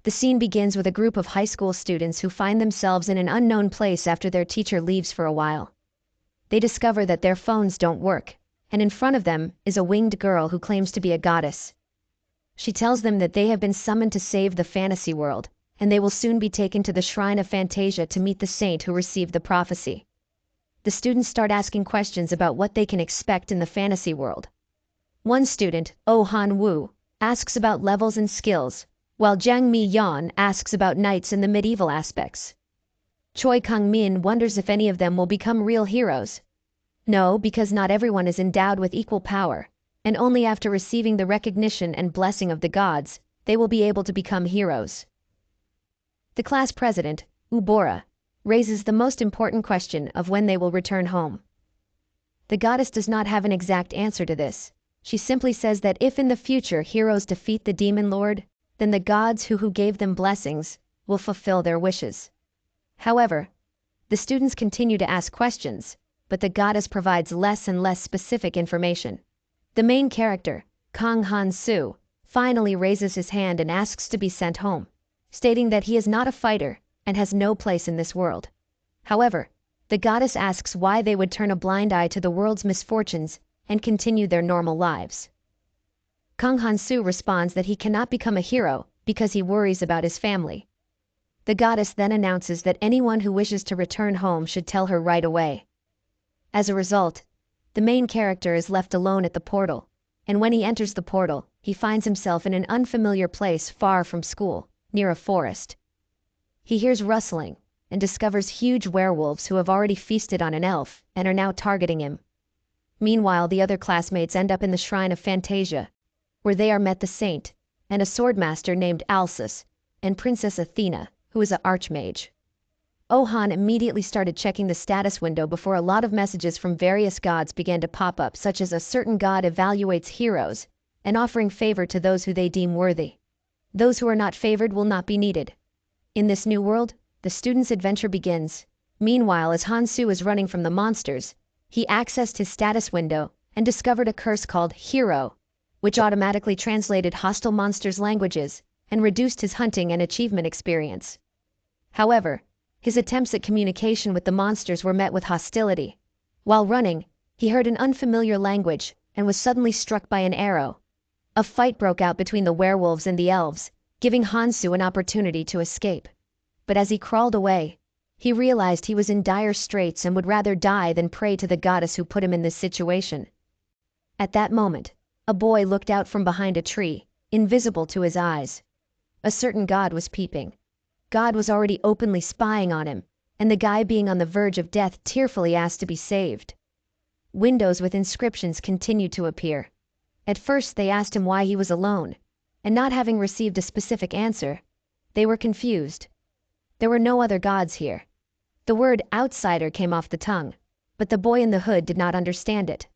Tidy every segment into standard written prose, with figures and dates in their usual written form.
The scene begins with a group of high school students who find themselves in an unknown place after their teacher leaves for a while. They discover that their phones don't work, and in front of them is a winged girl who claims to be a goddess. She tells them that they have been summoned to save the fantasy world, and they will soon be taken to the shrine of Fantasia to meet the saint who received the prophecy. The students start asking questions about what they can expect in the fantasy world. One student, Oh Han Woo, asks about levels and skills, while Jiang Mi Yan asks about knights and the medieval aspects. Choi Kang Min wonders if any of them will become real heroes. No, because not everyone is endowed with equal power, and only after receiving the recognition and blessing of the gods, they will be able to become heroes. The class president, Ubora, raises the most important question of when they will return home. The goddess does not have an exact answer to this. She simply says that if in the future heroes defeat the demon lord, then the gods who gave them blessings will fulfill their wishes. However, the students continue to ask questions, but the goddess provides less and less specific information. The main character, Kang Han-soo, finally raises his hand and asks to be sent home, stating that he is not a fighter and has no place in this world. However, the goddess asks why they would turn a blind eye to the world's misfortunes and continue their normal lives. Kang Han-soo responds that he cannot become a hero because he worries about his family. The goddess then announces that anyone who wishes to return home should tell her right away. As a result, the main character is left alone at the portal, and when he enters the portal, he finds himself in an unfamiliar place far from school, near a forest. He hears rustling and discovers huge werewolves who have already feasted on an elf and are now targeting him. Meanwhile, the other classmates end up in the shrine of Fantasia, where they are met the saint, and a swordmaster named Alsus, and Princess Athena, who is an archmage. Ohan immediately started checking the status window before a lot of messages from various gods began to pop up, such as a certain god evaluates heroes and offering favor to those who they deem worthy. Those who are not favored will not be needed. In this new world, the student's adventure begins. Meanwhile, as Han-soo is running from the monsters, he accessed his status window and discovered a curse called Hero, which automatically translated hostile monsters' languages and reduced his hunting and achievement experience. However, his attempts at communication with the monsters were met with hostility. While running, he heard an unfamiliar language and was suddenly struck by an arrow. A fight broke out between the werewolves and the elves, giving Han-soo an opportunity to escape. But as he crawled away, he realized he was in dire straits and would rather die than pray to the goddess who put him in this situation. At that moment, a boy looked out from behind a tree, invisible to his eyes. A certain god was peeping. God was already openly spying on him, and the guy being on the verge of death tearfully asked to be saved. Windows with inscriptions continued to appear. At first they asked him why he was alone, and not having received a specific answer, they were confused. There were no other gods here. The word outsider came off the tongue, but the boy in the hood did not understand it.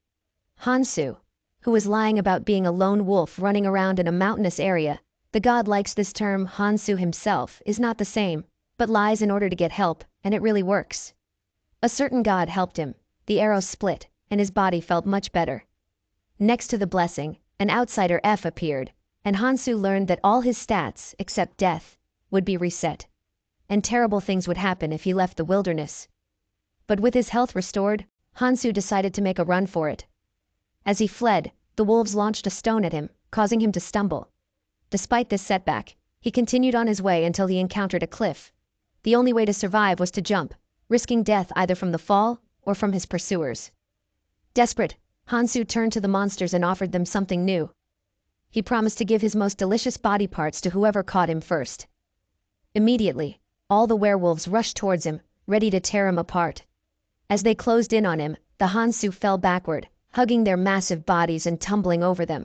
Han-soo, who was lying about being a lone wolf running around in a mountainous area, the god likes this term. Han-soo himself is not the same, but lies in order to get help, and it really works. A certain god helped him, the arrow split, and his body felt much better. Next to the blessing, an outsider F appeared, and Han-soo learned that all his stats, except death, would be reset, and terrible things would happen if he left the wilderness. But with his health restored, Han-soo decided to make a run for it. As he fled, the wolves launched a stone at him, causing him to stumble. Despite this setback, he continued on his way until he encountered a cliff. The only way to survive was to jump, risking death either from the fall or from his pursuers. Desperate, Han-soo turned to the monsters and offered them something new. He promised to give his most delicious body parts to whoever caught him first. Immediately, all the werewolves rushed towards him, ready to tear him apart. As they closed in on him, the Han-soo fell backward, hugging their massive bodies and tumbling over them.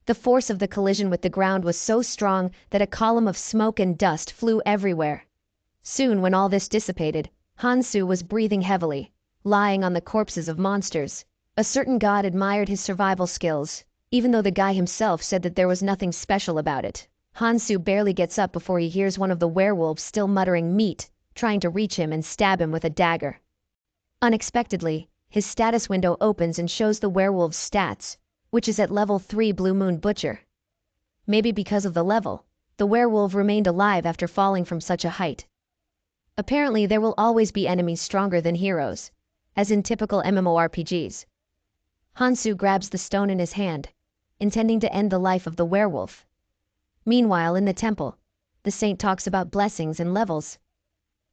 The force of the collision with the ground was so strong that a column of smoke and dust flew everywhere. Soon, when all this dissipated, Han-soo was breathing heavily, lying on the corpses of monsters. A certain god admired his survival skills, even though the guy himself said that there was nothing special about it. Han-soo barely gets up before he hears one of the werewolves still muttering meat, trying to reach him and stab him with a dagger. Unexpectedly, his status window opens and shows the werewolf's stats, which is at level 3 Blue Moon Butcher. Maybe because of the level, the werewolf remained alive after falling from such a height. Apparently there will always be enemies stronger than heroes, as in typical MMORPGs. Hansu grabs the stone in his hand, intending to end the life of the werewolf. Meanwhile, in the temple, the saint talks about blessings and levels.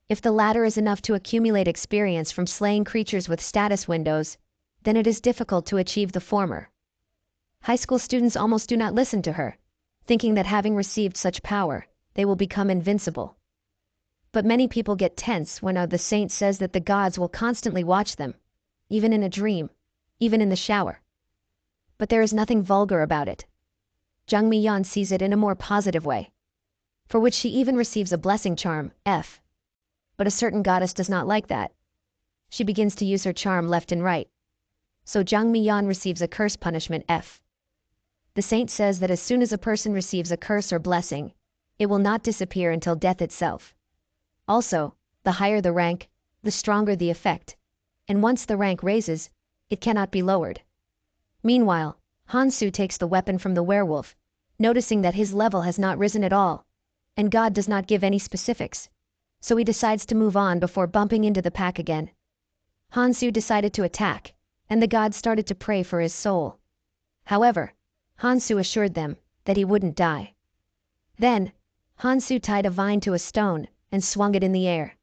If the latter is enough to accumulate experience from slaying creatures with status windows, then it is difficult to achieve the former. High school students almost do not listen to her, thinking that having received such power, they will become invincible. But many people get tense when the saint says that the gods will constantly watch them, even in a dream, even in the shower. But there is nothing vulgar about it. Jung Mi-yeon sees it in a more positive way, for which she even receives a blessing charm, F. But a certain goddess does not like that. She begins to use her charm left and right. So Jung Mi-yeon receives a curse punishment, F. The saint says that as soon as a person receives a curse or blessing, it will not disappear until death itself. Also, the higher the rank, the stronger the effect, and once the rank raises, it cannot be lowered. Meanwhile, Hansu takes the weapon from the werewolf, noticing that his level has not risen at all, and God does not give any specifics, so he decides to move on before bumping into the pack again. Hansu decided to attack, and the gods started to pray for his soul. However, Hansu assured them that he wouldn't die. Then, Hansu tied a vine to a stone and swung it in the air.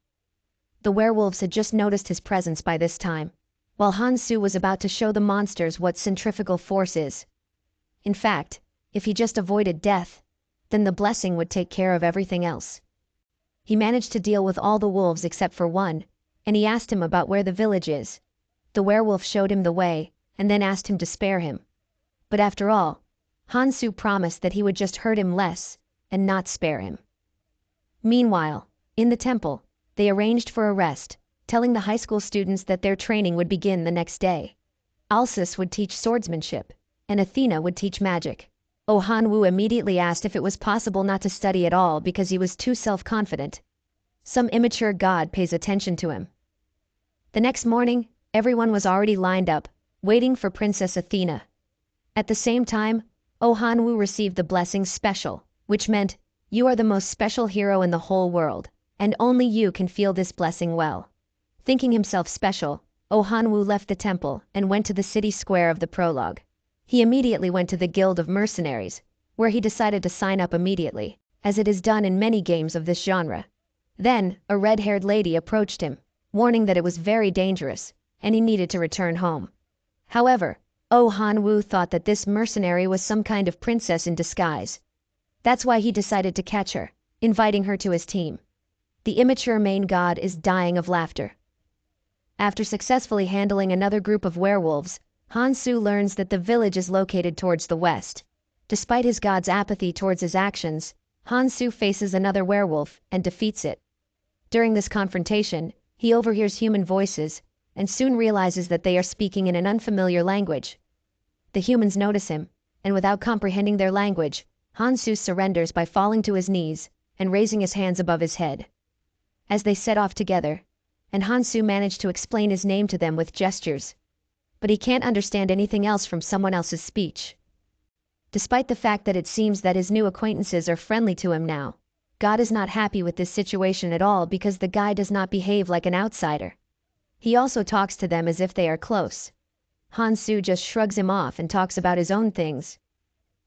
The werewolves had just noticed his presence by this time, while Hansu was about to show the monsters what centrifugal force is. In fact, if he just avoided death, then the blessing would take care of everything else. He managed to deal with all the wolves except for one, and he asked him about where the village is. The werewolf showed him the way, and then asked him to spare him. But after all, Hansu promised that he would just hurt him less, and not spare him. Meanwhile, in the temple, they arranged for a rest, telling the high school students that their training would begin the next day. Alsus would teach swordsmanship, and Athena would teach magic. Oh Han-woo immediately asked if it was possible not to study at all because he was too self-confident. Some immature god pays attention to him. The next morning, everyone was already lined up, waiting for Princess Athena. At the same time, Oh Han-woo received the blessing special, which meant, you are the most special hero in the whole world, and only you can feel this blessing well. Thinking himself special, Oh Han-woo left the temple and went to the city square of the prologue. He immediately went to the Guild of Mercenaries, where he decided to sign up immediately, as it is done in many games of this genre. Then, a red-haired lady approached him, warning that it was very dangerous, and he needed to return home. However, Oh Han-woo thought that this mercenary was some kind of princess in disguise. That's why he decided to catch her, inviting her to his team. The immature main god is dying of laughter. After successfully handling another group of werewolves, Hansu learns that the village is located towards the west. Despite his god's apathy towards his actions, Hansu faces another werewolf and defeats it. During this confrontation, he overhears human voices and soon realizes that they are speaking in an unfamiliar language. The humans notice him, and without comprehending their language, Hansu surrenders by falling to his knees and raising his hands above his head. As they set off together, and Hansu managed to explain his name to them with gestures. But he can't understand anything else from someone else's speech. Despite the fact that it seems that his new acquaintances are friendly to him now, God is not happy with this situation at all because the guy does not behave like an outsider. He also talks to them as if they are close. Hansu just shrugs him off and talks about his own things.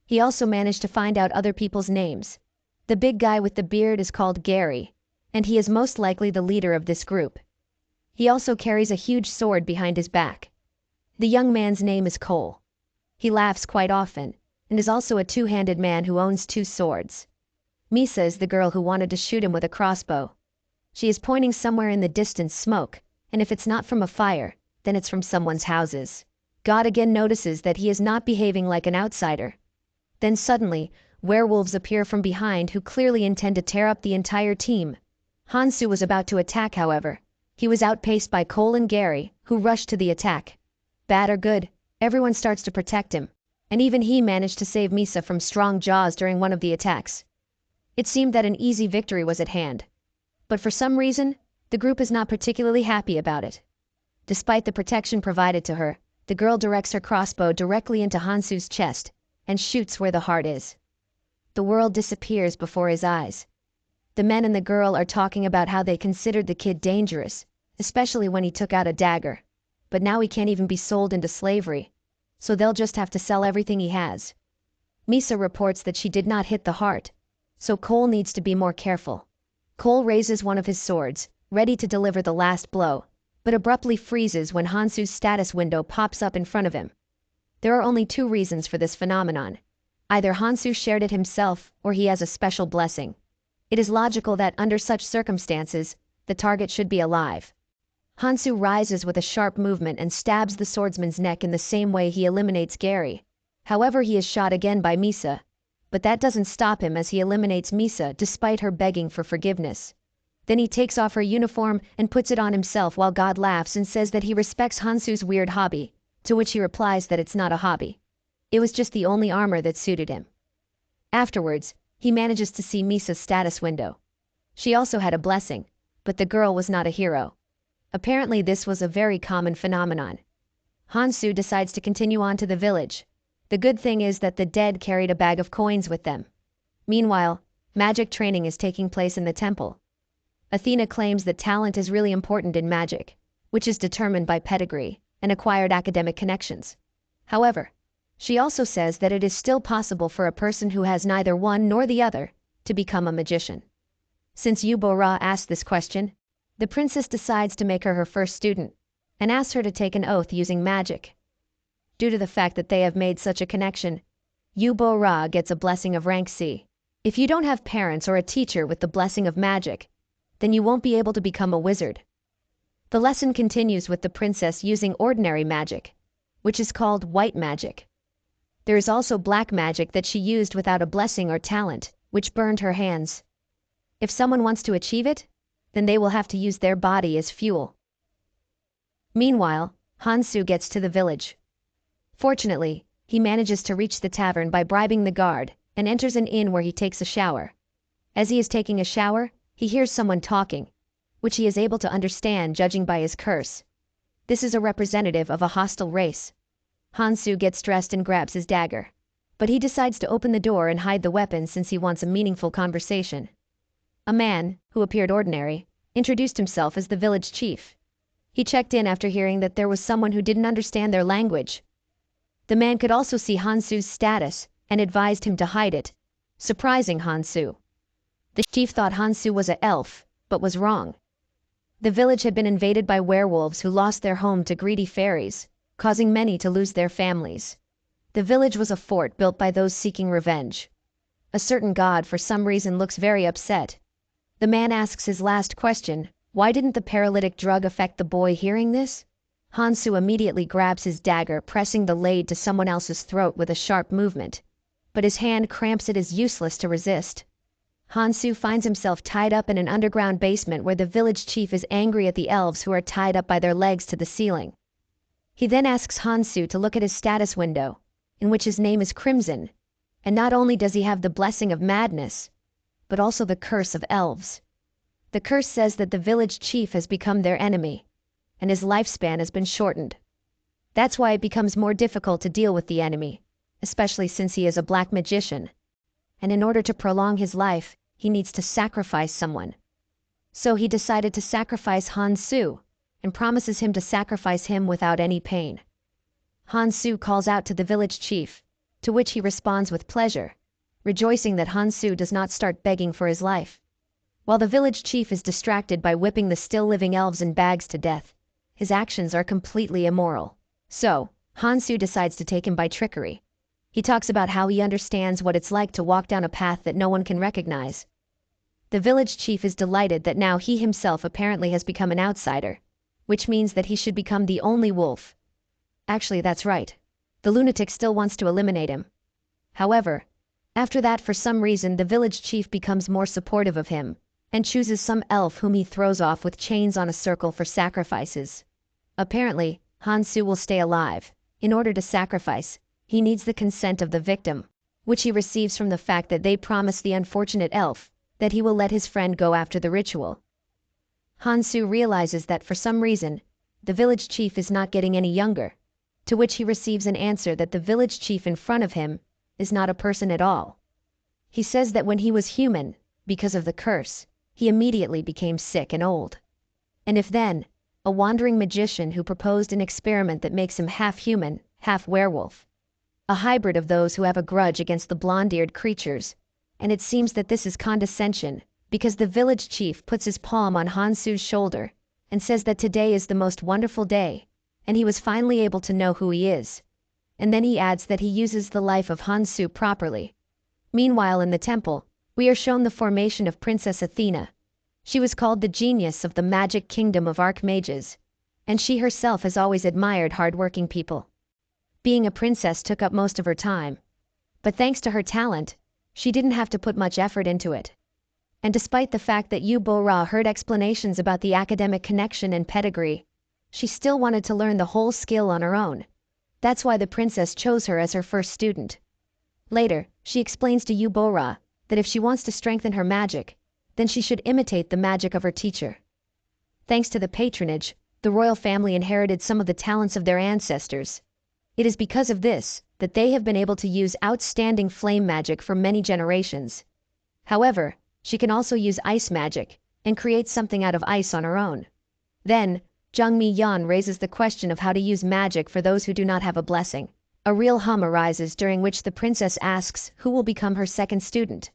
He also managed to find out other people's names. The big guy with the beard is called Gary, and he is most likely the leader of this group. He also carries a huge sword behind his back. The young man's name is Cole. He laughs quite often, and is also a two-handed man who owns 2 swords. Misa is the girl who wanted to shoot him with a crossbow. She is pointing somewhere in the distance smoke, and if it's not from a fire, then it's from someone's houses. God again notices that he is not behaving like an outsider. Then suddenly, werewolves appear from behind who clearly intend to tear up the entire team. Hansu was about to attack, however. He was outpaced by Cole and Gary, who rushed to the attack. Bad or good, everyone starts to protect him, and even he managed to save Misa from strong jaws during one of the attacks. It seemed that an easy victory was at hand. But for some reason, the group is not particularly happy about it. Despite the protection provided to her, the girl directs her crossbow directly into Hansu's chest and shoots where the heart is. the world disappears before his eyes. The men and the girl are talking about how they considered the kid dangerous, especially when he took out a dagger. But now he can't even be sold into slavery, so they'll just have to sell everything he has. Misa reports that she did not hit the heart, so Cole needs to be more careful. Cole raises one of his swords, ready to deliver the last blow, but abruptly freezes when Hansu's status window pops up in front of him. There are only two reasons for this phenomenon. Either Hansu shared it himself, or he has a special blessing. It is logical that under such circumstances, the target should be alive. Hansu rises with a sharp movement and stabs the swordsman's neck in the same way he eliminates Gary. However, he is shot again by Misa, but that doesn't stop him as he eliminates Misa despite her begging for forgiveness. Then he takes off her uniform and puts it on himself while God laughs and says that he respects Hansu's weird hobby, to which he replies that it's not a hobby. It was just the only armor that suited him. Afterwards, he manages to see Misa's status window. She also had a blessing, but the girl was not a hero. Apparently this was a very common phenomenon. Hansu decides to continue on to the village. The good thing is that the dead carried a bag of coins with them. Meanwhile, magic training is taking place in the temple. Athena claims that talent is really important in magic, which is determined by pedigree and acquired academic connections. However, she also says that it is still possible for a person who has neither one nor the other to become a magician. Since Yubora asked this question, the princess decides to make her her first student and asks her to take an oath using magic. Due to the fact that they have made such a connection, Yubora gets a blessing of rank C. If you don't have parents or a teacher with the blessing of magic, then you won't be able to become a wizard. The lesson continues with the princess using ordinary magic, which is called white magic. There is also black magic that she used without a blessing or talent, which burned her hands. If someone wants to achieve it, then they will have to use their body as fuel. Meanwhile, Hansu gets to the village. Fortunately, he manages to reach the tavern by bribing the guard and enters an inn where he takes a shower. As he is taking a shower, he hears someone talking, which he is able to understand judging by his curse. This is a representative of a hostile race. Hansu gets dressed and grabs his dagger, but he decides to open the door and hide the weapon since he wants a meaningful conversation. A man, who appeared ordinary, introduced himself as the village chief. He checked in after hearing that there was someone who didn't understand their language. The man could also see Hansu's status and advised him to hide it, surprising Hansu. The chief thought Hansu was an elf, but was wrong. The village had been invaded by werewolves who lost their home to greedy fairies, causing many to lose their families. The village was a fort built by those seeking revenge. A certain god for some reason looks very upset. The man asks his last question, why didn't the paralytic drug affect the boy hearing this? Hansu immediately grabs his dagger, pressing the blade to someone else's throat with a sharp movement, but his hand cramps it as useless to resist. Hansu finds himself tied up in an underground basement where the village chief is angry at the elves who are tied up by their legs to the ceiling. He then asks Hansu to look at his status window, in which his name is Crimson, and not only does he have the blessing of madness, but also the curse of elves. The curse says that the village chief has become their enemy, and his lifespan has been shortened. That's why it becomes more difficult to deal with the enemy, especially since he is a black magician. And in order to prolong his life, he needs to sacrifice someone. So he decided to sacrifice Hansu, and promises him to sacrifice him without any pain. Hansu calls out to the village chief, to which he responds with pleasure, rejoicing that Hansu does not start begging for his life. While the village chief is distracted by whipping the still-living elves in bags to death, his actions are completely immoral. So, Hansu decides to take him by trickery. He talks about how he understands what it's like to walk down a path that no one can recognize. The village chief is delighted that now he himself apparently has become an outsider, which means that he should become the only wolf. Actually, that's right. The lunatic still wants to eliminate him. However, after that, for some reason, the village chief becomes more supportive of him and chooses some elf whom he throws off with chains on a circle for sacrifices. Apparently, Hansu will stay alive. In order to sacrifice, he needs the consent of the victim, which he receives from the fact that they promise the unfortunate elf that he will let his friend go after the ritual. Hansu realizes that for some reason, the village chief is not getting any younger, to which he receives an answer that the village chief in front of him is not a person at all. He says that when he was human, because of the curse, he immediately became sick and old. And if then, a wandering magician who proposed an experiment that makes him half human, half werewolf, a hybrid of those who have a grudge against the blonde-eared creatures, and it seems that this is condescension, because the village chief puts his palm on Hansu's shoulder and says that today is the most wonderful day, and he was finally able to know who he is. And then he adds that he uses the life of Hansu properly. Meanwhile in the temple, we are shown the formation of Princess Athena. She was called the genius of the magic kingdom of archmages, and she herself has always admired hard-working people. Being a princess took up most of her time, but thanks to her talent, she didn't have to put much effort into it. And despite the fact that Yu Bo-ra heard explanations about the academic connection and pedigree, she still wanted to learn the whole skill on her own. That's why the princess chose her as her first student. Later, she explains to Yu Bo-ra that if she wants to strengthen her magic, then she should imitate the magic of her teacher. Thanks to the patronage, the royal family inherited some of the talents of their ancestors. It is because of this that they have been able to use outstanding flame magic for many generations. However, she can also use ice magic and create something out of ice on her own. Then, Zhang Mi-yan raises the question of how to use magic for those who do not have a blessing. A real hum arises during which the princess asks who will become her second student.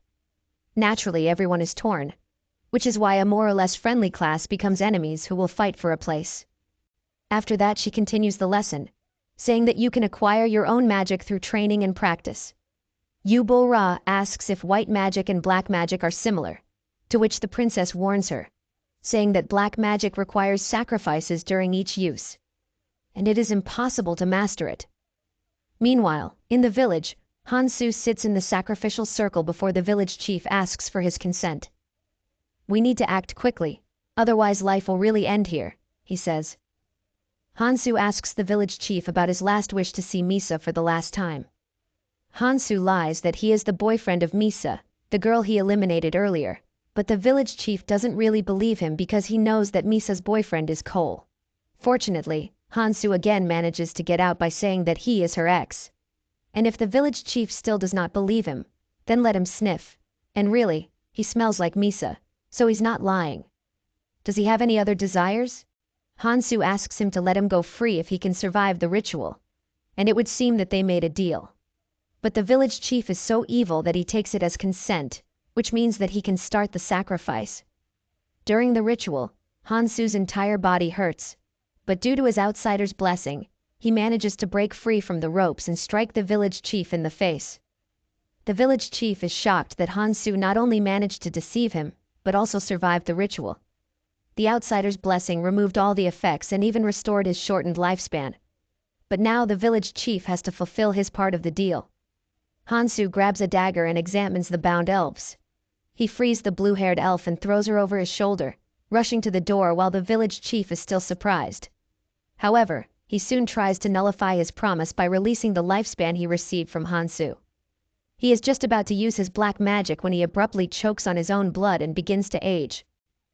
Naturally, everyone is torn, which is why a more or less friendly class becomes enemies who will fight for a place. After that, she continues the lesson, saying that you can acquire your own magic through training and practice. Yu Bo-ra asks if white magic and black magic are similar, to which the princess warns her, saying that black magic requires sacrifices during each use, and it is impossible to master it. Meanwhile, in the village, Hansu sits in the sacrificial circle before the village chief asks for his consent. "We need to act quickly, otherwise life will really end here," he says. Hansu asks the village chief about his last wish to see Misa for the last time. Hansu lies that he is the boyfriend of Misa, the girl he eliminated earlier, but the village chief doesn't really believe him because he knows that Misa's boyfriend is Cole. Fortunately, Hansu again manages to get out by saying that he is her ex. And if the village chief still does not believe him, then let him sniff. And really, he smells like Misa, so he's not lying. Does he have any other desires? Hansu asks him to let him go free if he can survive the ritual, and it would seem that they made a deal. But the village chief is so evil that he takes it as consent, which means that he can start the sacrifice. During the ritual, Hansu's entire body hurts, but due to his outsider's blessing, he manages to break free from the ropes and strike the village chief in the face. The village chief is shocked that Hansu not only managed to deceive him, but also survived the ritual. The outsider's blessing removed all the effects and even restored his shortened lifespan. But now the village chief has to fulfill his part of the deal. Hansu grabs a dagger and examines the bound elves. He frees the blue-haired elf and throws her over his shoulder, rushing to the door while the village chief is still surprised. However, he soon tries to nullify his promise by releasing the lifespan he received from Hansu. He is just about to use his black magic when he abruptly chokes on his own blood and begins to age.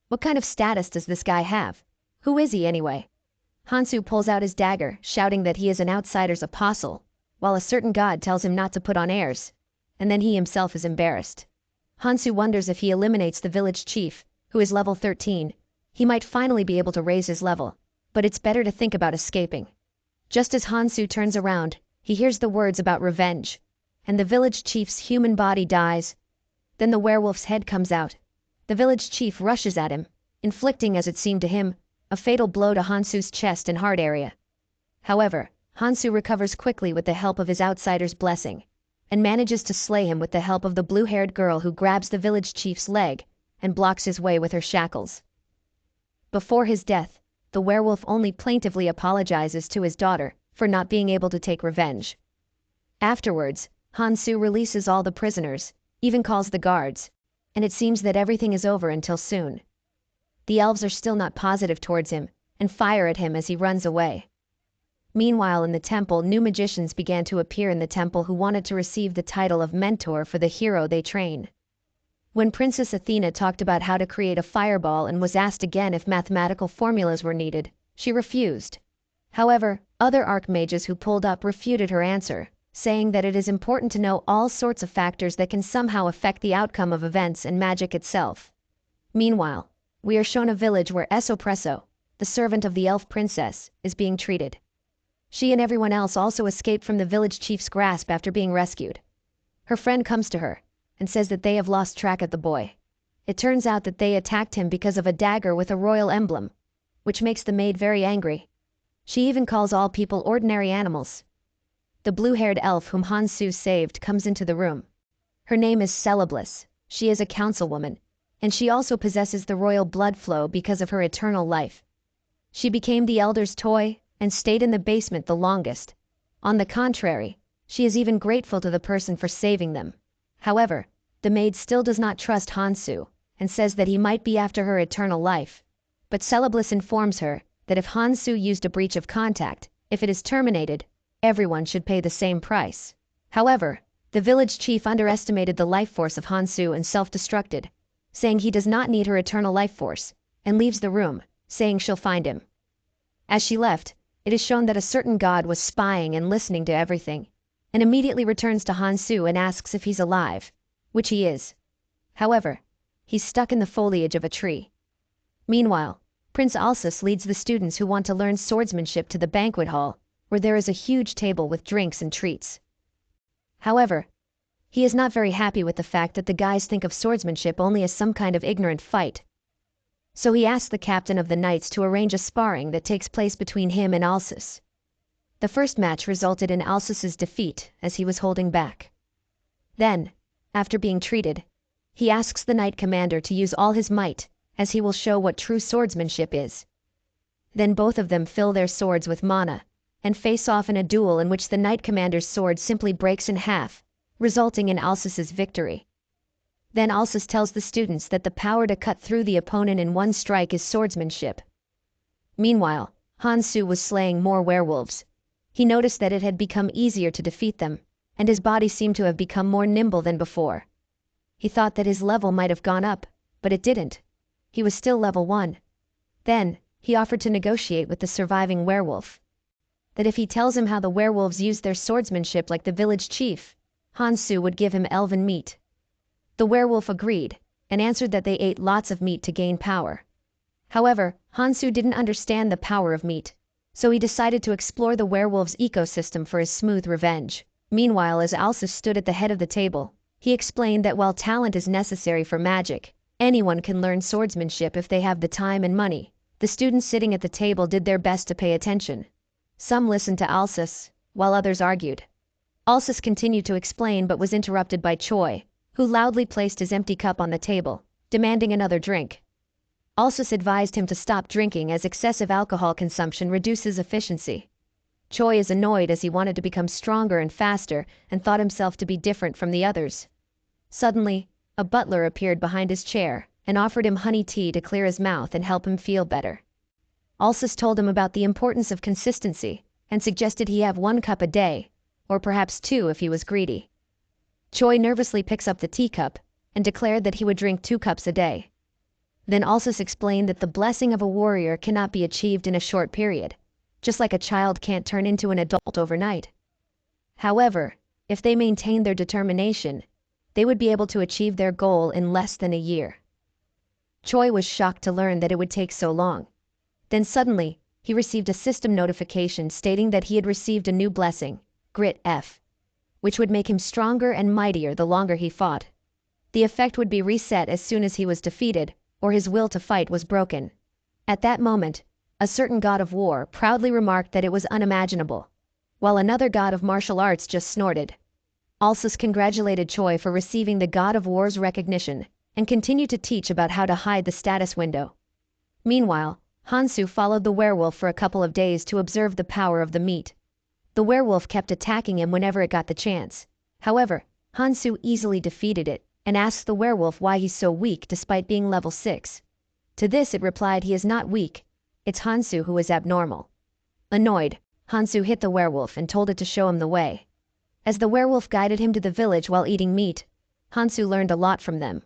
What kind of status does this guy have? Who is he anyway? Hansu pulls out his dagger, shouting that he is an outsider's apostle, while a certain god tells him not to put on airs, and then he himself is embarrassed. Hansu wonders if he eliminates the village chief, who is level 13, he might finally be able to raise his level, but it's better to think about escaping. Just as Hansu turns around, he hears the words about revenge, and the village chief's human body dies. Then the werewolf's head comes out. The village chief rushes at him, inflicting, as it seemed to him, a fatal blow to Hansu's chest and heart area. However, Hansu recovers quickly with the help of his outsider's blessing, and manages to slay him with the help of the blue-haired girl who grabs the village chief's leg and blocks his way with her shackles. Before his death, the werewolf only plaintively apologizes to his daughter for not being able to take revenge. Afterwards, Hansu releases all the prisoners, even calls the guards, and it seems that everything is over until soon. The elves are still not positive towards him, and fire at him as he runs away. Meanwhile in the temple, new magicians began to appear in the temple who wanted to receive the title of mentor for the hero they train. When Princess Athena talked about how to create a fireball and was asked again if mathematical formulas were needed, she refused. However, other archmages who pulled up refuted her answer, saying that it is important to know all sorts of factors that can somehow affect the outcome of events and magic itself. Meanwhile, we are shown a village where Esopresso, the servant of the elf princess, is being treated. She and everyone else also escaped from the village chief's grasp after being rescued. Her friend comes to her and says that they have lost track of the boy. It turns out that they attacked him because of a dagger with a royal emblem, which makes the maid very angry. She even calls all people ordinary animals. The blue-haired elf whom Hansu saved comes into the room. Her name is Celebliss. She is a councilwoman, and she also possesses the royal blood flow because of her eternal life. She became the elder's toy and stayed in the basement the longest. On the contrary, she is even grateful to the person for saving them. However, the maid still does not trust Hansu and says that he might be after her eternal life. But Celebliss informs her that if Hansu used a breach of contact, if it is terminated, everyone should pay the same price. However, the village chief underestimated the life force of Hansu and self-destructed, saying he does not need her eternal life force, and leaves the room, saying she'll find him. As she left, it is shown that a certain god was spying and listening to everything, and immediately returns to Hansu and asks if he's alive, which he is. However, he's stuck in the foliage of a tree. Meanwhile, Prince Alsus leads the students who want to learn swordsmanship to the banquet hall, where there is a huge table with drinks and treats. However, he is not very happy with the fact that the guys think of swordsmanship only as some kind of ignorant fight. So he asks the captain of the knights to arrange a sparring that takes place between him and Alsus. The first match resulted in Alsus's defeat as he was holding back. Then, after being treated, he asks the knight commander to use all his might, as he will show what true swordsmanship is. Then both of them fill their swords with mana, and face off in a duel in which the knight commander's sword simply breaks in half, resulting in Alsus's victory. Then Alsus tells the students that the power to cut through the opponent in one strike is swordsmanship. Meanwhile, Hansu was slaying more werewolves. He noticed that it had become easier to defeat them, and his body seemed to have become more nimble than before. He thought that his level might have gone up, but it didn't. He was still level 1. Then, he offered to negotiate with the surviving werewolf. That if he tells him how the werewolves used their swordsmanship like the village chief, Hansu would give him elven meat. The werewolf agreed, and answered that they ate lots of meat to gain power. However, Hansu didn't understand the power of meat, so he decided to explore the werewolf's ecosystem for his smooth revenge. Meanwhile, as Alsus stood at the head of the table, he explained that while talent is necessary for magic, anyone can learn swordsmanship if they have the time and money. The students sitting at the table did their best to pay attention. Some listened to Alsus, while others argued. Alsus continued to explain but was interrupted by Choi, who loudly placed his empty cup on the table, demanding another drink. Alsus advised him to stop drinking as excessive alcohol consumption reduces efficiency. Choi is annoyed as he wanted to become stronger and faster and thought himself to be different from the others. Suddenly, a butler appeared behind his chair and offered him honey tea to clear his mouth and help him feel better. Alsus told him about the importance of consistency and suggested he have 1 cup a day, or perhaps 2 if he was greedy. Choi nervously picks up the teacup and declared that he would drink 2 cups a day. Then Alsus explained that the blessing of a warrior cannot be achieved in a short period, just like a child can't turn into an adult overnight. However, if they maintain their determination, they would be able to achieve their goal in less than a year. Choi was shocked to learn that it would take so long. Then suddenly, he received a system notification stating that he had received a new blessing, Grit F, which would make him stronger and mightier the longer he fought. The effect would be reset as soon as he was defeated, or his will to fight was broken. At that moment, a certain god of war proudly remarked that it was unimaginable, while another god of martial arts just snorted. Alsus congratulated Choi for receiving the god of war's recognition, and continued to teach about how to hide the status window. Meanwhile, Hansu followed the werewolf for a couple of days to observe the power of the meat. The werewolf kept attacking him whenever it got the chance. However, Hansu easily defeated it, and asked the werewolf why he's so weak despite being level 6. To this it replied he is not weak, it's Hansu who is abnormal. Annoyed, Hansu hit the werewolf and told it to show him the way. As the werewolf guided him to the village while eating meat, Hansu learned a lot from them.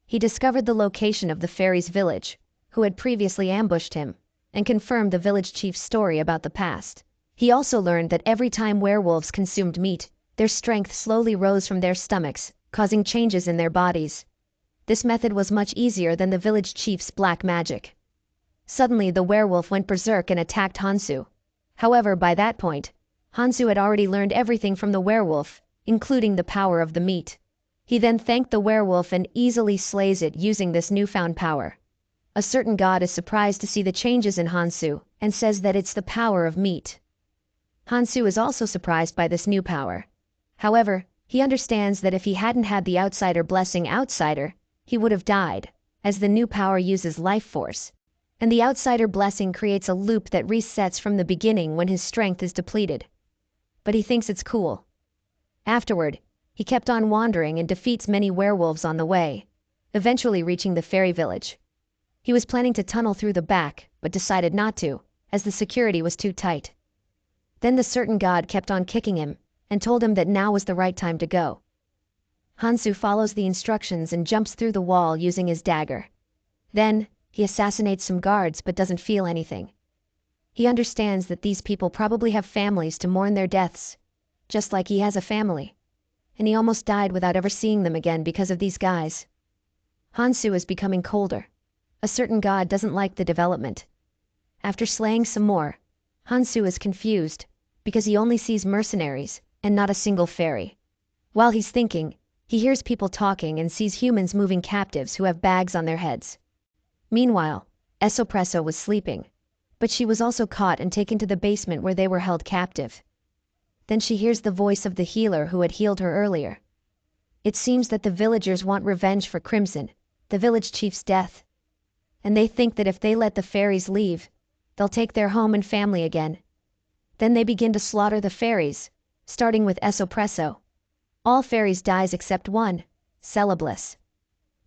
He discovered the location of the fairies' village, who had previously ambushed him, and confirmed the village chief's story about the past. He also learned that every time werewolves consumed meat, Their strength slowly rose from their stomachs, causing changes in their bodies. This method was much easier than the village chief's black magic. Suddenly the werewolf went berserk and attacked Hansu. However, by that point, Hansu had already learned everything from the werewolf, including the power of the meat. He then thanked the werewolf and easily slays it using this newfound power. A certain god is surprised to see the changes in Hansu and says that it's the power of meat. Hansu is also surprised by this new power. However, he understands that if he hadn't had the outsider blessing outsider, he would have died, as the new power uses life force. And the outsider blessing creates a loop that resets from the beginning when his strength is depleted. But he thinks it's cool. Afterward, he kept on wandering and defeats many werewolves on the way, eventually reaching the fairy village. He was planning to tunnel through the back, but decided not to, as the security was too tight. Then the certain god kept on kicking him, and told him that now was the right time to go. Hansu follows the instructions and jumps through the wall using his dagger. Then, he assassinates some guards but doesn't feel anything. He understands that these people probably have families to mourn their deaths, just like he has a family. And he almost died without ever seeing them again because of these guys. Hansu is becoming colder. A certain god doesn't like the development. After slaying some more, Hansu is confused because he only sees mercenaries and not a single fairy. While he's thinking, he hears people talking and sees humans moving captives who have bags on their heads. Meanwhile, Esoppresso was sleeping, but she was also caught and taken to the basement where they were held captive. Then she hears the voice of the healer who had healed her earlier. It seems that the villagers want revenge for Crimson, the village chief's death. And they think that if they let the fairies leave, they'll take their home and family again. Then they begin to slaughter the fairies, starting with Esoppresso. All fairies dies except one, Celebliss.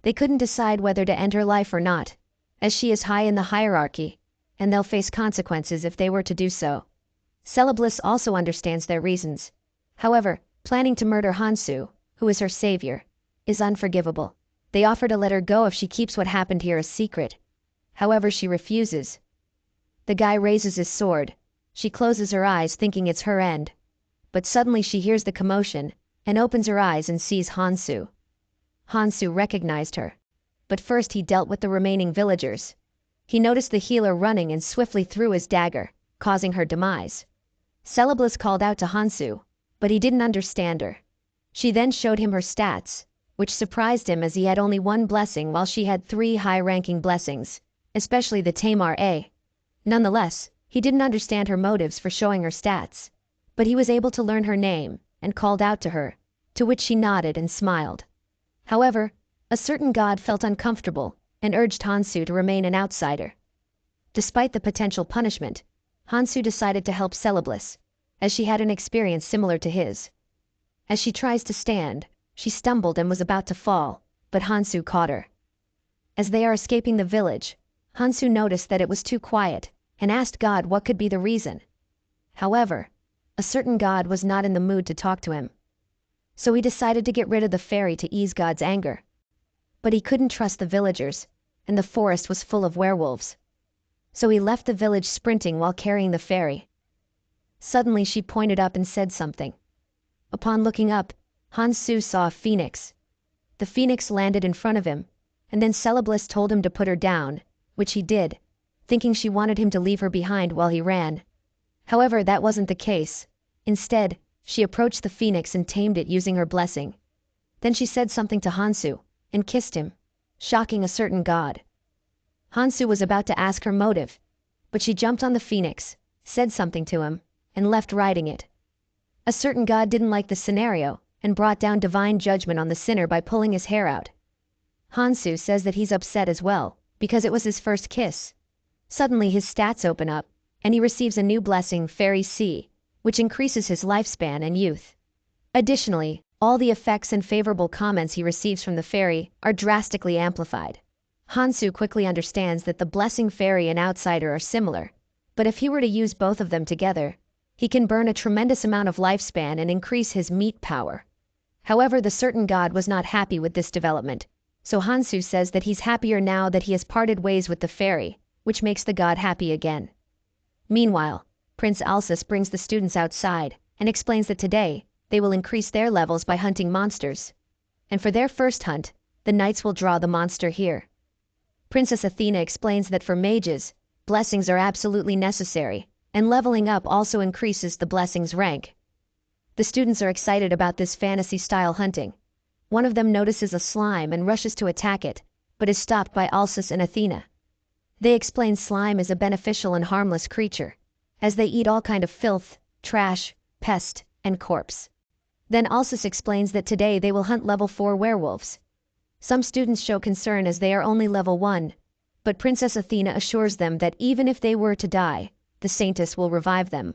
They couldn't decide whether to end her life or not, as she is high in the hierarchy, and they'll face consequences if they were to do so. Celebliss also understands their reasons. However, planning to murder Hansu, who is her savior, is unforgivable. They offer to let her go if she keeps what happened here a secret. However, she refuses. The guy raises his sword. She closes her eyes thinking it's her end. But suddenly she hears the commotion and opens her eyes and sees Hansu. Hansu recognized her. But first he dealt with the remaining villagers. He noticed the healer running and swiftly threw his dagger, causing her demise. Celebliss called out to Hansu, but he didn't understand her. She then showed him her stats, which surprised him as he had only one blessing while she had 3 high-ranking blessings, especially the Tamar A. Nonetheless, he didn't understand her motives for showing her stats, but he was able to learn her name and called out to her, to which she nodded and smiled. However, a certain god felt uncomfortable and urged Hansu to remain an outsider. Despite the potential punishment, Hansu decided to help Celebliss, as she had an experience similar to his. As she tries to stand, she stumbled and was about to fall, but Hansu caught her. As they are escaping the village, Hansu noticed that it was too quiet and asked God what could be the reason. However, a certain god was not in the mood to talk to him. So he decided to get rid of the fairy to ease God's anger. But he couldn't trust the villagers, and the forest was full of werewolves. So he left the village sprinting while carrying the fairy. Suddenly she pointed up and said something. Upon looking up, Hansu saw a phoenix. The phoenix landed in front of him, and then Celebliss told him to put her down, which he did, thinking she wanted him to leave her behind while he ran. However, that wasn't the case. Instead, she approached the phoenix and tamed it using her blessing. Then she said something to Hansu, and kissed him, shocking a certain god. Hansu was about to ask her motive, but she jumped on the phoenix, said something to him, and left riding it. A certain god didn't like the scenario, and brought down divine judgment on the sinner by pulling his hair out. Hansu says that he's upset as well, because it was his first kiss. Suddenly his stats open up, and he receives a new blessing, Fairy C, which increases his lifespan and youth. Additionally, all the effects and favorable comments he receives from the fairy are drastically amplified. Hansu quickly understands that the blessing fairy and outsider are similar, but if he were to use both of them together, he can burn a tremendous amount of lifespan and increase his meat power. However, the certain god was not happy with this development, so Hansu says that he's happier now that he has parted ways with the fairy, which makes the god happy again. Meanwhile, Prince Alsus brings the students outside and explains that today, they will increase their levels by hunting monsters. And for their first hunt, the knights will draw the monster here. Princess Athena explains that for mages, blessings are absolutely necessary, and leveling up also increases the blessing's rank. The students are excited about this fantasy-style hunting. One of them notices a slime and rushes to attack it, but is stopped by Alsus and Athena. They explain slime is a beneficial and harmless creature, as they eat all kind of filth, trash, pest, and corpse. Then Alsus explains that today they will hunt level 4 werewolves. Some students show concern as they are only level 1, but Princess Athena assures them that even if they were to die, the Saintess will revive them.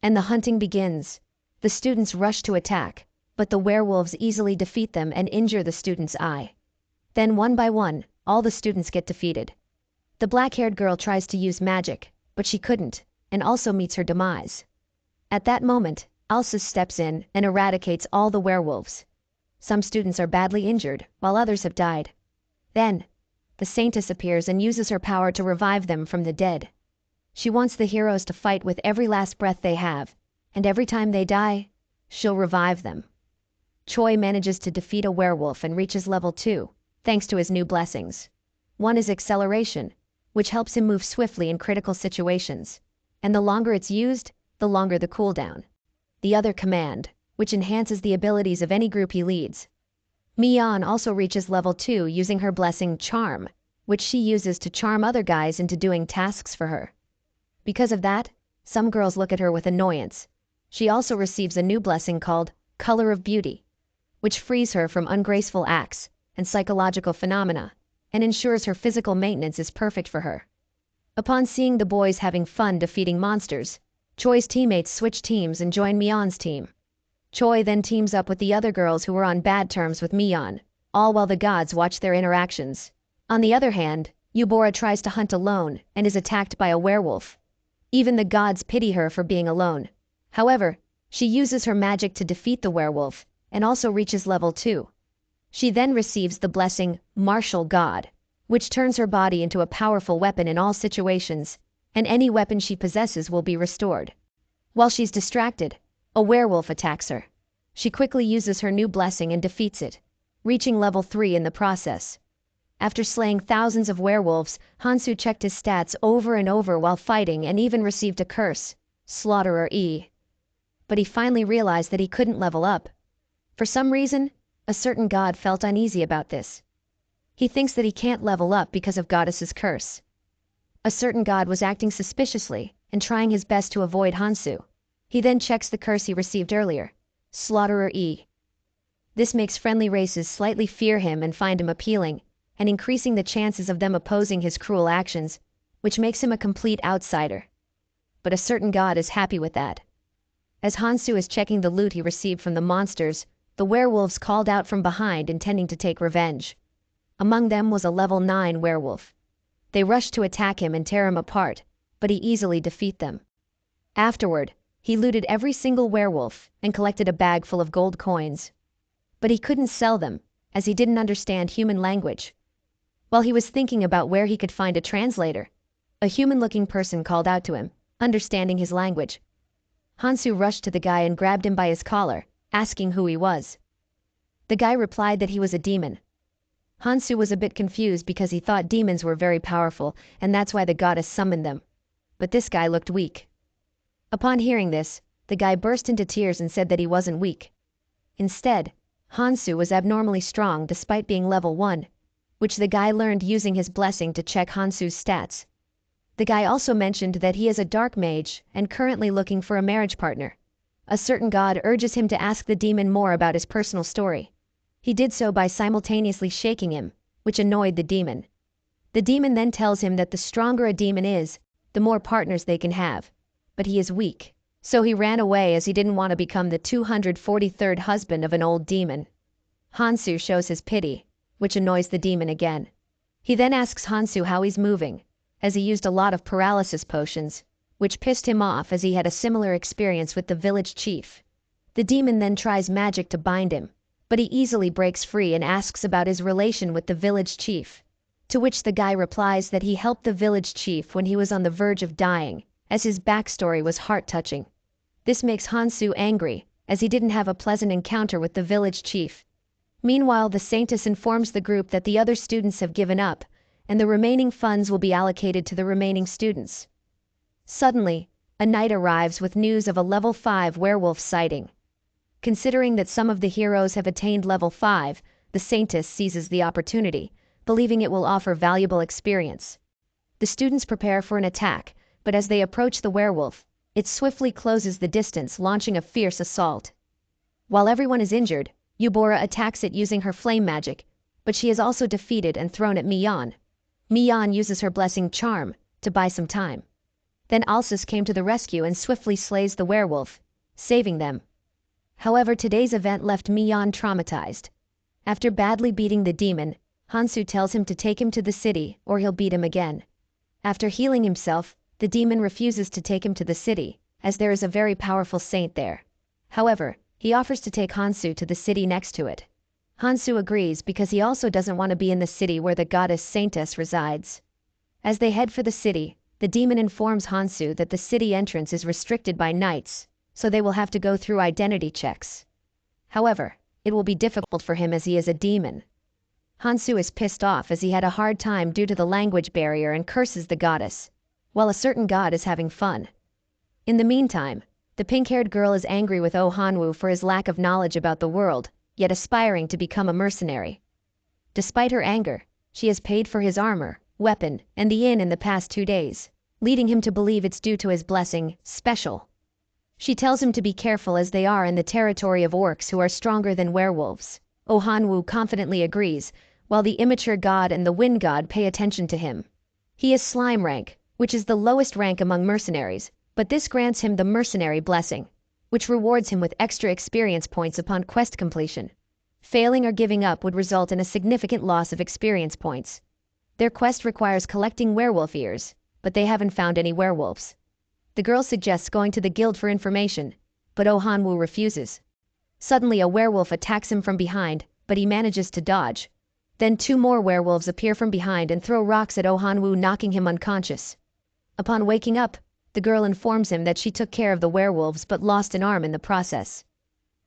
And the hunting begins. The students rush to attack, but the werewolves easily defeat them and injure the student's eye. Then one by one, all the students get defeated. The black-haired girl tries to use magic, but she couldn't, and also meets her demise. At that moment, Alsus steps in and eradicates all the werewolves. Some students are badly injured, while others have died. Then, the Saintess appears and uses her power to revive them from the dead. She wants the heroes to fight with every last breath they have, and every time they die, she'll revive them. Choi manages to defeat a werewolf and reaches level 2, thanks to his new blessings. One is acceleration, which helps him move swiftly in critical situations, and the longer it's used, the longer the cooldown. The other command, which enhances the abilities of any group he leads. Mian also reaches level 2 using her blessing Charm, which she uses to charm other guys into doing tasks for her. Because of that, some girls look at her with annoyance. She also receives a new blessing called Color of Beauty, which frees her from ungraceful acts and psychological phenomena, and ensures her physical maintenance is perfect for her. Upon seeing the boys having fun defeating monsters, Choi's teammates switch teams and join Mian's team. Choi then teams up with the other girls who were on bad terms with Mian, all while the gods watch their interactions. On the other hand, Eubora tries to hunt alone and is attacked by a werewolf. Even the gods pity her for being alone. However, she uses her magic to defeat the werewolf and also reaches level 2. She then receives the blessing Martial God, which turns her body into a powerful weapon in all situations, and any weapon she possesses will be restored. While she's distracted, a werewolf attacks her. She quickly uses her new blessing and defeats it, reaching level 3 in the process. After slaying thousands of werewolves, Hansu checked his stats over and over while fighting and even received a curse, Slaughterer E. But he finally realized that he couldn't level up. For some reason, a certain god felt uneasy about this. He thinks that he can't level up because of Goddess's curse. A certain god was acting suspiciously and trying his best to avoid Hansu. He then checks the curse he received earlier, Slaughterer E. This makes friendly races slightly fear him and find him appealing, and increasing the chances of them opposing his cruel actions, which makes him a complete outsider. But a certain god is happy with that. As Hansu is checking the loot he received from the monsters, the werewolves called out from behind intending to take revenge. Among them was a level 9 werewolf. They rushed to attack him and tear him apart, but he easily defeated them. Afterward, he looted every single werewolf and collected a bag full of gold coins. But he couldn't sell them, as he didn't understand human language. While he was thinking about where he could find a translator, a human-looking person called out to him, understanding his language. Hansu rushed to the guy and grabbed him by his collar, asking who he was. The guy replied that he was a demon. Hansu was a bit confused because he thought demons were very powerful, and that's why the goddess summoned them. But this guy looked weak. Upon hearing this, the guy burst into tears and said that he wasn't weak. Instead, Hansu was abnormally strong despite being level 1, which the guy learned using his blessing to check Hansu's stats. The guy also mentioned that he is a dark mage and currently looking for a marriage partner. A certain god urges him to ask the demon more about his personal story. He did so by simultaneously shaking him, which annoyed the demon. The demon then tells him that the stronger a demon is, the more partners they can have. But he is weak, so he ran away as he didn't want to become the 243rd husband of an old demon. Hansu shows his pity, which annoys the demon again. He then asks Hansu how he's moving, as he used a lot of paralysis potions, which pissed him off as he had a similar experience with the village chief. The demon then tries magic to bind him, but he easily breaks free and asks about his relation with the village chief, to which the guy replies that he helped the village chief when he was on the verge of dying, as his backstory was heart-touching. This makes Hansu angry, as he didn't have a pleasant encounter with the village chief. Meanwhile, the Saintess informs the group that the other students have given up, and the remaining funds will be allocated to the remaining students. Suddenly, a knight arrives with news of a level 5 werewolf sighting. Considering that some of the heroes have attained level 5, the Saintess seizes the opportunity, believing it will offer valuable experience. The students prepare for an attack, but as they approach the werewolf, it swiftly closes the distance, launching a fierce assault. While everyone is injured, Yubora attacks it using her flame magic, but she is also defeated and thrown at Mian. Mian uses her blessing charm to buy some time. Then Alsus came to the rescue and swiftly slays the werewolf, saving them. However, today's event left Mian traumatized. After badly beating the demon, Hansu tells him to take him to the city or he'll beat him again. After healing himself, the demon refuses to take him to the city, as there is a very powerful saint there. However, he offers to take Hansu to the city next to it. Hansu agrees because he also doesn't want to be in the city where the goddess Saintess resides. As they head for the city, the demon informs Hansu that the city entrance is restricted by knights, so they will have to go through identity checks. However, it will be difficult for him as he is a demon. Hansu is pissed off as he had a hard time due to the language barrier and curses the goddess, while a certain god is having fun. In the meantime, the pink-haired girl is angry with Oh Hanwoo for his lack of knowledge about the world, yet aspiring to become a mercenary. Despite her anger, she has paid for his armor, weapon, and the inn in the past 2 days, leading him to believe it's due to his blessing, special. She tells him to be careful as they are in the territory of orcs who are stronger than werewolves. Oh Hanwoo confidently agrees, while the immature god and the wind god pay attention to him. He is slime rank, which is the lowest rank among mercenaries, but this grants him the mercenary blessing, which rewards him with extra experience points upon quest completion. Failing or giving up would result in a significant loss of experience points. Their quest requires collecting werewolf ears, but they haven't found any werewolves. The girl suggests going to the guild for information, but Oh Hanwoo refuses. Suddenly a werewolf attacks him from behind, but he manages to dodge. Then 2 more werewolves appear from behind and throw rocks at Oh Hanwoo, knocking him unconscious. Upon waking up, the girl informs him that she took care of the werewolves but lost an arm in the process.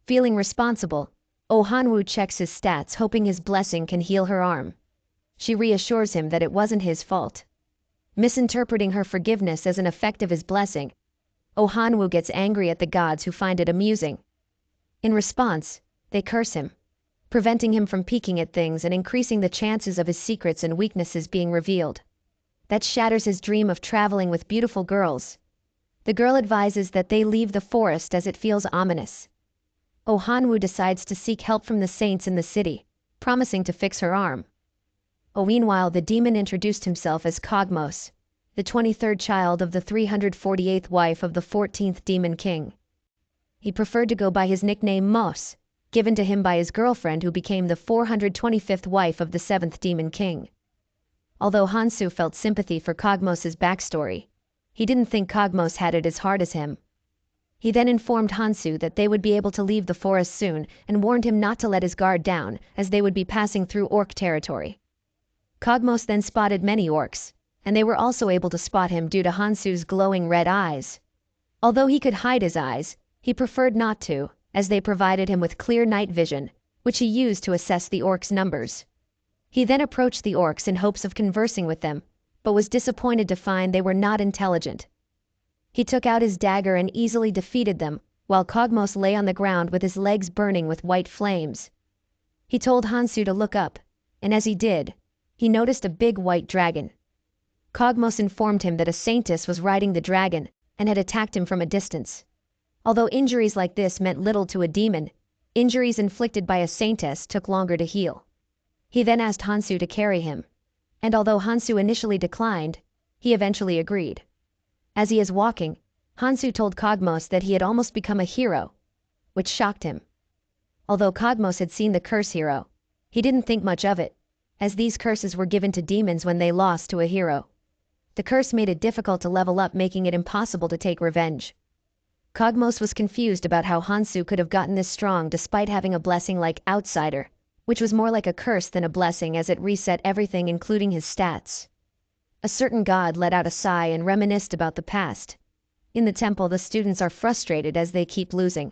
Feeling responsible, Oh Hanwoo checks his stats, hoping his blessing can heal her arm. She reassures him that it wasn't his fault. Misinterpreting her forgiveness as an effect of his blessing, Oh Hanwoo gets angry at the gods who find it amusing. In response, they curse him, preventing him from peeking at things and increasing the chances of his secrets and weaknesses being revealed. That shatters his dream of traveling with beautiful girls. The girl advises that they leave the forest as it feels ominous. Oh Hanwoo decides to seek help from the saints in the city, promising to fix her arm. Meanwhile, the demon introduced himself as Cogmos, the 23rd child of the 348th wife of the 14th demon king. He preferred to go by his nickname Mos, given to him by his girlfriend who became the 425th wife of the 7th demon king. Although Hansu felt sympathy for Cogmos' backstory, he didn't think Cogmos had it as hard as him. He then informed Hansu that they would be able to leave the forest soon and warned him not to let his guard down as they would be passing through orc territory. Cogmos then spotted many orcs, and they were also able to spot him due to Hansu's glowing red eyes. Although he could hide his eyes, he preferred not to, as they provided him with clear night vision, which he used to assess the orcs' numbers. He then approached the orcs in hopes of conversing with them, but was disappointed to find they were not intelligent. He took out his dagger and easily defeated them, while Cogmos lay on the ground with his legs burning with white flames. He told Hansu to look up, and as he did, he noticed a big white dragon. Cogmos informed him that a saintess was riding the dragon and had attacked him from a distance. Although injuries like this meant little to a demon, injuries inflicted by a saintess took longer to heal. He then asked Hansu to carry him, and although Hansu initially declined, he eventually agreed. As he is walking, Hansu told Cogmos that he had almost become a hero, which shocked him. Although Cogmos had seen the curse hero, he didn't think much of it, as these curses were given to demons when they lost to a hero. The curse made it difficult to level up, making it impossible to take revenge. Cogmos was confused about how Hansu could have gotten this strong despite having a blessing like Outsider, which was more like a curse than a blessing as it reset everything including his stats. A certain god let out a sigh and reminisced about the past. In the temple, the students are frustrated as they keep losing.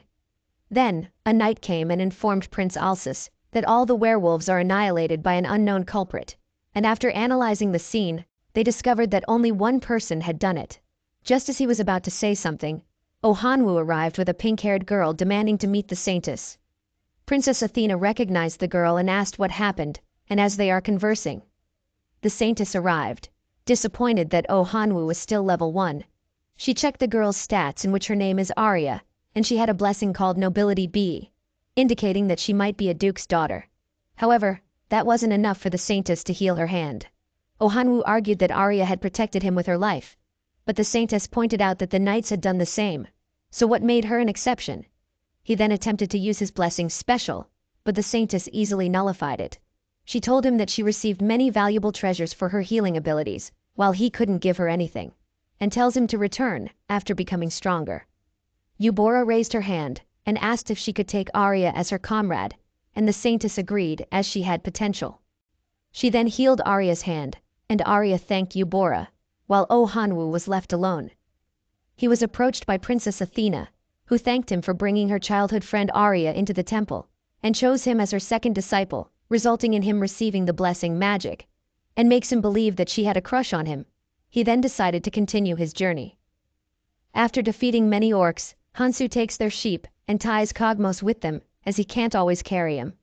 Then, a knight came and informed Prince Alsus that all the werewolves are annihilated by an unknown culprit, and after analyzing the scene, they discovered that only one person had done it. Just as he was about to say something, Ohanwu arrived with a pink-haired girl demanding to meet the Saintess. Princess Athena recognized the girl and asked what happened, and as they are conversing, the Saintess arrived, disappointed that Ohanwu was still level 1. She checked the girl's stats, in which her name is Arya, and she had a blessing called Nobility B, indicating that she might be a duke's daughter. However, that wasn't enough for the Saintess to heal her hand. Ohanwu argued that Arya had protected him with her life, but the Saintess pointed out that the knights had done the same, so what made her an exception? He then attempted to use his blessing special, but the Saintess easily nullified it. She told him that she received many valuable treasures for her healing abilities, while he couldn't give her anything, and tells him to return after becoming stronger. Eubora raised her hand and asked if she could take Arya as her comrade, and the Saintess agreed as she had potential. She then healed Arya's hand, and Arya thanked Eubora, while Ohanwu was left alone. He was approached by Princess Athena, who thanked him for bringing her childhood friend Arya into the temple, and chose him as her second disciple, resulting in him receiving the blessing magic, and makes him believe that she had a crush on him. He then decided to continue his journey. After defeating many orcs, Hansu takes their sheep and ties Kogmos with them, as he can't always carry him.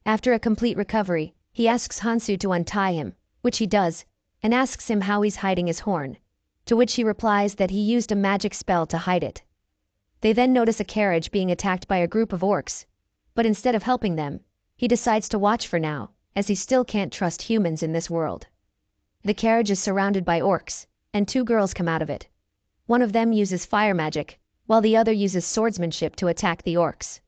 After a complete recovery, he asks Hansu to untie him, which he does, and asks him how he's hiding his horn, to which he replies that he used a magic spell to hide it. They then notice a carriage being attacked by a group of orcs, but instead of helping them, he decides to watch for now, as he still can't trust humans in this world. The carriage is surrounded by orcs, and 2 girls come out of it. One of them uses fire magic, while the other uses swordsmanship to attack the orcs.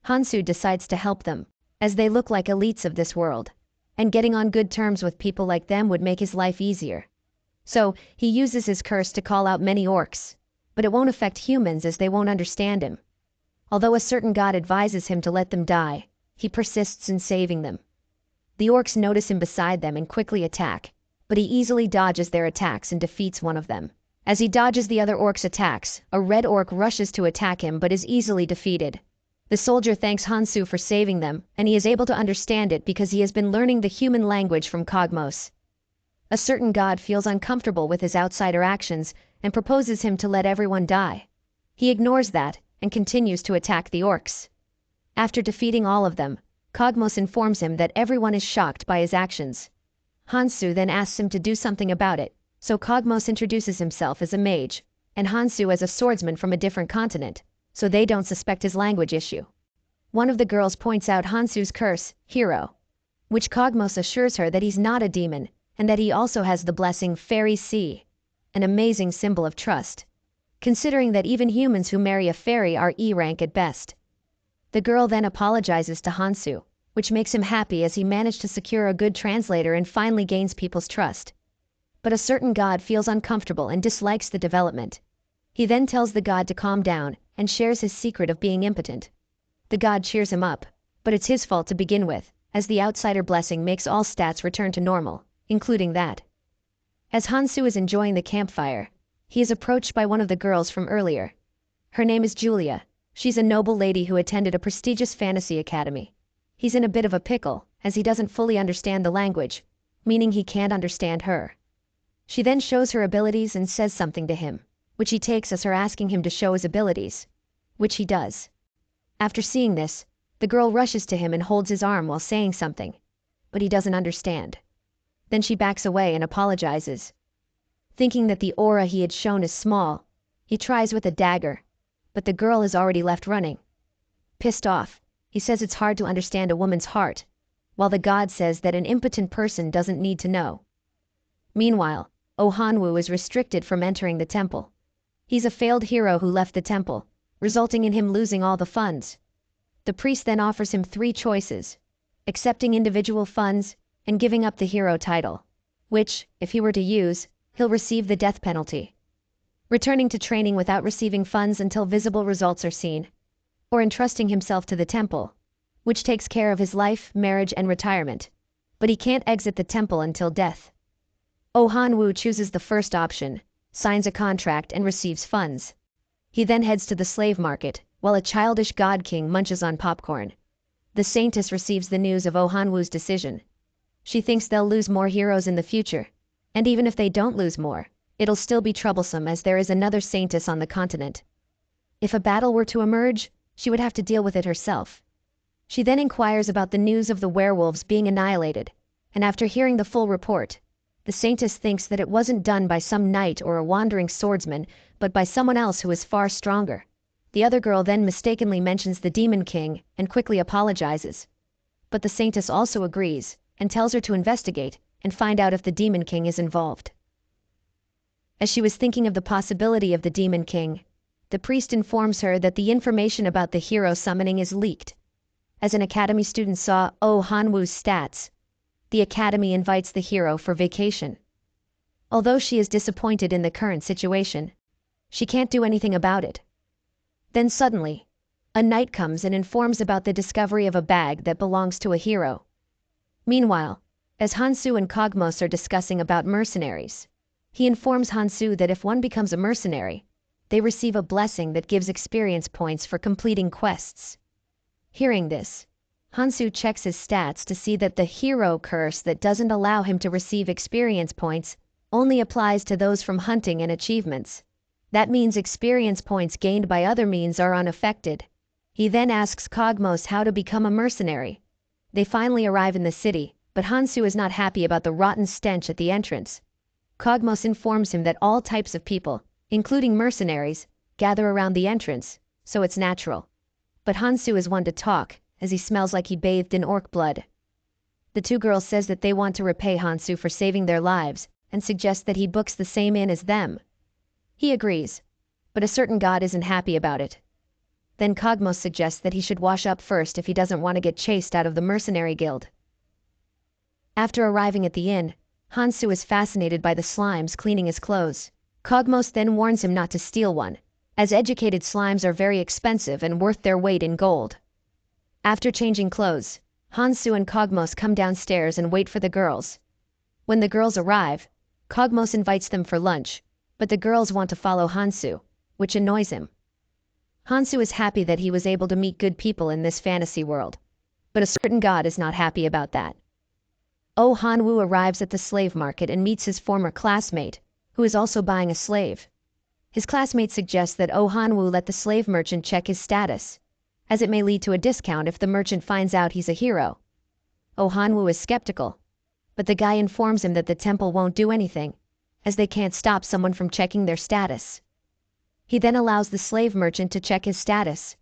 Hansu decides to help them, as they look like elites of this world, and getting on good terms with people like them would make his life easier. So, he uses his curse to call out many orcs, but it won't affect humans as they won't understand him. Although a certain god advises him to let them die, he persists in saving them. The orcs notice him beside them and quickly attack, but he easily dodges their attacks and defeats one of them. As he dodges the other orc's attacks, a red orc rushes to attack him but is easily defeated. The soldier thanks Hansu for saving them, and he is able to understand it because he has been learning the human language from Kogmos. A certain god feels uncomfortable with his outsider actions and proposes him to let everyone die. He ignores that and continues to attack the orcs. After defeating all of them, Kogmos informs him that everyone is shocked by his actions. Hansu then asks him to do something about it, so Kogmos introduces himself as a mage, and Hansu as a swordsman from a different continent, so they don't suspect his language issue. One of the girls points out Hansu's curse, Hero, which Kogmos assures her that he's not a demon, and that he also has the blessing Fairy Sea, an amazing symbol of trust, considering that even humans who marry a fairy are E rank at best. The girl then apologizes to Hansu, which makes him happy as he managed to secure a good translator and finally gains people's trust. But a certain god feels uncomfortable and dislikes the development. He then tells the god to calm down and shares his secret of being impotent. The god cheers him up, but it's his fault to begin with, as the outsider blessing makes all stats return to normal, including that. As Hansu is enjoying the campfire, he is approached by one of the girls from earlier. Her name is Julia. She's a noble lady who attended a prestigious fantasy academy. He's in a bit of a pickle, as he doesn't fully understand the language, meaning he can't understand her. She then shows her abilities and says something to him, which he takes as her asking him to show his abilities, which he does. After seeing this, the girl rushes to him and holds his arm while saying something, but he doesn't understand. Then she backs away and apologizes. Thinking that the aura he had shown is small, he tries with a dagger, but the girl has already left running. Pissed off, he says it's hard to understand a woman's heart, while the god says that an impotent person doesn't need to know. Meanwhile, Ohanwu is restricted from entering the temple. He's a failed hero who left the temple, resulting in him losing all the funds. The priest then offers him 3 choices: accepting individual funds and giving up the hero title, which, if he were to use, he'll receive the death penalty. Returning to training without receiving funds until visible results are seen, or entrusting himself to the temple, which takes care of his life, marriage, and retirement, but he can't exit the temple until death. Ohanwu chooses the first option, signs a contract, and receives funds. He then heads to the slave market, while a childish god king munches on popcorn. The Saintess receives the news of Oh Hanwoo's decision. She thinks they'll lose more heroes in the future, and even if they don't lose more, it'll still be troublesome as there is another Saintess on the continent. If a battle were to emerge, she would have to deal with it herself. She then inquires about the news of the werewolves being annihilated, and after hearing the full report, the Saintess thinks that it wasn't done by some knight or a wandering swordsman, but by someone else who is far stronger. The other girl then mistakenly mentions the Demon King and quickly apologizes. But the Saintess also agrees and tells her to investigate and find out if the Demon King is involved. As she was thinking of the possibility of the Demon King, the priest informs her that the information about the hero summoning is leaked. As an academy student saw Oh Hanwoo's stats, the academy invites the hero for vacation. Although she is disappointed in the current situation, she can't do anything about it. Then suddenly, a knight comes and informs about the discovery of a bag that belongs to a hero. Meanwhile, as Hansu and Kogmos are discussing about mercenaries, he informs Hansu that if one becomes a mercenary, they receive a blessing that gives experience points for completing quests. Hearing this, Hansu checks his stats to see that the hero curse that doesn't allow him to receive experience points only applies to those from hunting and achievements. That means experience points gained by other means are unaffected. He then asks Kogmos how to become a mercenary. They finally arrive in the city, but Hansu is not happy about the rotten stench at the entrance. Kogmos informs him that all types of people, including mercenaries, gather around the entrance, so it's natural. But Hansu is one to talk, as he smells like he bathed in orc blood. The two girls says that they want to repay Hansu for saving their lives, and suggest that he books the same inn as them. He agrees, but a certain god isn't happy about it. Then Kogmos suggests that he should wash up first if he doesn't want to get chased out of the mercenary guild. After arriving at the inn, Hansu is fascinated by the slimes cleaning his clothes. Kogmos then warns him not to steal one, as educated slimes are very expensive and worth their weight in gold. After changing clothes, Hansu and Kogmos come downstairs and wait for the girls. When the girls arrive, Kogmos invites them for lunch, but the girls want to follow Hansu, which annoys him. Hansu is happy that he was able to meet good people in this fantasy world, but a certain god is not happy about that. Oh Hanwoo arrives at the slave market and meets his former classmate, who is also buying a slave. His classmate suggests that Oh Hanwoo let the slave merchant check his status, as it may lead to a discount if the merchant finds out he's a hero. Oh Hanwoo is skeptical, but the guy informs him that the temple won't do anything, as they can't stop someone from checking their status. He then allows the slave merchant to check his status,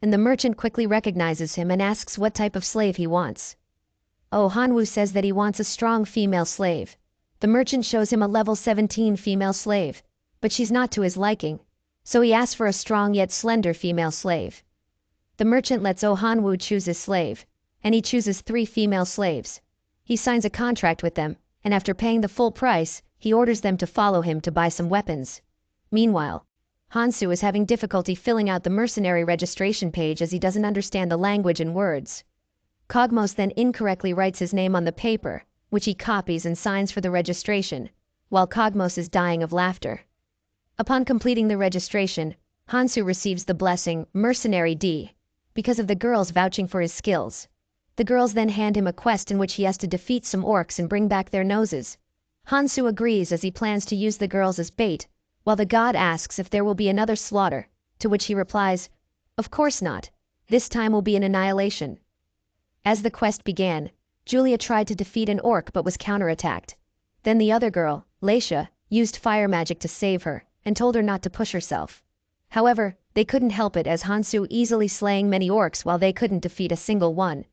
and the merchant quickly recognizes him and asks what type of slave he wants. Oh Hanwoo says that he wants a strong female slave. The merchant shows him a level 17 female slave, but she's not to his liking, so he asks for a strong yet slender female slave. The merchant lets Oh Hanwoo choose his slave, and he chooses 3 female slaves. He signs a contract with them, and after paying the full price, he orders them to follow him to buy some weapons. Meanwhile, Hansu is having difficulty filling out the mercenary registration page as he doesn't understand the language and words. Kogmos then incorrectly writes his name on the paper, which he copies and signs for the registration, while Kogmos is dying of laughter. Upon completing the registration, Hansu receives the blessing Mercenary D, because of the girls vouching for his skills. The girls then hand him a quest in which he has to defeat some orcs and bring back their noses. Hansu agrees as he plans to use the girls as bait, while the god asks if there will be another slaughter, to which he replies, "Of course not. This time will be an annihilation." As the quest began, Julia tried to defeat an orc but was counterattacked. Then the other girl, Leisha, used fire magic to save her, and told her not to push herself. However, they couldn't help it as Hansu easily slaying many orcs while they couldn't defeat a single one.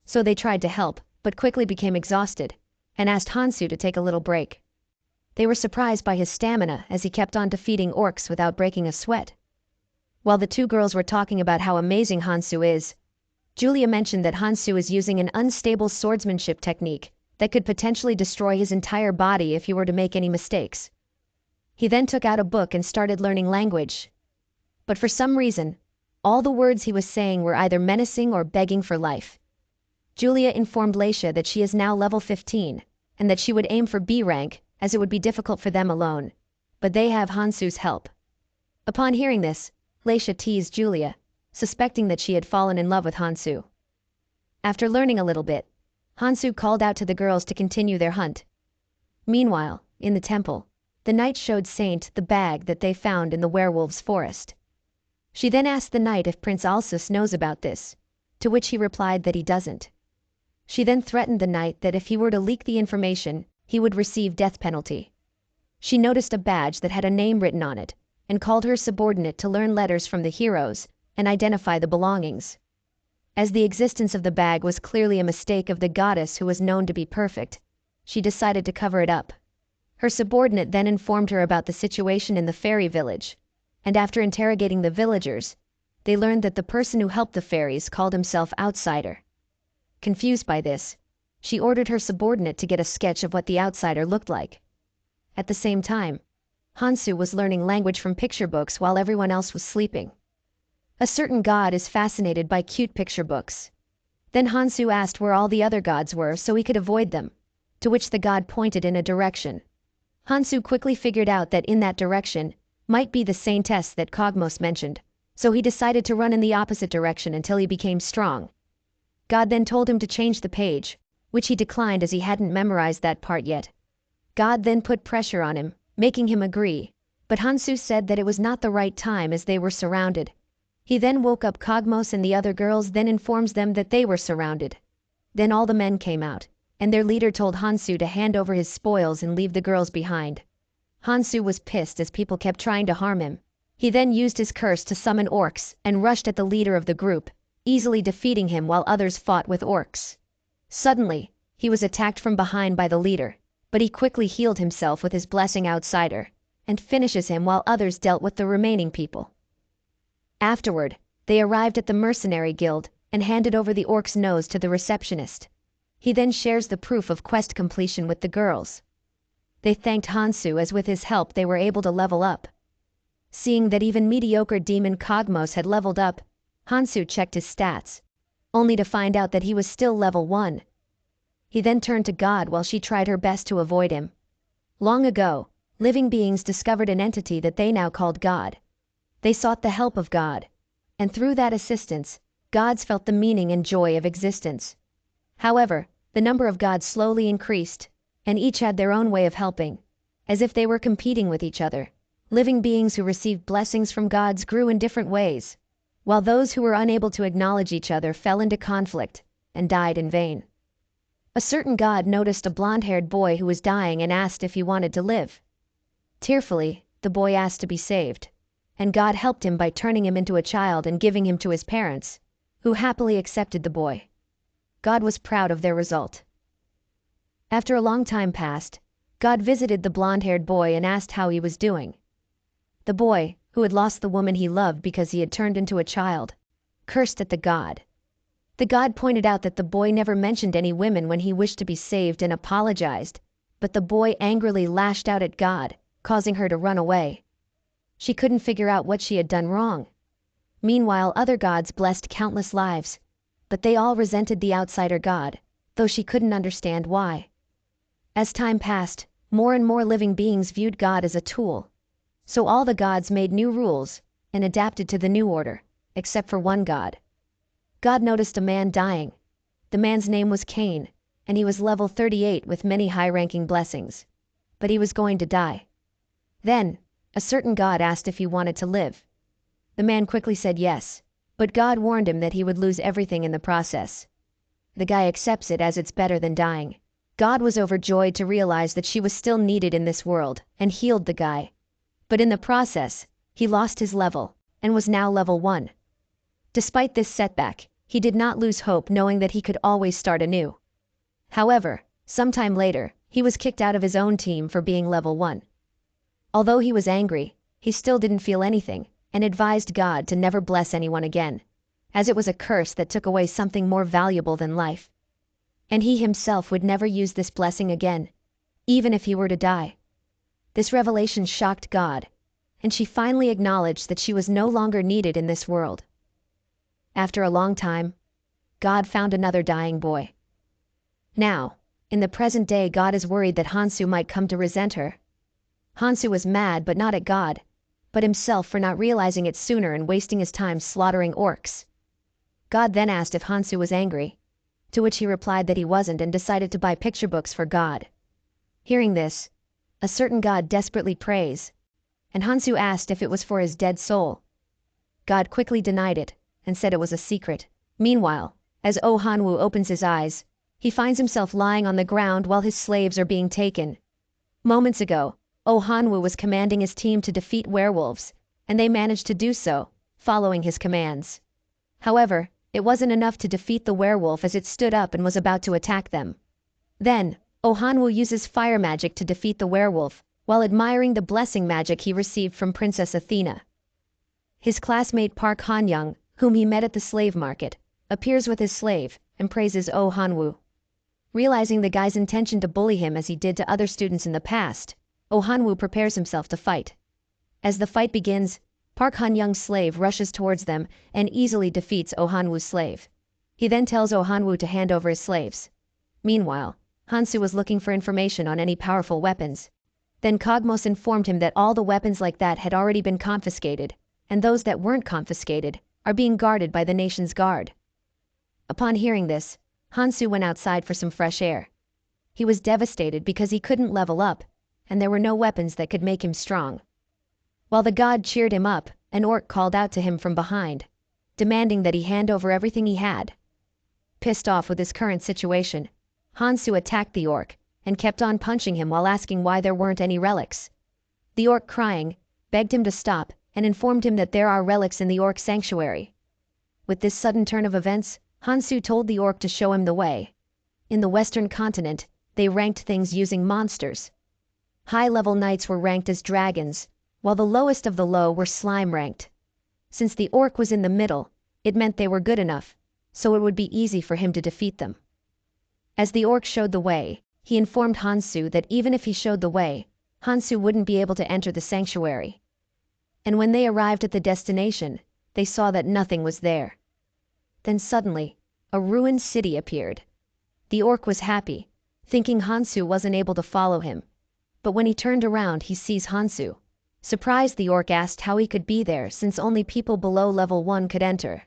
So they tried to help, but quickly became exhausted, and asked Hansu to take a little break. They were surprised by his stamina as he kept on defeating orcs without breaking a sweat. While the two girls were talking about how amazing Hansu is, Julia mentioned that Hansu is using an unstable swordsmanship technique that could potentially destroy his entire body if he were to make any mistakes. He then took out a book and started learning language. But for some reason, all the words he was saying were either menacing or begging for life. Julia informed Leisha that she is now level 15, and that she would aim for B rank, as it would be difficult for them alone. But they have Hansu's help. Upon hearing this, Leisha teased Julia, suspecting that she had fallen in love with Hansu. After learning a little bit, Hansu called out to the girls to continue their hunt. Meanwhile, in the temple, the knight showed Saint the bag that they found in the werewolves' forest. She then asked the knight if Prince Alsus knows about this, to which he replied that he doesn't. She then threatened the knight that if he were to leak the information, he would receive death penalty. She noticed a badge that had a name written on it, and called her subordinate to learn letters from the heroes and identify the belongings. As the existence of the bag was clearly a mistake of the goddess who was known to be perfect, she decided to cover it up. Her subordinate then informed her about the situation in the fairy village, and after interrogating the villagers, they learned that the person who helped the fairies called himself Outsider. Confused by this, she ordered her subordinate to get a sketch of what the outsider looked like. At the same time, Hansu was learning language from picture books while everyone else was sleeping. A certain god is fascinated by cute picture books. Then Hansu asked where all the other gods were so he could avoid them, to which the god pointed in a direction. Hansu quickly figured out that in that direction might be the saintess that Kogmos mentioned, so he decided to run in the opposite direction until he became strong. God then told him to change the page, which he declined as he hadn't memorized that part yet. God then put pressure on him, making him agree, but Hansu said that it was not the right time as they were surrounded. He then woke up Kogmos and the other girls, then informs them that they were surrounded. Then all the men came out, and their leader told Hansu to hand over his spoils and leave the girls behind. Hansu was pissed as people kept trying to harm him. He then used his curse to summon orcs and rushed at the leader of the group, easily defeating him while others fought with orcs. Suddenly, he was attacked from behind by the leader, but he quickly healed himself with his blessing Outsider, and finishes him while others dealt with the remaining people. Afterward, they arrived at the mercenary guild and handed over the orc's nose to the receptionist. He then shares the proof of quest completion with the girls. They thanked Hansu as with his help they were able to level up. Seeing that even mediocre demon Kogmos had leveled up, Hansu checked his stats, only to find out that he was still level 1. He then turned to God while she tried her best to avoid him. Long ago, living beings discovered an entity that they now called God. They sought the help of God, and through that assistance, gods felt the meaning and joy of existence. However, the number of gods slowly increased, and each had their own way of helping, as if they were competing with each other. Living beings who received blessings from gods grew in different ways, while those who were unable to acknowledge each other fell into conflict and died in vain. A certain god noticed a blonde-haired boy who was dying and asked if he wanted to live. Tearfully, the boy asked to be saved, and God helped him by turning him into a child and giving him to his parents, who happily accepted the boy. God was proud of their result. After a long time passed, God visited the blonde-haired boy and asked how he was doing. The boy, who had lost the woman he loved because he had turned into a child, cursed at the god. The god pointed out that the boy never mentioned any women when he wished to be saved and apologized, but the boy angrily lashed out at God, causing her to run away. She couldn't figure out what she had done wrong. Meanwhile, other gods blessed countless lives, but they all resented the outsider god, though she couldn't understand why. As time passed, more and more living beings viewed God as a tool. So all the gods made new rules and adapted to the new order, except for one god. God noticed a man dying. The man's name was Cain, and he was level 38 with many high-ranking blessings. But he was going to die. Then, a certain god asked if he wanted to live. The man quickly said yes, but God warned him that he would lose everything in the process. The guy accepts it as it's better than dying. God was overjoyed to realize that she was still needed in this world and healed the guy. But in the process, he lost his level and was now level 1. Despite this setback, he did not lose hope, knowing that he could always start anew. However, sometime later, he was kicked out of his own team for being level 1. Although he was angry, he still didn't feel anything and advised God to never bless anyone again, as it was a curse that took away something more valuable than life. And he himself would never use this blessing again, even if he were to die. This revelation shocked God, and she finally acknowledged that she was no longer needed in this world. After a long time, God found another dying boy. Now, in the present day, God is worried that Hansu might come to resent her. Hansu was mad, but not at God, but himself for not realizing it sooner and wasting his time slaughtering orcs. God then asked if Hansu was angry, to which he replied that he wasn't and decided to buy picture books for God. Hearing this, a certain god desperately prays, and Hansu asked if it was for his dead soul. God quickly denied it and said it was a secret. Meanwhile, as Oh Hanwoo opens his eyes, he finds himself lying on the ground while his slaves are being taken. Moments ago, Oh Hanwoo was commanding his team to defeat werewolves, and they managed to do so, following his commands. However, it wasn't enough to defeat the werewolf as it stood up and was about to attack them. Then, Oh Hanwoo uses fire magic to defeat the werewolf, while admiring the blessing magic he received from Princess Athena. His classmate Park Han-young, whom he met at the slave market, appears with his slave and praises Oh Hanwoo. Realizing the guy's intention to bully him as he did to other students in the past, Oh Hanwoo prepares himself to fight. As the fight begins, Park Han-young's slave rushes towards them and easily defeats Oh Hanwoo's slave. He then tells Oh Hanwoo to hand over his slaves. Meanwhile, Hansu was looking for information on any powerful weapons. Then Kogmos informed him that all the weapons like that had already been confiscated, and those that weren't confiscated are being guarded by the nation's guard. Upon hearing this, Hansu went outside for some fresh air. He was devastated because he couldn't level up, and there were no weapons that could make him strong. While the god cheered him up, an orc called out to him from behind, demanding that he hand over everything he had. Pissed off with his current situation, Hansu attacked the orc and kept on punching him while asking why there weren't any relics. The orc, crying, begged him to stop and informed him that there are relics in the orc sanctuary. With this sudden turn of events, Hansu told the orc to show him the way. In the Western continent, they ranked things using monsters. High-level knights were ranked as dragons, while the lowest of the low were slime ranked. Since the orc was in the middle, it meant they were good enough, so it would be easy for him to defeat them. As the orc showed the way, he informed Hansu that even if he showed the way, Hansu wouldn't be able to enter the sanctuary. And when they arrived at the destination, they saw that nothing was there. Then suddenly, a ruined city appeared. The orc was happy, thinking Hansu wasn't able to follow him. But when he turned around, he sees Hansu. Surprised, the orc asked how he could be there since only people below level 1 could enter.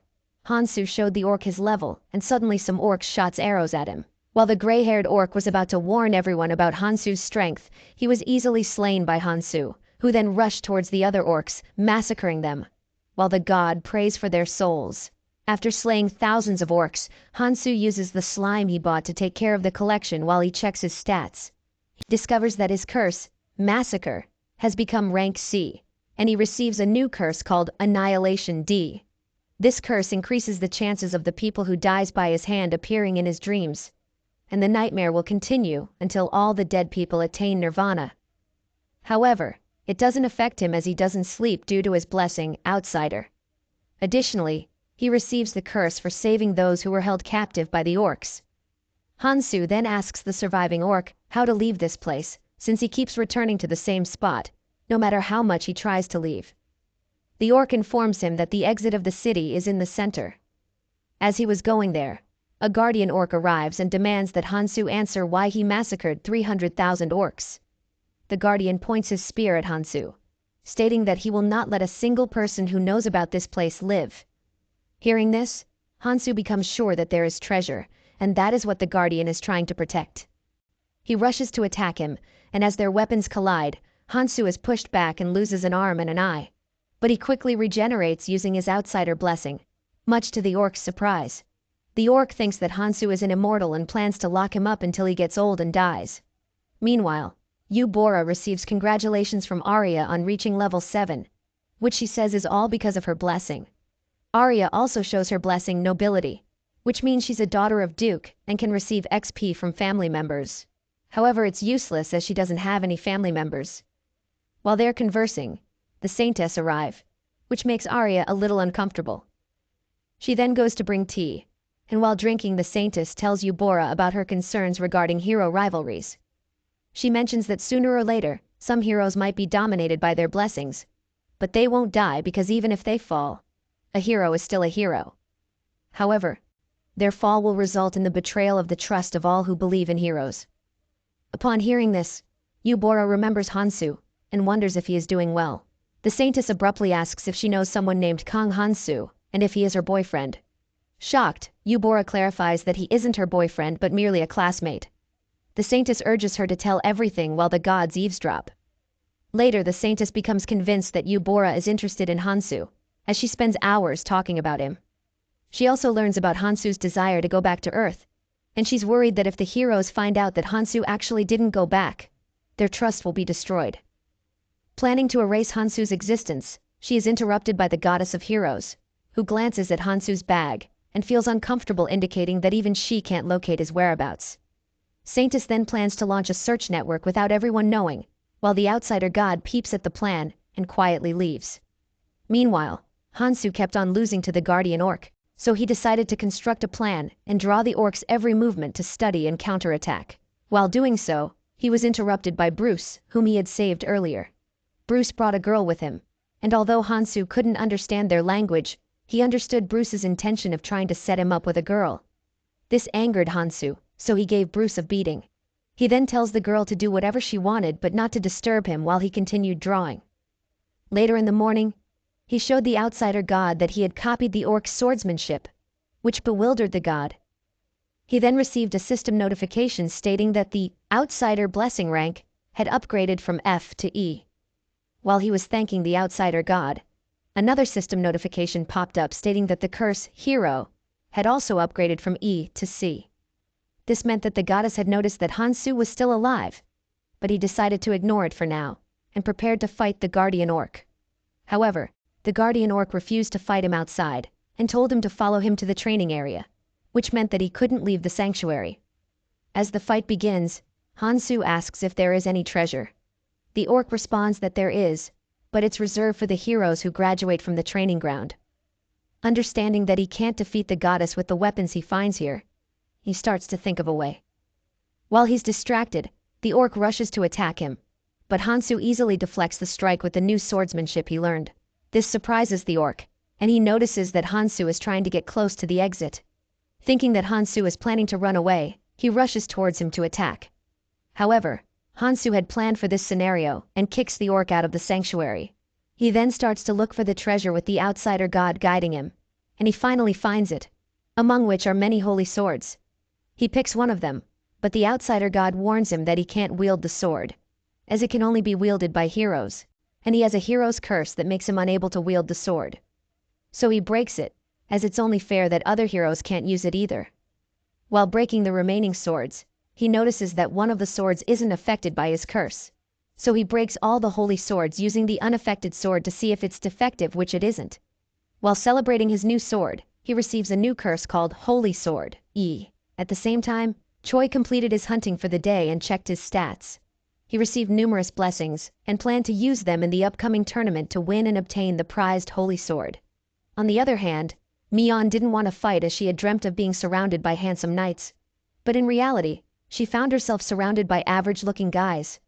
Hansu showed the orc his level, and suddenly some orcs shot arrows at him. While the gray-haired orc was about to warn everyone about Hansu's strength, he was easily slain by Hansu, who then rushed towards the other orcs, massacring them, while the god prays for their souls. After slaying thousands of orcs, Hansu uses the slime he bought to take care of the collection while he checks his stats. He discovers that his curse, Massacre, has become rank C, and he receives a new curse called Annihilation D. This curse increases the chances of the people who dies by his hand appearing in his dreams, and the nightmare will continue until all the dead people attain nirvana. However, it doesn't affect him as he doesn't sleep due to his blessing, Outsider. Additionally, he receives the curse for saving those who were held captive by the orcs. Hansu then asks the surviving orc how to leave this place, since he keeps returning to the same spot, no matter how much he tries to leave. The orc informs him that the exit of the city is in the center. As he was going there, a guardian orc arrives and demands that Hansu answer why he massacred 300,000 orcs. The guardian points his spear at Hansu, stating that he will not let a single person who knows about this place live. Hearing this, Hansu becomes sure that there is treasure, and that is what the guardian is trying to protect. He rushes to attack him, and as their weapons collide, Hansu is pushed back and loses an arm and an eye. But he quickly regenerates using his Outsider blessing, much to the orc's surprise. The orc thinks that Hansu is an immortal and plans to lock him up until he gets old and dies. Meanwhile, Bora receives congratulations from Arya on reaching level 7, which she says is all because of her blessing. Arya also shows her blessing Nobility, which means she's a daughter of Duke and can receive XP from family members. However, it's useless as she doesn't have any family members. While they're conversing, the Saintess arrive, which makes Arya a little uncomfortable. She then goes to bring tea, and while drinking, the Saintess tells Bora about her concerns regarding hero rivalries. She mentions that sooner or later, some heroes might be dominated by their blessings, but they won't die because even if they fall, a hero is still a hero. However, their fall will result in the betrayal of the trust of all who believe in heroes. Upon hearing this, Bora remembers Hansu and wonders if he is doing well. The saintess abruptly asks if she knows someone named Kang Hansu, and if he is her boyfriend. Shocked, Yubora clarifies that he isn't her boyfriend but merely a classmate. The saintess urges her to tell everything while the gods eavesdrop. Later, the saintess becomes convinced that Yubora is interested in Hansu, as she spends hours talking about him. She also learns about Hansu's desire to go back to Earth, and she's worried that if the heroes find out that Hansu actually didn't go back, their trust will be destroyed. Planning to erase Hansu's existence, she is interrupted by the goddess of heroes, who glances at Hansu's bag and feels uncomfortable, indicating that even she can't locate his whereabouts. Saintess then plans to launch a search network without everyone knowing, while the outsider god peeps at the plan and quietly leaves. Meanwhile, Hansu kept on losing to the guardian orc, so he decided to construct a plan and draw the orc's every movement to study and counterattack. While doing so, he was interrupted by Bruce, whom he had saved earlier. Bruce brought a girl with him, and although Hansu couldn't understand their language, he understood Bruce's intention of trying to set him up with a girl. This angered Hansu, so he gave Bruce a beating. He then tells the girl to do whatever she wanted but not to disturb him while he continued drawing. Later in the morning, he showed the outsider god that he had copied the orc's swordsmanship, which bewildered the god. He then received a system notification stating that the outsider blessing rank had upgraded from F to E. While he was thanking the outsider god, another system notification popped up stating that the curse hero had also upgraded from E to C. This meant that the goddess had noticed that Hansu was still alive, but he decided to ignore it for now and prepared to fight the guardian orc. However, the guardian orc refused to fight him outside and told him to follow him to the training area, which meant that he couldn't leave the sanctuary. As the fight begins, Hansu asks if there is any treasure. The orc responds that there is, but it's reserved for the heroes who graduate from the training ground. Understanding that he can't defeat the goddess with the weapons he finds here, he starts to think of a way. While he's distracted, the orc rushes to attack him, but Hansu easily deflects the strike with the new swordsmanship he learned. This surprises the orc, and he notices that Hansu is trying to get close to the exit. Thinking that Hansu is planning to run away, he rushes towards him to attack. However, Hansu had planned for this scenario and kicks the orc out of the sanctuary. He then starts to look for the treasure with the outsider god guiding him, and he finally finds it, among which are many holy swords. He picks one of them, but the outsider god warns him that he can't wield the sword, as it can only be wielded by heroes, and he has a hero's curse that makes him unable to wield the sword. So he breaks it, as it's only fair that other heroes can't use it either. While breaking the remaining swords, he notices that one of the swords isn't affected by his curse. So he breaks all the holy swords using the unaffected sword to see if it's defective, which it isn't. While celebrating his new sword, he receives a new curse called Holy Sword, E. At the same time, Choi completed his hunting for the day and checked his stats. He received numerous blessings and planned to use them in the upcoming tournament to win and obtain the prized Holy Sword. On the other hand, Mion didn't want to fight as she had dreamt of being surrounded by handsome knights. But in reality, she found herself surrounded by average-looking guys.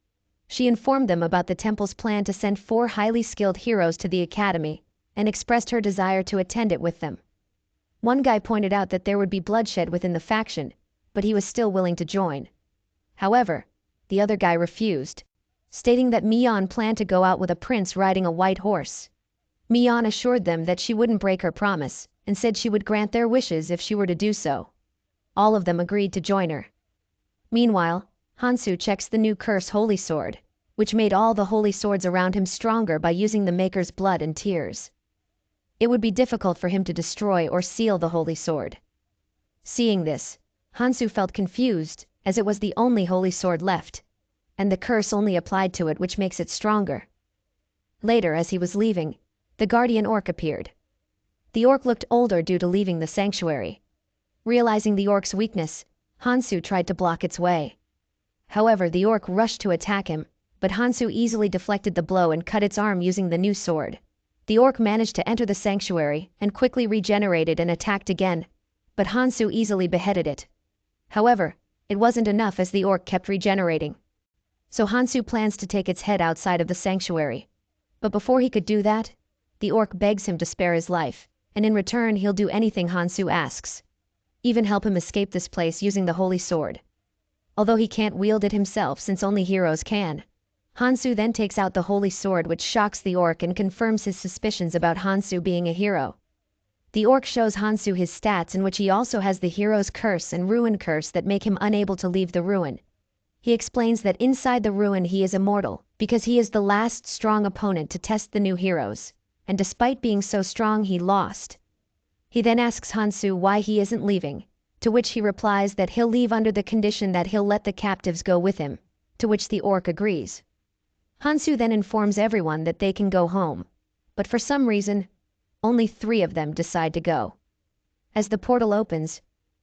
She informed them about the temple's plan to send 4 highly skilled heroes to the academy and expressed her desire to attend it with them. One guy pointed out that there would be bloodshed within the faction, but he was still willing to join. However, the other guy refused, stating that Mion planned to go out with a prince riding a white horse. Mion assured them that she wouldn't break her promise and said she would grant their wishes if she were to do so. All of them agreed to join her. Meanwhile, Hansu checks the new curse Holy Sword, which made all the holy swords around him stronger by using the maker's blood and tears. It would be difficult for him to destroy or seal the holy sword. Seeing this, Hansu felt confused, as it was the only holy sword left, and the curse only applied to it, which makes it stronger. Later, as he was leaving, the guardian orc appeared. The orc looked older due to leaving the sanctuary. Realizing the orc's weakness, Hansu tried to block its way. However, the orc rushed to attack him, but Hansu easily deflected the blow and cut its arm using the new sword. The orc managed to enter the sanctuary and quickly regenerated and attacked again, but Hansu easily beheaded it. However, it wasn't enough as the orc kept regenerating. So Hansu plans to take its head outside of the sanctuary. But before he could do that, the orc begs him to spare his life, and in return he'll do anything Hansu asks. Even help him escape this place using the holy sword. Although he can't wield it himself since only heroes can, Hansu then takes out the holy sword, which shocks the orc and confirms his suspicions about Hansu being a hero. The orc shows Hansu his stats, in which he also has the hero's curse and ruin curse that make him unable to leave the ruin. He explains that inside the ruin he is immortal, because he is the last strong opponent to test the new heroes, and despite being so strong he lost. He then asks Hansu why he isn't leaving, to which he replies that he'll leave under the condition that he'll let the captives go with him, to which the orc agrees. Hansu then informs everyone that they can go home, but for some reason, only 3 of them decide to go. As the portal opens,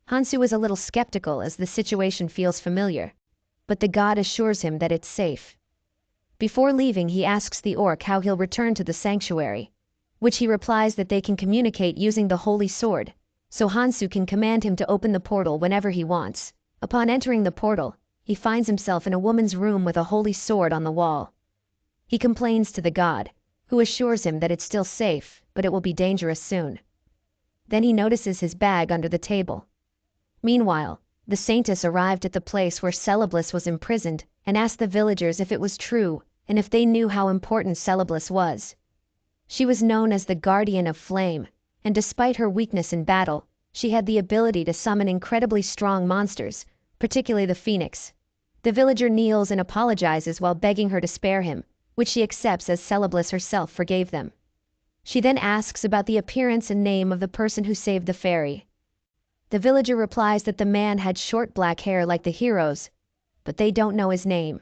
Hansu is a little skeptical as the situation feels familiar, but the god assures him that it's safe. Before leaving, he asks the orc how he'll return to the sanctuary, which he replies that they can communicate using the holy sword, so Hansu can command him to open the portal whenever he wants. Upon entering the portal, he finds himself in a woman's room with a holy sword on the wall. He complains to the god, who assures him that it's still safe, but it will be dangerous soon. Then he notices his bag under the table. Meanwhile, the saintess arrived at the place where Celeblus was imprisoned and asked the villagers if it was true and if they knew how important Celeblus was. She was known as the Guardian of Flame, and despite her weakness in battle, she had the ability to summon incredibly strong monsters, particularly the Phoenix. The villager kneels and apologizes while begging her to spare him, which she accepts as Celeblus herself forgave them. She then asks about the appearance and name of the person who saved the fairy. The villager replies that the man had short black hair like the heroes, but they don't know his name.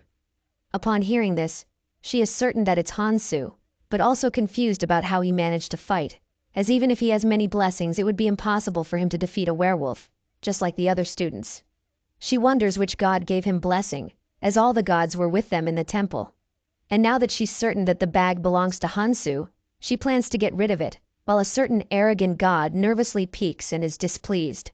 Upon hearing this, she is certain that it's Hansu, but also confused about how he managed to fight, as even if he has many blessings it would be impossible for him to defeat a werewolf, just like the other students. She wonders which god gave him blessing, as all the gods were with them in the temple. And now that she's certain that the bag belongs to Hansu, she plans to get rid of it, while a certain arrogant god nervously peeks and is displeased.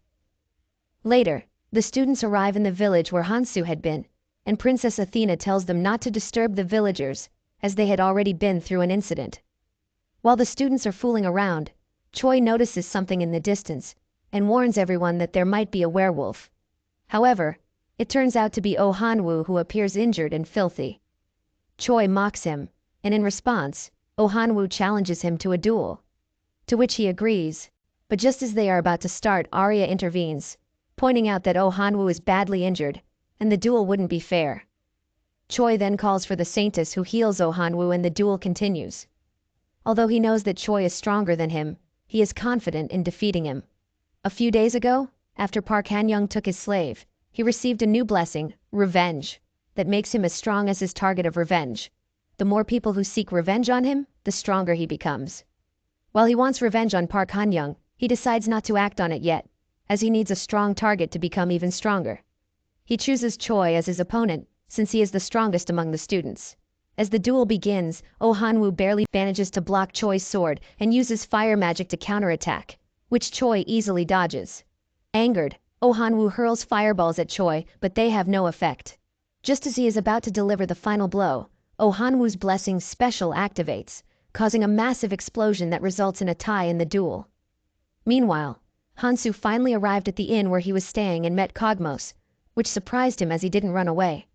Later, the students arrive in the village where Hansu had been, and Princess Athena tells them not to disturb the villagers, as they had already been through an incident. While the students are fooling around, Choi notices something in the distance, and warns everyone that there might be a werewolf. However, it turns out to be Oh Han-woo, who appears injured and filthy. Choi mocks him, and in response, Oh Han-woo challenges him to a duel, to which he agrees, but just as they are about to start, Arya intervenes, pointing out that Oh Han-woo is badly injured, and the duel wouldn't be fair. Choi then calls for the saintess, who heals Oh Han-woo, and the duel continues. Although he knows that Choi is stronger than him, he is confident in defeating him. A few days ago, after Park Han-young took his slave, he received a new blessing, revenge, that makes him as strong as his target of revenge. The more people who seek revenge on him, the stronger he becomes. While he wants revenge on Park Han-young, he decides not to act on it yet, as he needs a strong target to become even stronger. He chooses Choi as his opponent, since he is the strongest among the students. As the duel begins, Oh Han-woo barely manages to block Choi's sword and uses fire magic to counterattack, which Choi easily dodges. Angered, Oh Han-woo hurls fireballs at Choi, but they have no effect. Just as he is about to deliver the final blow, Oh Han-woo's blessing special activates, causing a massive explosion that results in a tie in the duel. Meanwhile, Hansu finally arrived at the inn where he was staying and met Kogmos, which surprised him as he didn't run away.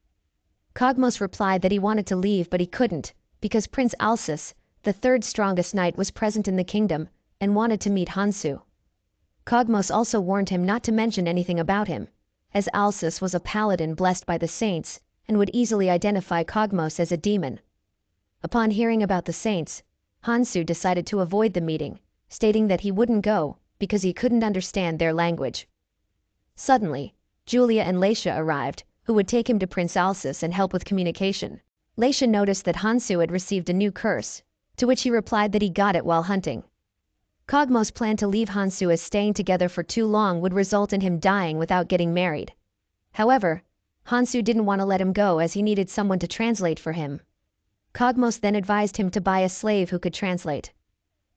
Kogmos replied that he wanted to leave but he couldn't, because Prince Alsus, the 3rd strongest knight, was present in the kingdom and wanted to meet Hansu. Kogmos also warned him not to mention anything about him, as Alsus was a paladin blessed by the saints and would easily identify Kogmos as a demon. Upon hearing about the saints, Hansu decided to avoid the meeting, stating that he wouldn't go because he couldn't understand their language. Suddenly, Julia and Leisha arrived, who would take him to Prince Alsus and help with communication. Leisha noticed that Hansu had received a new curse, to which he replied that he got it while hunting. Kogmos planned to leave Hansu, as staying together for too long would result in him dying without getting married. However, Hansu didn't want to let him go as he needed someone to translate for him. Kogmos then advised him to buy a slave who could translate.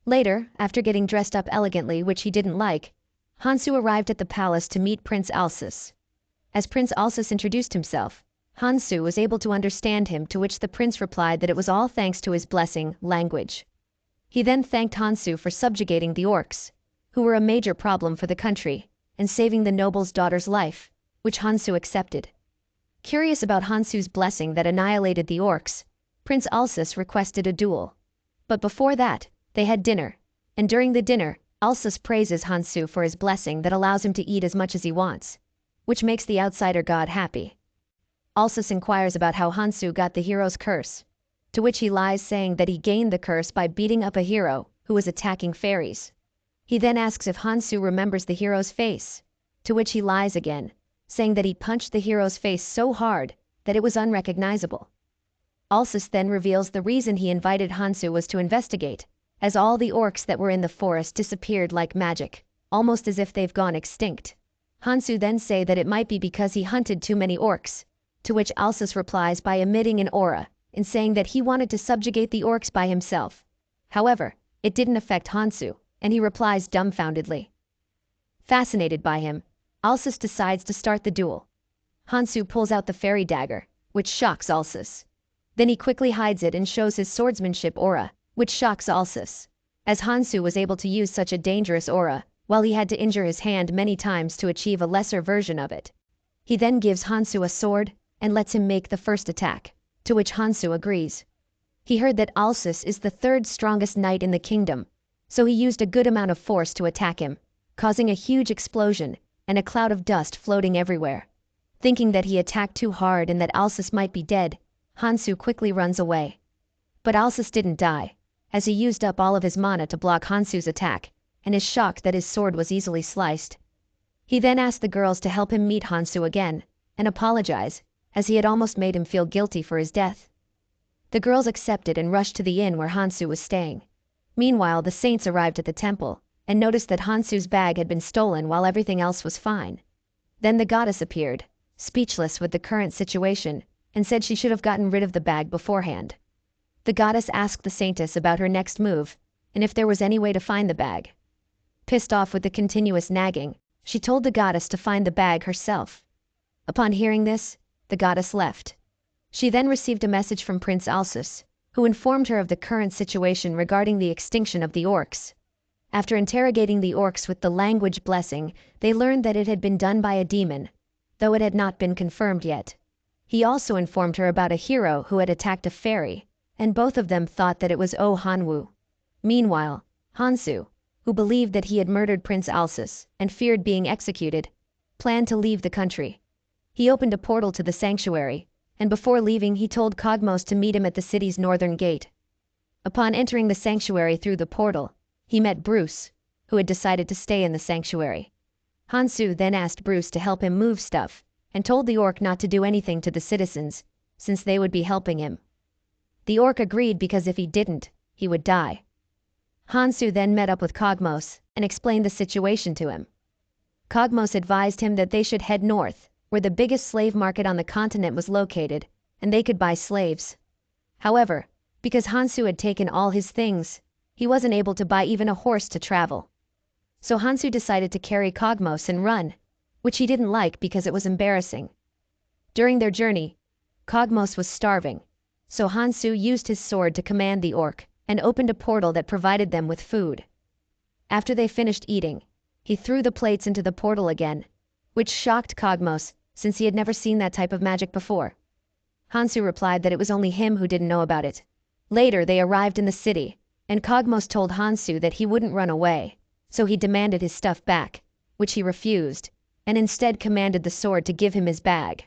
Later, after getting dressed up elegantly, which he didn't like, Hansu arrived at the palace to meet Prince Alsus. As Prince Alsus introduced himself, Hansu was able to understand him, to which the prince replied that it was all thanks to his blessing, language. He then thanked Hansu for subjugating the orcs, who were a major problem for the country, and saving the noble's daughter's life, which Hansu accepted. Curious about Hansu's blessing that annihilated the orcs, Prince Alsus requested a duel. But before that, they had dinner, and during the dinner, Alsus praises Hansu for his blessing that allows him to eat as much as he wants, which makes the outsider god happy. Alsus inquires about how Hansu got the hero's curse, to which he lies, saying that he gained the curse by beating up a hero who was attacking fairies. He then asks if Hansu remembers the hero's face, to which he lies again, saying that he punched the hero's face so hard that it was unrecognizable. Alsus then reveals the reason he invited Hansu was to investigate, as all the orcs that were in the forest disappeared like magic, almost as if they've gone extinct. Hansu then say that it might be because he hunted too many orcs, to which Alsus replies by emitting an aura, and saying that he wanted to subjugate the orcs by himself. However, it didn't affect Hansu, and he replies dumbfoundedly. Fascinated by him, Alsus decides to start the duel. Hansu pulls out the fairy dagger, which shocks Alsus. Then he quickly hides it and shows his swordsmanship aura, which shocks Alsus, as Hansu was able to use such a dangerous aura, while he had to injure his hand many times to achieve a lesser version of it. He then gives Hansu a sword, and lets him make the first attack, to which Hansu agrees. He heard that Alsus is the third strongest knight in the kingdom, so he used a good amount of force to attack him, causing a huge explosion and a cloud of dust floating everywhere. Thinking that he attacked too hard and that Alsus might be dead, Hansu quickly runs away. But Alsus didn't die, as he used up all of his mana to block Hansu's attack, and is shocked that his sword was easily sliced. He then asked the girls to help him meet Hansu again, and apologize, as he had almost made him feel guilty for his death. The girls accepted and rushed to the inn where Hansu was staying. Meanwhile, the saints arrived at the temple, and noticed that Hansu's bag had been stolen while everything else was fine. Then the goddess appeared, speechless with the current situation, and said she should have gotten rid of the bag beforehand. The goddess asked the saintess about her next move, and if there was any way to find the bag. Pissed off with the continuous nagging, she told the goddess to find the bag herself. Upon hearing this, the goddess left. She then received a message from Prince Alsus, who informed her of the current situation regarding the extinction of the orcs. After interrogating the orcs with the language blessing, they learned that it had been done by a demon, though it had not been confirmed yet. He also informed her about a hero who had attacked a fairy, and both of them thought that it was Hanwu. Meanwhile, Hansu, who believed that he had murdered Prince Alsus and feared being executed, planned to leave the country. He opened a portal to the sanctuary, and before leaving he told Cogmos to meet him at the city's northern gate. Upon entering the sanctuary through the portal, he met Bruce, who had decided to stay in the sanctuary. Hansu then asked Bruce to help him move stuff, and told the orc not to do anything to the citizens, since they would be helping him. The orc agreed because if he didn't, he would die. Hansu then met up with Cogmos and explained the situation to him. Cogmos advised him that they should head north, where the biggest slave market on the continent was located, and they could buy slaves. However, because Hansu had taken all his things, he wasn't able to buy even a horse to travel. So Hansu decided to carry Cogmos and run, which he didn't like because it was embarrassing. During their journey, Cogmos was starving, so Hansu used his sword to command the orc and opened a portal that provided them with food. After they finished eating, he threw the plates into the portal again, which shocked Cogmos since he had never seen that type of magic before. Hansu replied that it was only him who didn't know about it. Later they arrived in the city, and Cogmos told Hansu that he wouldn't run away, so he demanded his stuff back, which he refused, and instead commanded the sword to give him his bag.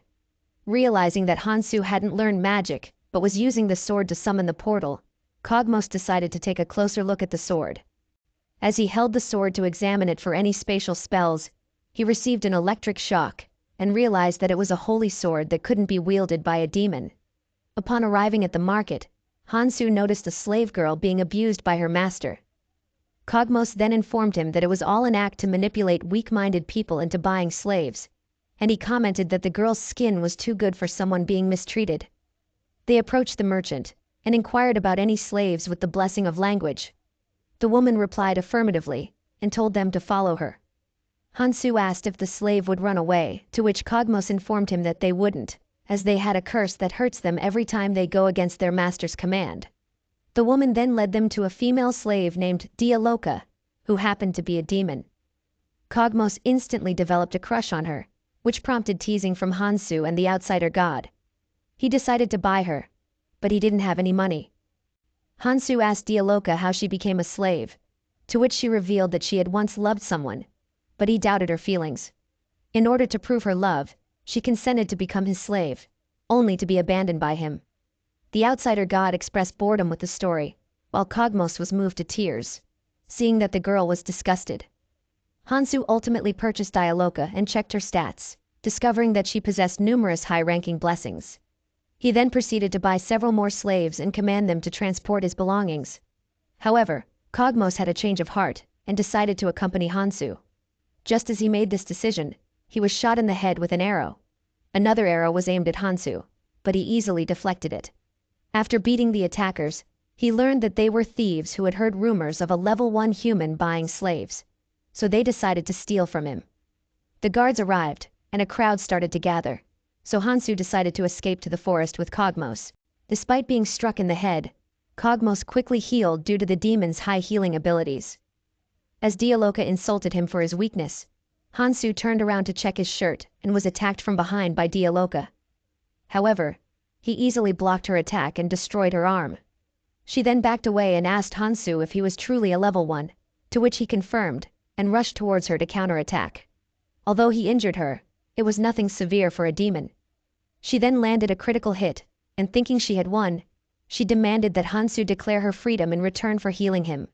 Realizing that Hansu hadn't learned magic, but was using the sword to summon the portal, Cogmos decided to take a closer look at the sword. As he held the sword to examine it for any spatial spells, he received an electric shock, and realized that it was a holy sword that couldn't be wielded by a demon. Upon arriving at the market, Hansu noticed a slave girl being abused by her master. Cogmos then informed him that it was all an act to manipulate weak-minded people into buying slaves, and he commented that the girl's skin was too good for someone being mistreated. They approached the merchant, and inquired about any slaves with the blessing of language. The woman replied affirmatively, and told them to follow her. Hansu asked if the slave would run away, to which Cogmos informed him that they wouldn't, as they had a curse that hurts them every time they go against their master's command. The woman then led them to a female slave named Dialoka, who happened to be a demon. Cogmos instantly developed a crush on her, which prompted teasing from Hansu and the outsider god. He decided to buy her, but he didn't have any money. Hansu asked Dialoka how she became a slave, to which she revealed that she had once loved someone, but he doubted her feelings. In order to prove her love, she consented to become his slave, only to be abandoned by him. The outsider god expressed boredom with the story, while Kogmos was moved to tears, seeing that the girl was disgusted. Hansu ultimately purchased Dialoka and checked her stats, discovering that she possessed numerous high-ranking blessings. He then proceeded to buy several more slaves and command them to transport his belongings. However, Kogmos had a change of heart and decided to accompany Hansu. Just as he made this decision, he was shot in the head with an arrow. Another arrow was aimed at Hansu, but he easily deflected it. After beating the attackers, he learned that they were thieves who had heard rumors of a level 1 human buying slaves, so they decided to steal from him. The guards arrived, and a crowd started to gather, so Hansu decided to escape to the forest with Kogmos. Despite being struck in the head, Kogmos quickly healed due to the demon's high healing abilities. As Dialoka insulted him for his weakness, Hansu turned around to check his shirt and was attacked from behind by Dialoka. However, he easily blocked her attack and destroyed her arm. She then backed away and asked Hansu if he was truly a level 1, to which he confirmed, and rushed towards her to counterattack. Although he injured her, it was nothing severe for a demon. She then landed a critical hit, and thinking she had won, she demanded that Hansu declare her freedom in return for healing him.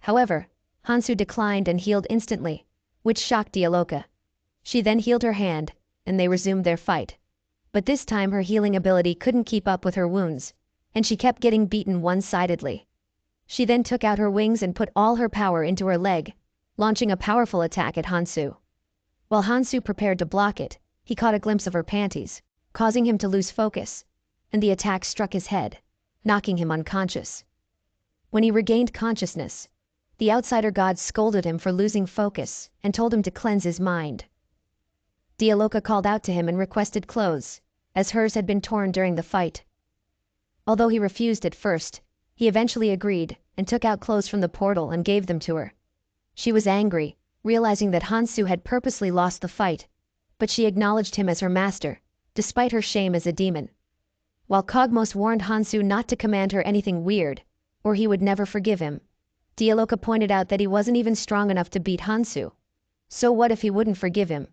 However, Hansu declined and healed instantly, which shocked Dialoka. She then healed her hand, and they resumed their fight. But this time her healing ability couldn't keep up with her wounds, and she kept getting beaten one-sidedly. She then took out her wings and put all her power into her leg, launching a powerful attack at Hansu. While Hansu prepared to block it, he caught a glimpse of her panties, causing him to lose focus, and the attack struck his head, knocking him unconscious. When he regained consciousness, the outsider god scolded him for losing focus and told him to cleanse his mind. Dialoka called out to him and requested clothes, as hers had been torn during the fight. Although he refused at first, he eventually agreed and took out clothes from the portal and gave them to her. She was angry, realizing that Hansu had purposely lost the fight, but she acknowledged him as her master, despite her shame as a demon. While Kogmos warned Hansu not to command her anything weird, or he would never forgive him, Dialoka pointed out that he wasn't even strong enough to beat Hansu. So what if he wouldn't forgive him?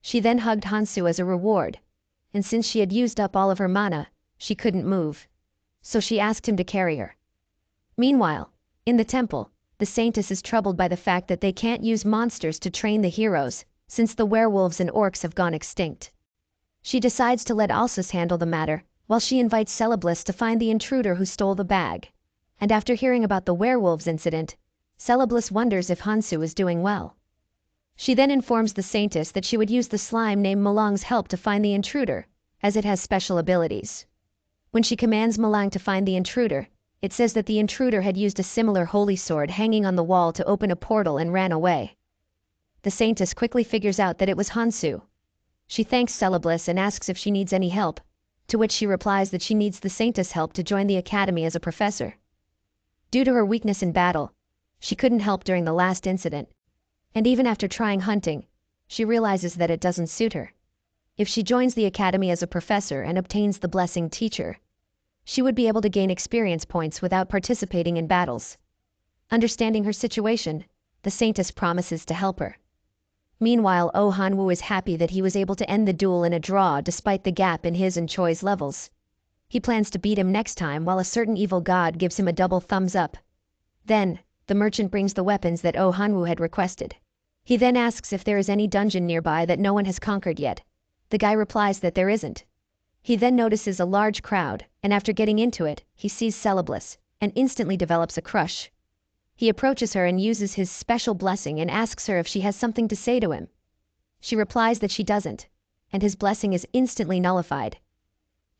She then hugged Hansu as a reward, and since she had used up all of her mana, she couldn't move. So she asked him to carry her. Meanwhile, in the temple, the Saintess is troubled by the fact that they can't use monsters to train the heroes, since the werewolves and orcs have gone extinct. She decides to let Alsus handle the matter, while she invites Celebliss to find the intruder who stole the bag. And after hearing about the werewolves incident, Celebliss wonders if Hansu is doing well. She then informs the Saintess that she would use the slime named Malang's help to find the intruder, as it has special abilities. When she commands Malang to find the intruder, it says that the intruder had used a similar holy sword hanging on the wall to open a portal and ran away. The Saintess quickly figures out that it was Hansu. She thanks Celebliss and asks if she needs any help, to which she replies that she needs the Saintess' help to join the academy as a professor. Due to her weakness in battle, she couldn't help during the last incident, and even after trying hunting, she realizes that it doesn't suit her. If she joins the academy as a professor and obtains the blessing teacher, she would be able to gain experience points without participating in battles. Understanding her situation, the Saintess promises to help her. Meanwhile, Oh Hanwoo is happy that he was able to end the duel in a draw despite the gap in his and Choi's levels. He plans to beat him next time while a certain evil god gives him a double thumbs up. Then, the merchant brings the weapons that Oh Hanwoo had requested. He then asks if there is any dungeon nearby that no one has conquered yet. The guy replies that there isn't. He then notices a large crowd, and after getting into it, he sees Celebliss, and instantly develops a crush. He approaches her and uses his special blessing and asks her if she has something to say to him. She replies that she doesn't, and his blessing is instantly nullified.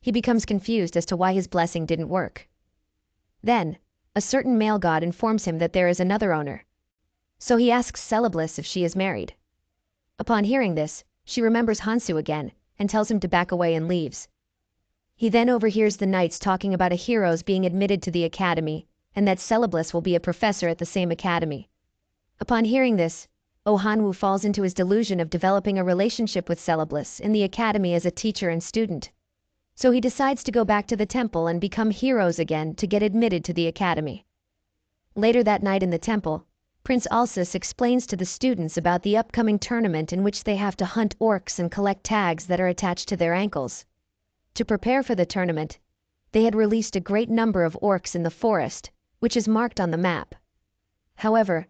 He becomes confused as to why his blessing didn't work. Then, a certain male god informs him that there is another owner. So he asks Celebliss if she is married. Upon hearing this, she remembers Hansu again, and tells him to back away and leaves. He then overhears the knights talking about a hero's being admitted to the academy, and that Celebliss will be a professor at the same academy. Upon hearing this, Oh Hanwoo falls into his delusion of developing a relationship with Celebliss in the academy as a teacher and student. So he decides to go back to the temple and become heroes again to get admitted to the academy. Later that night in the temple, Prince Alsus explains to the students about the upcoming tournament in which they have to hunt orcs and collect tags that are attached to their ankles. To prepare for the tournament, they had released a great number of orcs in the forest, which is marked on the map. However,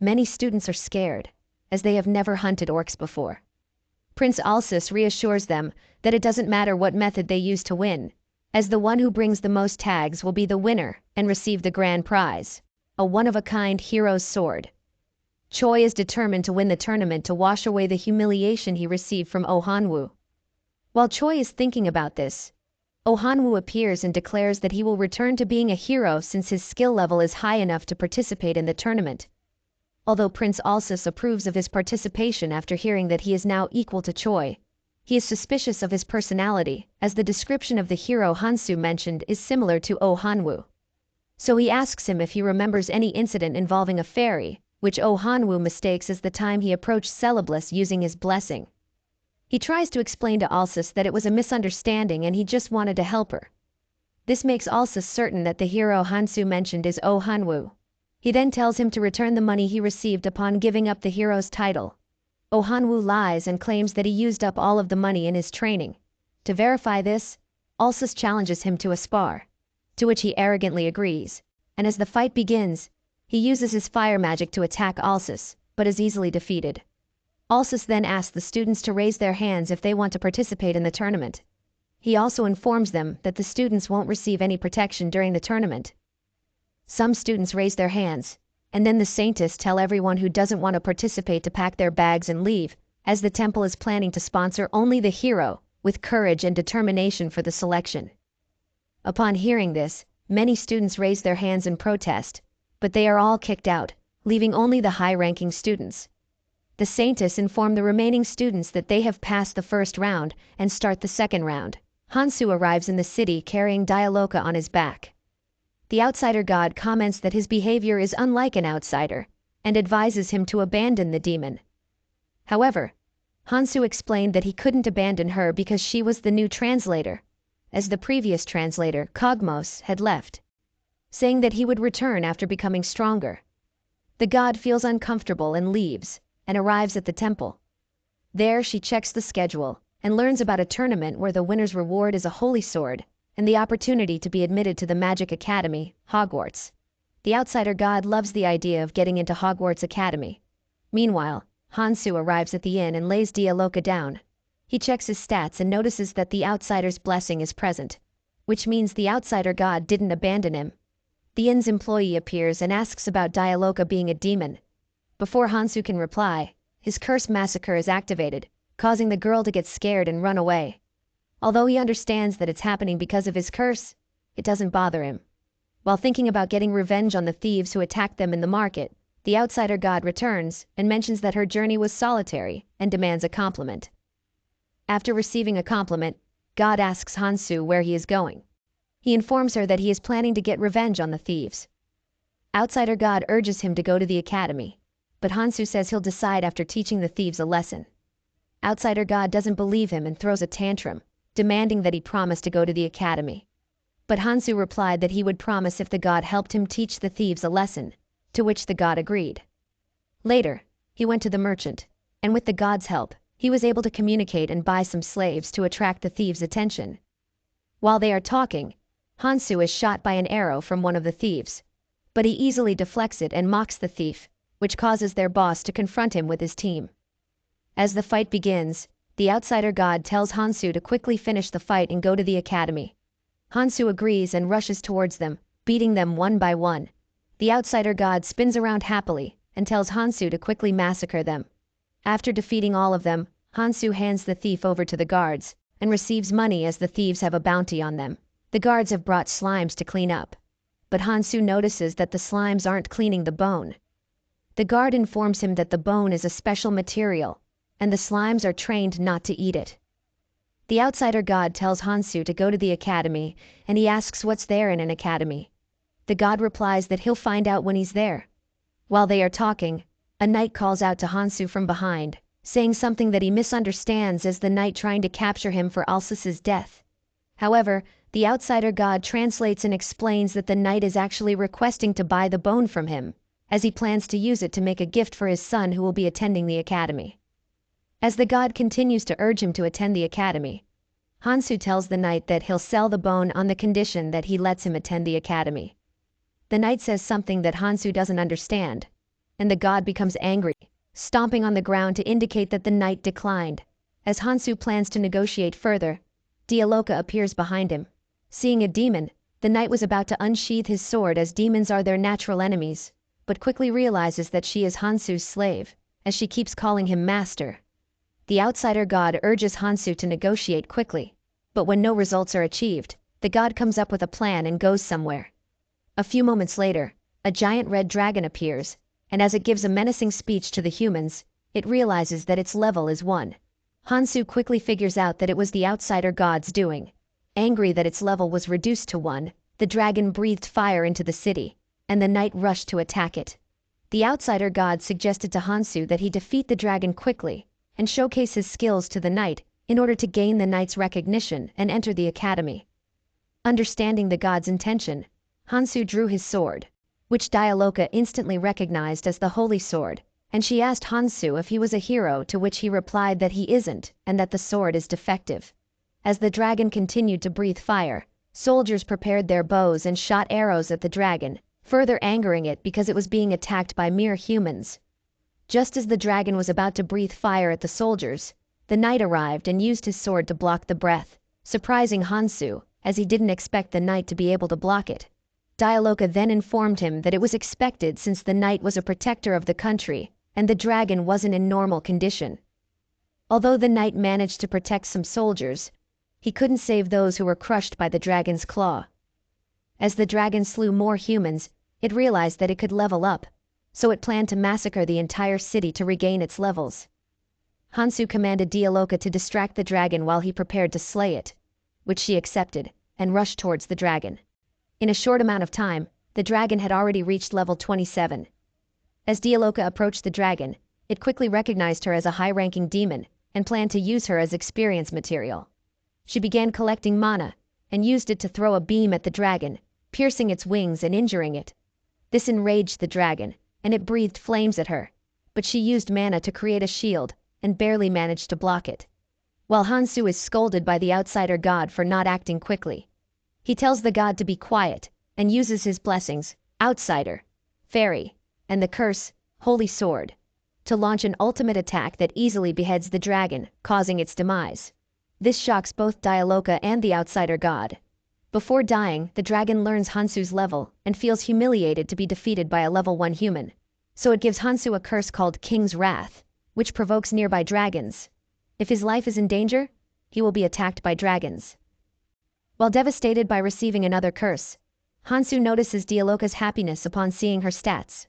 many students are scared, as they have never hunted orcs before. Prince Alsus reassures them that it doesn't matter what method they use to win, as the one who brings the most tags will be the winner and receive the grand prize, a one-of-a-kind hero's sword. Choi is determined to win the tournament to wash away the humiliation he received from Oh Han-woo. While Choi is thinking about this, Oh Han-woo appears and declares that he will return to being a hero since his skill level is high enough to participate in the tournament. Although Prince Alsus approves of his participation after hearing that he is now equal to Choi, he is suspicious of his personality, as the description of the hero Hansu mentioned is similar to Oh Han-woo. So he asks him if he remembers any incident involving a fairy, which Oh Han-woo mistakes as the time he approached Celeblus using his blessing. He tries to explain to Alsus that it was a misunderstanding and he just wanted to help her. This makes Alsus certain that the hero Hansu mentioned is Oh Han-woo. He then tells him to return the money he received upon giving up the hero's title. Oh Han-woo lies and claims that he used up all of the money in his training. To verify this, Alsus challenges him to a spar, to which he arrogantly agrees, and as the fight begins, he uses his fire magic to attack Alsus, but is easily defeated. Alsus then asks the students to raise their hands if they want to participate in the tournament. He also informs them that the students won't receive any protection during the tournament. Some students raise their hands, and then the scientists tell everyone who doesn't want to participate to pack their bags and leave, as the temple is planning to sponsor only the hero, with courage and determination for the selection. Upon hearing this, many students raise their hands in protest, but they are all kicked out, leaving only the high-ranking students. The scientists inform the remaining students that they have passed the first round and start the second round. Hansu arrives in the city carrying Dialoka on his back. The outsider god comments that his behavior is unlike an outsider, and advises him to abandon the demon. However, Hansu explained that he couldn't abandon her because she was the new translator, as the previous translator, Kogmos, had left, saying that he would return after becoming stronger. The god feels uncomfortable and leaves, and arrives at the temple. There she checks the schedule, and learns about a tournament where the winner's reward is a holy sword, and the opportunity to be admitted to the Magic Academy, Hogwarts. The outsider god loves the idea of getting into Hogwarts Academy. Meanwhile, Hansu arrives at the inn and lays Dialoka down. He checks his stats and notices that the outsider's blessing is present, which means the outsider god didn't abandon him. The inn's employee appears and asks about Dialoka being a demon. Before Hansu can reply, his curse massacre is activated, causing the girl to get scared and run away. Although he understands that it's happening because of his curse, it doesn't bother him. While thinking about getting revenge on the thieves who attacked them in the market, the outsider god returns and mentions that her journey was solitary and demands a compliment. After receiving a compliment, God asks Hansu where he is going. He informs her that he is planning to get revenge on the thieves. Outsider god urges him to go to the academy, but Hansu says he'll decide after teaching the thieves a lesson. Outsider god doesn't believe him and throws a tantrum, demanding that he promise to go to the academy. But Hansu replied that he would promise if the god helped him teach the thieves a lesson, to which the god agreed. Later, he went to the merchant, and with the god's help, he was able to communicate and buy some slaves to attract the thieves' attention. While they are talking, Hansu is shot by an arrow from one of the thieves, but he easily deflects it and mocks the thief, which causes their boss to confront him with his team. As the fight begins, the outsider god tells Hansu to quickly finish the fight and go to the academy. Hansu agrees and rushes towards them, beating them one by one. The outsider god spins around happily and tells Hansu to quickly massacre them. After defeating all of them, Hansu hands the thief over to the guards and receives money as the thieves have a bounty on them. The guards have brought slimes to clean up, but Hansu notices that the slimes aren't cleaning the bone. The guard informs him that the bone is a special material, and the slimes are trained not to eat it. The outsider god tells Hansu to go to the academy, and he asks what's there in an academy. The god replies that he'll find out when he's there. While they are talking, a knight calls out to Hansu from behind, saying something that he misunderstands as the knight trying to capture him for Alsus's death. However, the outsider god translates and explains that the knight is actually requesting to buy the bone from him, as he plans to use it to make a gift for his son who will be attending the academy. As the god continues to urge him to attend the academy, Hansu tells the knight that he'll sell the bone on the condition that he lets him attend the academy. The knight says something that Hansu doesn't understand, and the god becomes angry, stomping on the ground to indicate that the knight declined. As Hansu plans to negotiate further, Dialoka appears behind him. Seeing a demon, the knight was about to unsheath his sword as demons are their natural enemies, but quickly realizes that she is Hansu's slave, as she keeps calling him master. The outsider god urges Hansu to negotiate quickly, but when no results are achieved, the god comes up with a plan and goes somewhere. A few moments later, a giant red dragon appears, and as it gives a menacing speech to the humans, it realizes that its level is 1. Hansu quickly figures out that it was the outsider god's doing. Angry that its level was reduced to 1, the dragon breathed fire into the city, and the knight rushed to attack it. The outsider god suggested to Hansu that he defeat the dragon quickly, and showcase his skills to the knight in order to gain the knight's recognition and enter the academy. Understanding the god's intention, Hansu drew his sword, which Dialoka instantly recognized as the holy sword, and she asked Hansu if he was a hero, to which he replied that he isn't and that the sword is defective. As the dragon continued to breathe fire, soldiers prepared their bows and shot arrows at the dragon, further angering it because it was being attacked by mere humans. Just as the dragon was about to breathe fire at the soldiers, the knight arrived and used his sword to block the breath, surprising Hansu, as he didn't expect the knight to be able to block it. Dialoka then informed him that it was expected since the knight was a protector of the country, and the dragon wasn't in normal condition. Although the knight managed to protect some soldiers, he couldn't save those who were crushed by the dragon's claw. As the dragon slew more humans, it realized that it could level up, so it planned to massacre the entire city to regain its levels. Hansu commanded Dialoka to distract the dragon while he prepared to slay it, which she accepted, and rushed towards the dragon. In a short amount of time, the dragon had already reached level 27. As Dialoka approached the dragon, it quickly recognized her as a high-ranking demon and planned to use her as experience material. She began collecting mana and used it to throw a beam at the dragon, piercing its wings and injuring it. This enraged the dragon, and it breathed flames at her, but she used mana to create a shield and barely managed to block it. While Hansu is scolded by the outsider god for not acting quickly, he tells the god to be quiet and uses his blessings, outsider, fairy, and the curse, holy sword, to launch an ultimate attack that easily beheads the dragon, causing its demise. This shocks both Dialoka and the outsider god. Before dying, the dragon learns Hansu's level and feels humiliated to be defeated by a level 1 human, so it gives Hansu a curse called King's Wrath, which provokes nearby dragons. If his life is in danger, he will be attacked by dragons. While devastated by receiving another curse, Hansu notices Dialoka's happiness upon seeing her stats.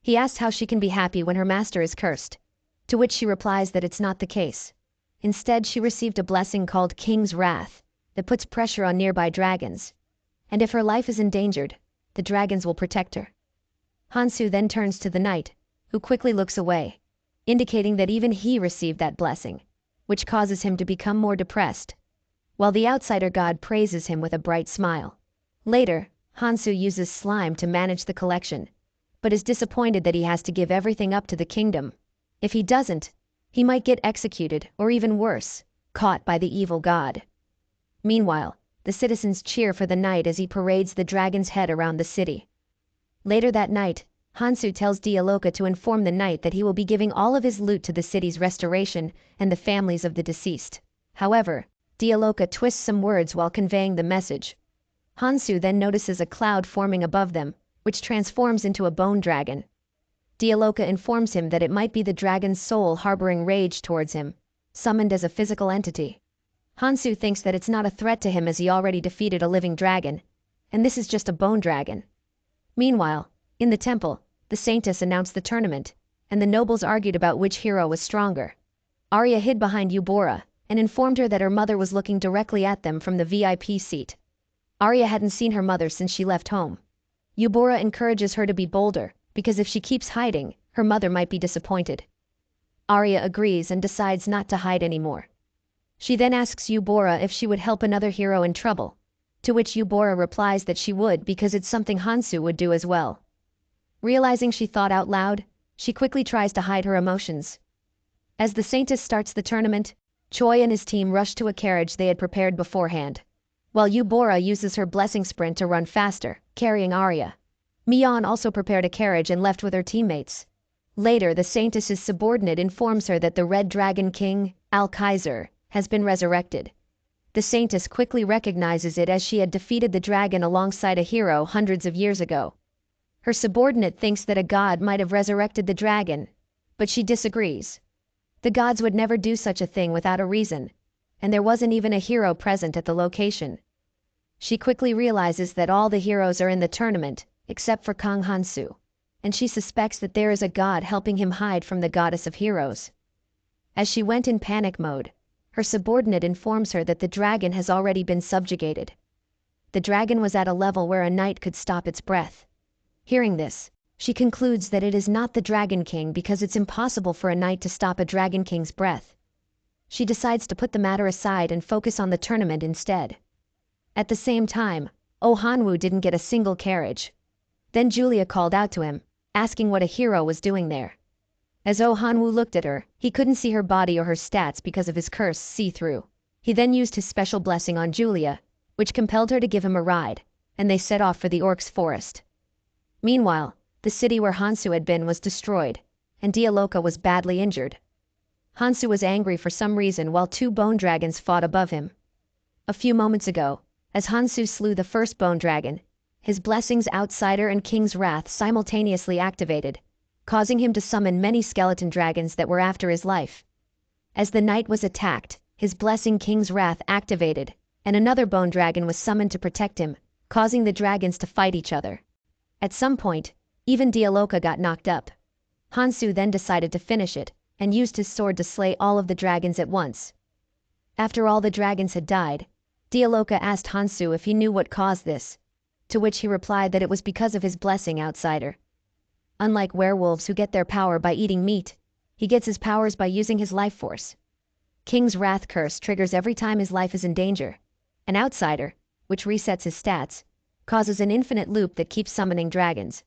He asks how she can be happy when her master is cursed, to which she replies that it's not the case. Instead, she received a blessing called King's Wrath that puts pressure on nearby dragons, and if her life is endangered, the dragons will protect her. Hansu then turns to the knight, who quickly looks away, indicating that even he received that blessing, which causes him to become more depressed, while the outsider god praises him with a bright smile. Later, Hansu uses slime to manage the collection, but is disappointed that he has to give everything up to the kingdom. If he doesn't, he might get executed, or even worse, caught by the evil god. Meanwhile, the citizens cheer for the knight as he parades the dragon's head around the city. Later that night, Hansu tells Dialoka to inform the knight that he will be giving all of his loot to the city's restoration and the families of the deceased. However, Dialoka twists some words while conveying the message. Hansu then notices a cloud forming above them, which transforms into a bone dragon. Dialoka informs him that it might be the dragon's soul harboring rage towards him, summoned as a physical entity. Hansu thinks that it's not a threat to him as he already defeated a living dragon, and this is just a bone dragon. Meanwhile, in the temple, the saintess announced the tournament, and the nobles argued about which hero was stronger. Arya hid behind Eubora and informed her that her mother was looking directly at them from the VIP seat. Arya hadn't seen her mother since she left home. Eubora encourages her to be bolder, because if she keeps hiding, her mother might be disappointed. Arya agrees and decides not to hide anymore. She then asks Yubora if she would help another hero in trouble, to which Yubora replies that she would because it's something Hansu would do as well. Realizing she thought out loud, she quickly tries to hide her emotions. As the Saintess starts the tournament, Choi and his team rush to a carriage they had prepared beforehand, while Yubora uses her blessing sprint to run faster, carrying Arya. Mion also prepared a carriage and left with her teammates. Later, the Saintess's subordinate informs her that the Red Dragon King, Al-Kaiser, has been resurrected. The Saintess quickly recognizes it as she had defeated the dragon alongside a hero hundreds of years ago. Her subordinate thinks that a god might have resurrected the dragon, but she disagrees. The gods would never do such a thing without a reason, and there wasn't even a hero present at the location. She quickly realizes that all the heroes are in the tournament, except for Kang Hansu, and she suspects that there is a god helping him hide from the goddess of heroes. As she went in panic mode, her subordinate informs her that the dragon has already been subjugated. The dragon was at a level where a knight could stop its breath. Hearing this, she concludes that it is not the Dragon King because it's impossible for a knight to stop a Dragon King's breath. She decides to put the matter aside and focus on the tournament instead. At the same time, Oh Hanwoo didn't get a single carriage. Then Julia called out to him, asking what a hero was doing there. As Oh Hanwoo looked at her, he couldn't see her body or her stats because of his curse see-through. He then used his special blessing on Julia, which compelled her to give him a ride, and they set off for the Orcs forest. Meanwhile, the city where Hansu had been was destroyed, and Dialoka was badly injured. Hansu was angry for some reason while two bone dragons fought above him. A few moments ago, as Hansu slew the first bone dragon, his blessings Outsider and King's Wrath simultaneously activated, causing him to summon many skeleton dragons that were after his life. As the knight was attacked, his blessing King's Wrath activated, and another bone dragon was summoned to protect him, causing the dragons to fight each other. At some point, even Dialoka got knocked up. Hansu then decided to finish it, and used his sword to slay all of the dragons at once. After all the dragons had died, Dialoka asked Hansu if he knew what caused this, to which he replied that it was because of his blessing Outsider. Unlike werewolves who get their power by eating meat, he gets his powers by using his life force. King's Wrath curse triggers every time his life is in danger. An Outsider, which resets his stats, causes an infinite loop that keeps summoning dragons.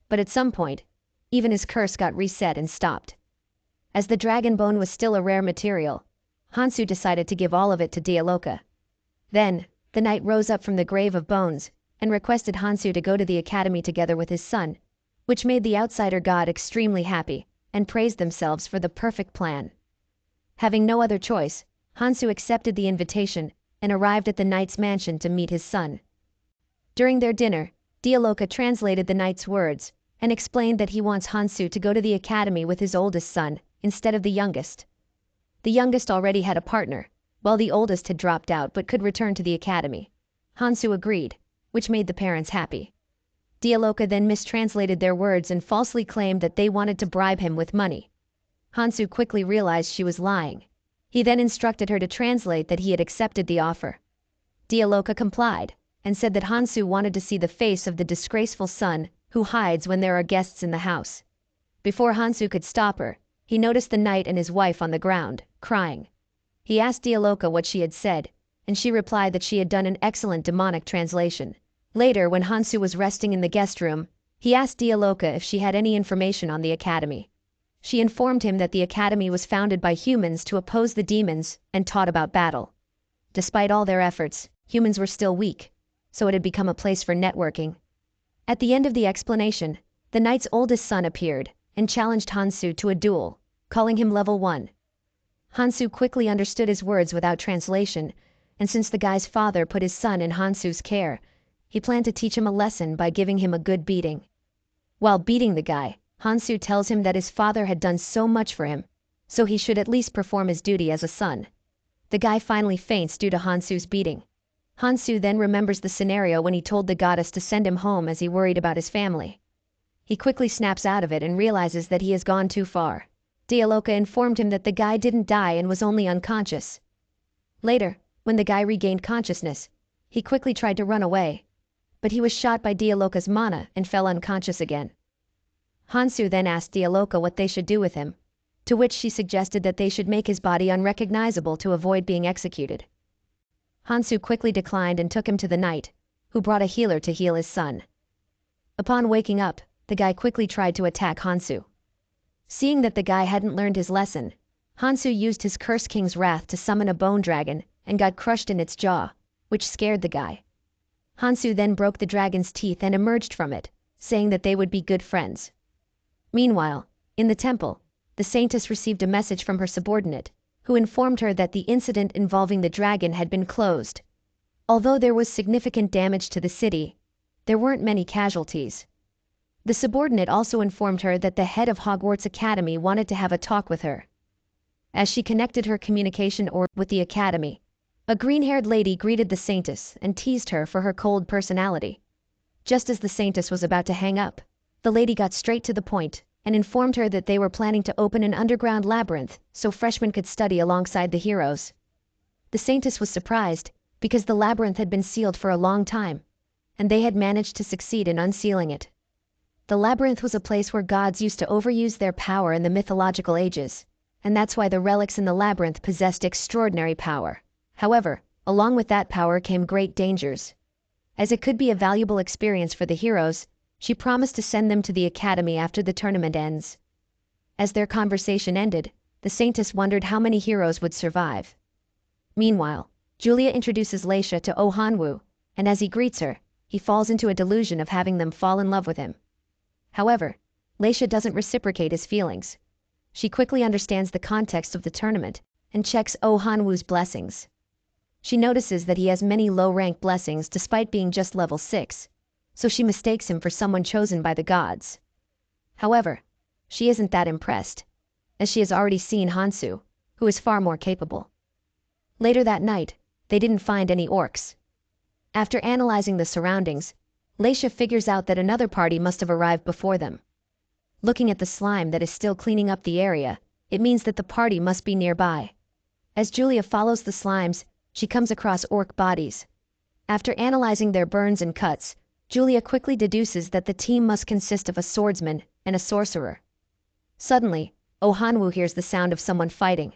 But at some point, even his curse got reset and stopped. As the dragon bone was still a rare material, Hansu decided to give all of it to Dialoka. Then, the knight rose up from the grave of bones, and requested Hansu to go to the academy together with his son, which made the Outsider god extremely happy, and praised themselves for the perfect plan. Having no other choice, Hansu accepted the invitation, and arrived at the knight's mansion to meet his son. During their dinner, Dialoka translated the knight's words, and explained that he wants Hansu to go to the academy with his oldest son, instead of the youngest. The youngest already had a partner, while the oldest had dropped out but could return to the academy. Hansu agreed, which made the parents happy. Dialoka then mistranslated their words and falsely claimed that they wanted to bribe him with money. Hansu quickly realized she was lying. He then instructed her to translate that he had accepted the offer. Dialoka complied, and said that Hansu wanted to see the face of the disgraceful son who hides when there are guests in the house. Before Hansu could stop her, he noticed the knight and his wife on the ground, crying. He asked Dialoka what she had said, and she replied that she had done an excellent demonic translation. Later, when Hansu was resting in the guest room, he asked Dialoka if she had any information on the academy. She informed him that the academy was founded by humans to oppose the demons and taught about battle. Despite all their efforts, humans were still weak, so it had become a place for networking. At the end of the explanation, the knight's oldest son appeared and challenged Hansu to a duel, calling him level 1. Hansu quickly understood his words without translation, and since the guy's father put his son in Hansu's care, he planned to teach him a lesson by giving him a good beating. While beating the guy, Hansu tells him that his father had done so much for him, so he should at least perform his duty as a son. The guy finally faints due to Hansu's beating. Hansu then remembers the scenario when he told the goddess to send him home as he worried about his family. He quickly snaps out of it and realizes that he has gone too far. Dialoka informed him that the guy didn't die and was only unconscious. Later, when the guy regained consciousness, he quickly tried to run away, but he was shot by Dialoka's mana and fell unconscious again. Hansu then asked Dialoka what they should do with him. to which she suggested that they should make his body unrecognizable to avoid being executed. Hansu quickly declined and took him to the knight, who brought a healer to heal his son. Upon waking up, the guy quickly tried to attack Hansu. Seeing that the guy hadn't learned his lesson, Hansu used his Curse King's wrath to summon a bone dragon and got crushed in its jaw, which scared the guy. Hansu then broke the dragon's teeth and emerged from it, saying that they would be good friends. Meanwhile, in the temple, the saintess received a message from her subordinate, who informed her that the incident involving the dragon had been closed. Although there was significant damage to the city, there weren't many casualties. The subordinate also informed her that the head of Hogwarts Academy wanted to have a talk with her. As she connected her communication orb with the academy, a green-haired lady greeted the saintess and teased her for her cold personality. Just as the saintess was about to hang up, the lady got straight to the point and informed her that they were planning to open an underground labyrinth so freshmen could study alongside the heroes. The saintess was surprised because the labyrinth had been sealed for a long time, and they had managed to succeed in unsealing it. The labyrinth was a place where gods used to overuse their power in the mythological ages, and that's why the relics in the labyrinth possessed extraordinary power. However, along with that power came great dangers. As it could be a valuable experience for the heroes, she promised to send them to the academy after the tournament ends. As their conversation ended, the saintess wondered how many heroes would survive. Meanwhile, Julia introduces Leisha to Oh Han-woo, and as he greets her, he falls into a delusion of having them fall in love with him. However, Leisha doesn't reciprocate his feelings. She quickly understands the context of the tournament and checks Oh Han-woo's blessings. She notices that he has many low-rank blessings despite being just level 6, so she mistakes him for someone chosen by the gods. However, she isn't that impressed, as she has already seen Hansu, who is far more capable. Later that night, they didn't find any orcs. After analyzing the surroundings, Leisha figures out that another party must have arrived before them. Looking at the slime that is still cleaning up the area, it means that the party must be nearby. As Julia follows the slimes, she comes across orc bodies. After analyzing their burns and cuts, Julia quickly deduces that the team must consist of a swordsman and a sorcerer. Suddenly, Oh Han-woo hears the sound of someone fighting.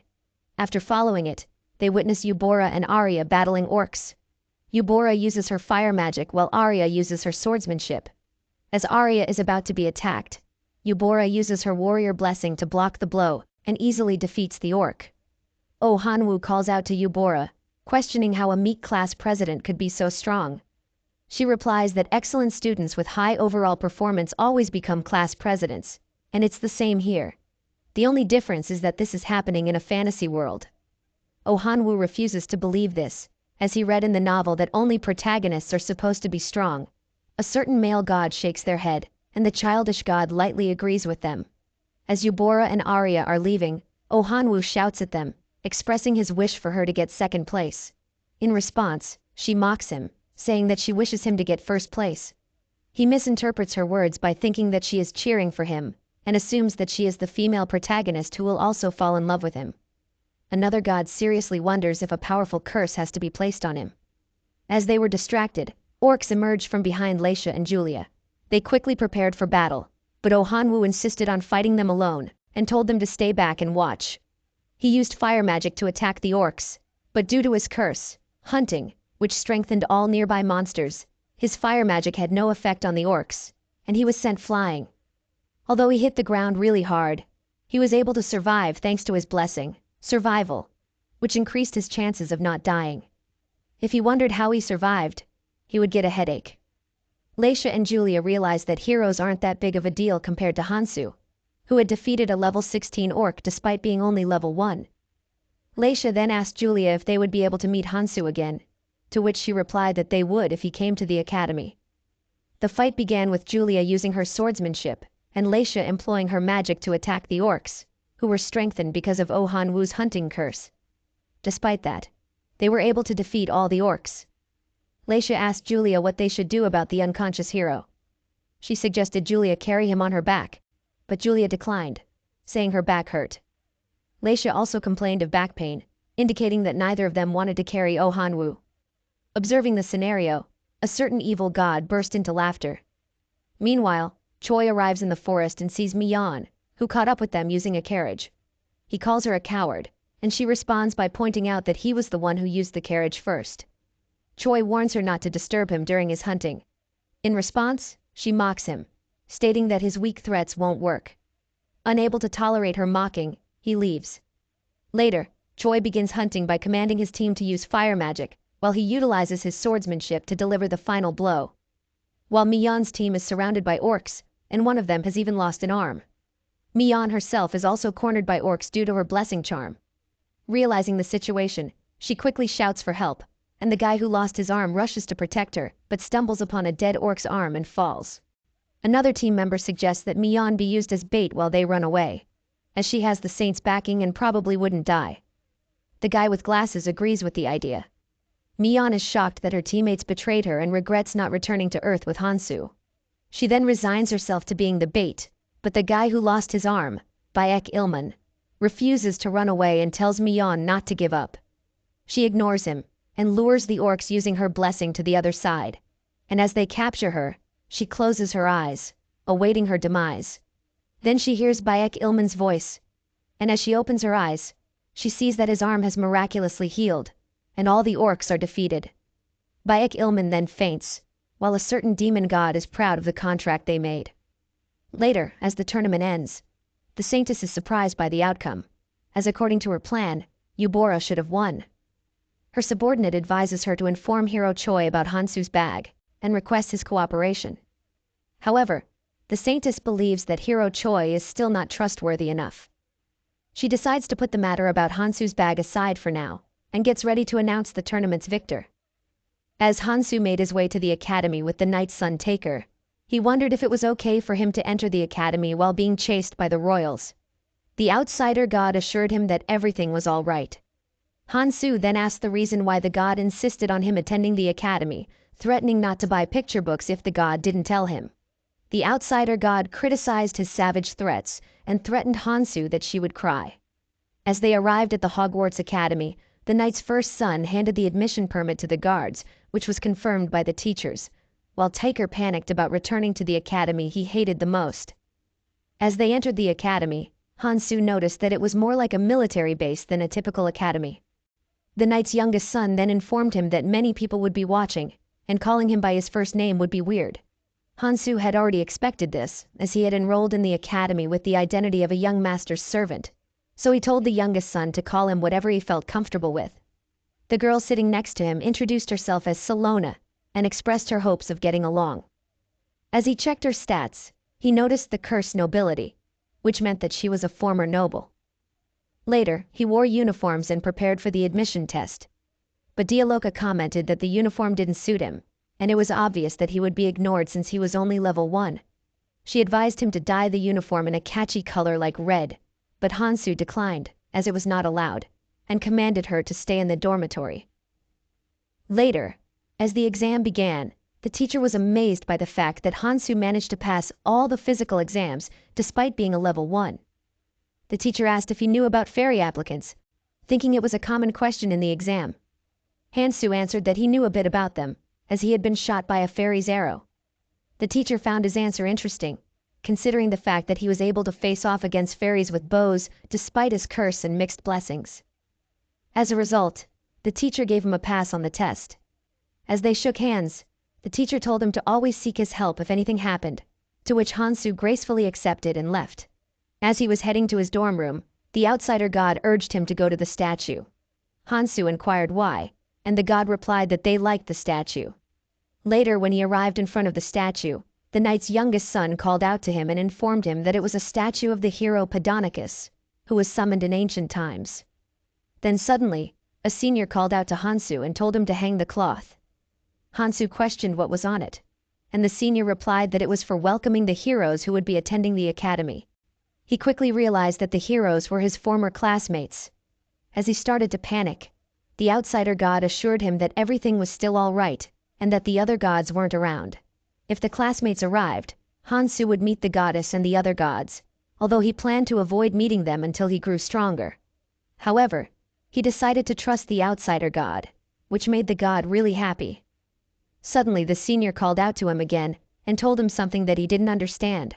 After following it, they witness Eubora and Arya battling orcs. Eubora uses her fire magic while Arya uses her swordsmanship. As Arya is about to be attacked, Eubora uses her warrior blessing to block the blow and easily defeats the orc. Oh Han-woo calls out to Eubora, questioning how a meat class president could be so strong. She replies that excellent students with high overall performance always become class presidents, and it's the same here. The only difference is that this is happening in a fantasy world. Oh Han-woo refuses to believe this, as he read in the novel that only protagonists are supposed to be strong. A certain male god shakes their head, and the childish god lightly agrees with them. As Eubora and Arya are leaving, Oh Han-woo shouts at them, expressing his wish for her to get second place. In response, she mocks him, saying that she wishes him to get first place. He misinterprets her words by thinking that she is cheering for him, and assumes that she is the female protagonist who will also fall in love with him. Another god seriously wonders if a powerful curse has to be placed on him. As they were distracted, orcs emerged from behind Leisha and Julia. They quickly prepared for battle, but Oh Han-woo insisted on fighting them alone, and told them to stay back and watch. He used fire magic to attack the orcs, but due to his curse, hunting, which strengthened all nearby monsters, his fire magic had no effect on the orcs, and he was sent flying. Although he hit the ground really hard, he was able to survive thanks to his blessing, survival, which increased his chances of not dying. If he wondered how he survived, he would get a headache. Leisha and Julia realized that heroes aren't that big of a deal compared to Hansu, who had defeated a level 16 orc despite being only level 1. Leisha then asked Julia if they would be able to meet Hansu again, to which she replied that they would if he came to the academy. The fight began with Julia using her swordsmanship, and Leisha employing her magic to attack the orcs, who were strengthened because of Oh Han-woo's hunting curse. Despite that, they were able to defeat all the orcs. Leisha asked Julia what they should do about the unconscious hero. She suggested Julia carry him on her back, but Julia declined, saying her back hurt. Leisha also complained of back pain, indicating that neither of them wanted to carry Oh Han-woo. Observing the scenario, a certain evil god burst into laughter. Meanwhile, Choi arrives in the forest and sees Mi-yeon, who caught up with them using a carriage. He calls her a coward, and she responds by pointing out that he was the one who used the carriage first. Choi warns her not to disturb him during his hunting. In response, she mocks him, stating that his weak threats won't work. Unable to tolerate her mocking, he leaves. Later, Choi begins hunting by commanding his team to use fire magic, while he utilizes his swordsmanship to deliver the final blow. While Mion's team is surrounded by orcs, and one of them has even lost an arm. Mion herself is also cornered by orcs due to her blessing charm. Realizing the situation, she quickly shouts for help, and the guy who lost his arm rushes to protect her, but stumbles upon a dead orc's arm and falls. Another team member suggests that Mion be used as bait while they run away, as she has the saint's backing and probably wouldn't die. The guy with glasses agrees with the idea. Mion is shocked that her teammates betrayed her and regrets not returning to Earth with Hansu. She then resigns herself to being the bait, but the guy who lost his arm, Baek Ilman, refuses to run away and tells Mion not to give up. She ignores him and lures the orcs using her blessing to the other side, and as they capture her, she closes her eyes, awaiting her demise. Then she hears Baek Ilman's voice, and as she opens her eyes, she sees that his arm has miraculously healed, and all the orcs are defeated. Baek Ilman then faints, while a certain demon god is proud of the contract they made. Later, as the tournament ends, the Saintess is surprised by the outcome, as according to her plan, Yubora should have won. Her subordinate advises her to inform Hero Choi about Hansu's bag, and requests his cooperation. However, the Saintess believes that Hero Choi is still not trustworthy enough. She decides to put the matter about Hansu's bag aside for now, and gets ready to announce the tournament's victor. As Hansu made his way to the academy with the Night's Sun Taker, he wondered if it was okay for him to enter the academy while being chased by the royals. The outsider god assured him that everything was all right. Hansu then asked the reason why the god insisted on him attending the academy, threatening not to buy picture books if the god didn't tell him. The outsider god criticized his savage threats and threatened Hansu that she would cry. As they arrived at the Hogwarts Academy, the knight's first son handed the admission permit to the guards, which was confirmed by the teachers, while Taker panicked about returning to the academy he hated the most. As they entered the academy, Hansu noticed that it was more like a military base than a typical academy. The knight's youngest son then informed him that many people would be watching, and calling him by his first name would be weird. Hansu had already expected this, as he had enrolled in the academy with the identity of a young master's servant, so he told the youngest son to call him whatever he felt comfortable with. The girl sitting next to him introduced herself as Salona, and expressed her hopes of getting along. As he checked her stats, he noticed the cursed nobility, which meant that she was a former noble. Later, he wore uniforms and prepared for the admission test. But Dialoka commented that the uniform didn't suit him, and it was obvious that he would be ignored since he was only level 1. She advised him to dye the uniform in a catchy color like red, but Hansu declined, as it was not allowed, and commanded her to stay in the dormitory. Later, as the exam began, the teacher was amazed by the fact that Hansu managed to pass all the physical exams despite being a level 1. The teacher asked if he knew about fairy applicants, thinking it was a common question in the exam. Hansu answered that he knew a bit about them, as he had been shot by a fairy's arrow. The teacher found his answer interesting, considering the fact that he was able to face off against fairies with bows despite his curse and mixed blessings. As a result, the teacher gave him a pass on the test. As they shook hands, the teacher told him to always seek his help if anything happened, to which Hansu gracefully accepted and left. As he was heading to his dorm room, the outsider god urged him to go to the statue. Hansu inquired why, and the god replied that they liked the statue. Later, when he arrived in front of the statue, the knight's youngest son called out to him and informed him that it was a statue of the hero Padonicus, who was summoned in ancient times. Then suddenly, a senior called out to Hansu and told him to hang the cloth. Hansu questioned what was on it, and the senior replied that it was for welcoming the heroes who would be attending the academy. He quickly realized that the heroes were his former classmates. As he started to panic, the outsider god assured him that everything was still all right, and that the other gods weren't around. If the classmates arrived, Hansu would meet the goddess and the other gods, although he planned to avoid meeting them until he grew stronger. However, he decided to trust the outsider god, which made the god really happy. Suddenly the senior called out to him again and told him something that he didn't understand.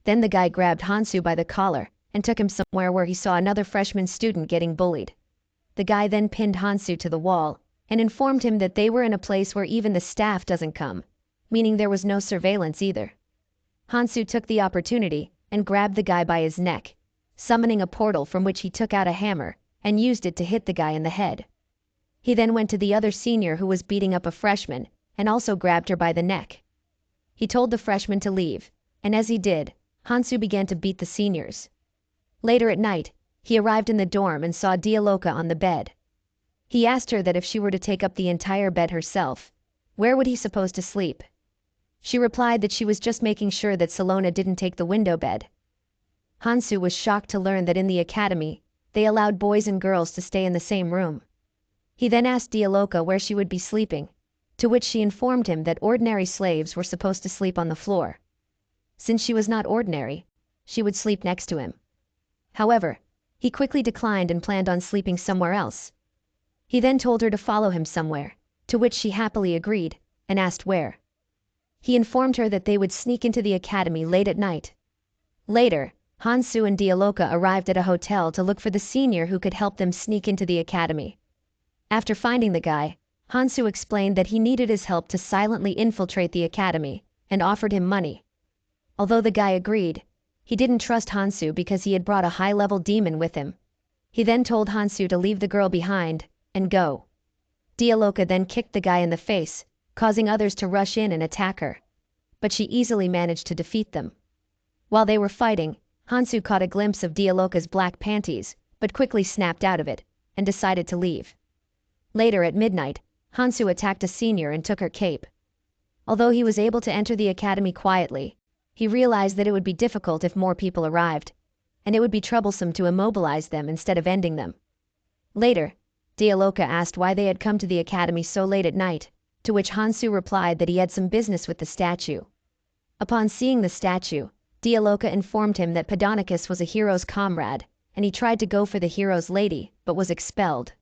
Then the guy grabbed Hansu by the collar and took him somewhere where he saw another freshman student getting bullied. The guy then pinned Hansu to the wall and informed him that they were in a place where even the staff doesn't come, meaning there was no surveillance either. Hansu took the opportunity and grabbed the guy by his neck, summoning a portal from which he took out a hammer and used it to hit the guy in the head. He then went to the other senior who was beating up a freshman and also grabbed her by the neck. He told the freshman to leave, and as he did, Hansu began to beat the seniors. Later at night, he arrived in the dorm and saw Dialoka on the bed. He asked her that if she were to take up the entire bed herself, where would he suppose to sleep? She replied that she was just making sure that Salona didn't take the window bed. Hansu was shocked to learn that in the academy, they allowed boys and girls to stay in the same room. He then asked Dialoka where she would be sleeping, to which she informed him that ordinary slaves were supposed to sleep on the floor. Since she was not ordinary, she would sleep next to him. However, he quickly declined and planned on sleeping somewhere else. He then told her to follow him somewhere, to which she happily agreed, and asked where. He informed her that they would sneak into the academy late at night. Later, Hansu and Dialoka arrived at a hotel to look for the senior who could help them sneak into the academy. After finding the guy, Hansu explained that he needed his help to silently infiltrate the academy, and offered him money. Although the guy agreed, he didn't trust Hansu because he had brought a high-level demon with him. He then told Hansu to leave the girl behind and go. Dialoka then kicked the guy in the face, causing others to rush in and attack her. But she easily managed to defeat them. While they were fighting, Hansu caught a glimpse of Dialoka's black panties, but quickly snapped out of it, and decided to leave. Later at midnight, Hansu attacked a senior and took her cape. Although he was able to enter the academy quietly, he realized that it would be difficult if more people arrived, and it would be troublesome to immobilize them instead of ending them. Later, Dialoka asked why they had come to the academy so late at night, to which Hansu replied that he had some business with the statue. Upon seeing the statue, Dialoka informed him that Pedonicus was a hero's comrade, and he tried to go for the hero's lady, but was expelled.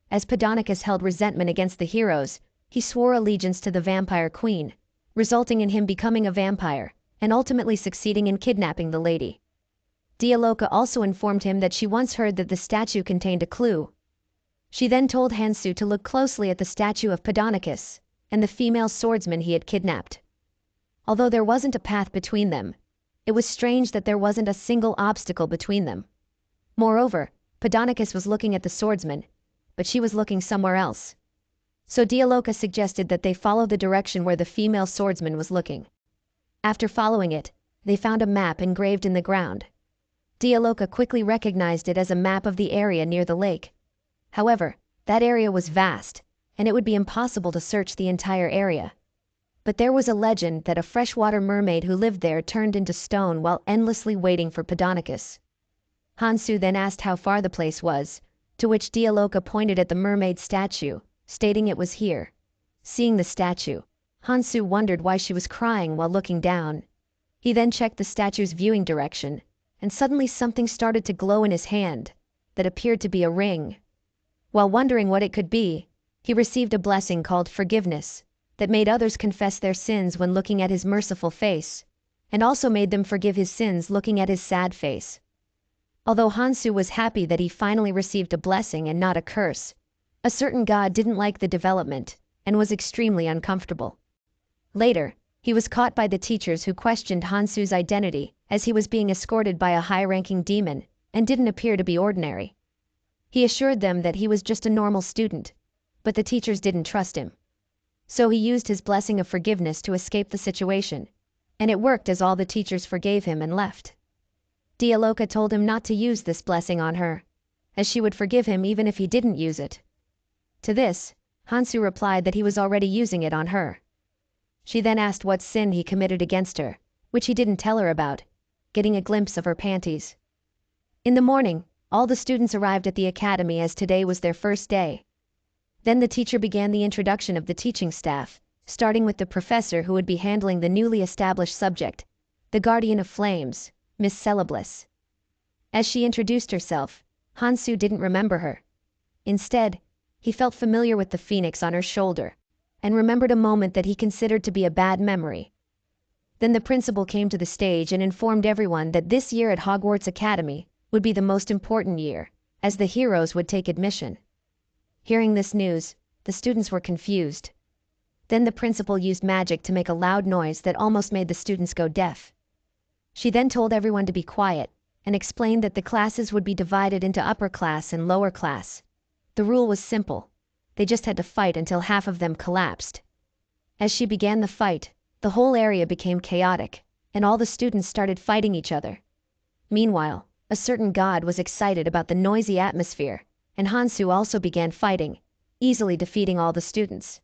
As Pedonicus held resentment against the heroes, he swore allegiance to the vampire queen, resulting in him becoming a vampire, and ultimately succeeding in kidnapping the lady. Dialoka also informed him that she once heard that the statue contained a clue. She then told Hansu to look closely at the statue of Pedonicus, and the female swordsman he had kidnapped. Although there wasn't a path between them, it was strange that there wasn't a single obstacle between them. Moreover, Pedonicus was looking at the swordsman, but she was looking somewhere else. So Dialoka suggested that they follow the direction where the female swordsman was looking. After following it, they found a map engraved in the ground. Dialoka quickly recognized it as a map of the area near the lake. However, that area was vast, and it would be impossible to search the entire area. But there was a legend that a freshwater mermaid who lived there turned into stone while endlessly waiting for Pedonicus. Hansu then asked how far the place was, to which Dialoka pointed at the mermaid statue, stating it was here. Seeing the statue, Hansu wondered why she was crying while looking down. He then checked the statue's viewing direction, and suddenly something started to glow in his hand, that appeared to be a ring. While wondering what it could be, he received a blessing called forgiveness, that made others confess their sins when looking at his merciful face, and also made them forgive his sins looking at his sad face. Although Hansu was happy that he finally received a blessing and not a curse, a certain god didn't like the development, and was extremely uncomfortable. Later, he was caught by the teachers who questioned Hansu's identity, as he was being escorted by a high-ranking demon, and didn't appear to be ordinary. He assured them that he was just a normal student, but the teachers didn't trust him. So he used his blessing of forgiveness to escape the situation, and it worked as all the teachers forgave him and left. Dialoka told him not to use this blessing on her, as she would forgive him even if he didn't use it. To this, Hansu replied that he was already using it on her. She then asked what sin he committed against her, which he didn't tell her about, getting a glimpse of her panties. In the morning, all the students arrived at the academy as today was their first day. Then the teacher began the introduction of the teaching staff, starting with the professor who would be handling the newly established subject, the Guardian of Flames, Miss Celebliss. As she introduced herself, Hansu didn't remember her. Instead, he felt familiar with the phoenix on her shoulder, and remembered a moment that he considered to be a bad memory. Then the principal came to the stage and informed everyone that this year at Hogwarts Academy would be the most important year, as the heroes would take admission. Hearing this news, the students were confused. Then the principal used magic to make a loud noise that almost made the students go deaf. She then told everyone to be quiet and explained that the classes would be divided into upper class and lower class. The rule was simple. They just had to fight until half of them collapsed. As she began the fight, the whole area became chaotic, and all the students started fighting each other. Meanwhile, a certain god was excited about the noisy atmosphere, and Hansu also began fighting, easily defeating all the students.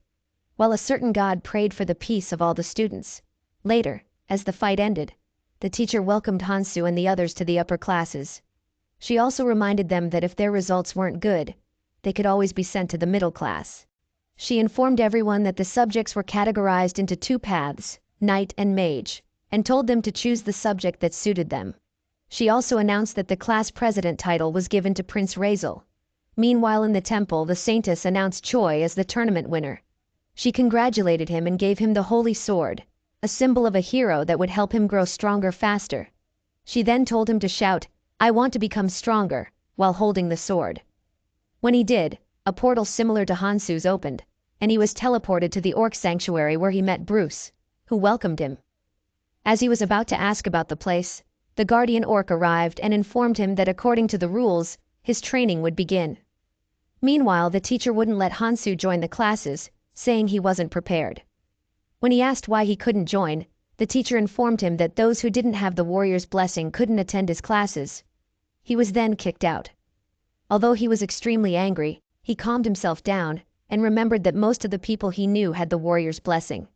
While a certain god prayed for the peace of all the students. Later, as the fight ended, the teacher welcomed Hansu and the others to the upper classes. She also reminded them that if their results weren't good, they could always be sent to the middle class. She informed everyone that the subjects were categorized into two paths, knight and mage, and told them to choose the subject that suited them. She also announced that the class president title was given to Prince Razel. Meanwhile in the temple, the saintess announced Choi as the tournament winner. She congratulated him and gave him the holy sword, a symbol of a hero that would help him grow stronger faster. She then told him to shout, "I want to become stronger," while holding the sword. When he did, a portal similar to Hansu's opened, and he was teleported to the orc sanctuary where he met Bruce, who welcomed him. As he was about to ask about the place, the guardian orc arrived and informed him that according to the rules, his training would begin. Meanwhile, the teacher wouldn't let Hansu join the classes, saying he wasn't prepared. When he asked why he couldn't join, the teacher informed him that those who didn't have the warrior's blessing couldn't attend his classes. He was then kicked out. Although he was extremely angry, he calmed himself down and remembered that most of the people he knew had the warrior's blessing.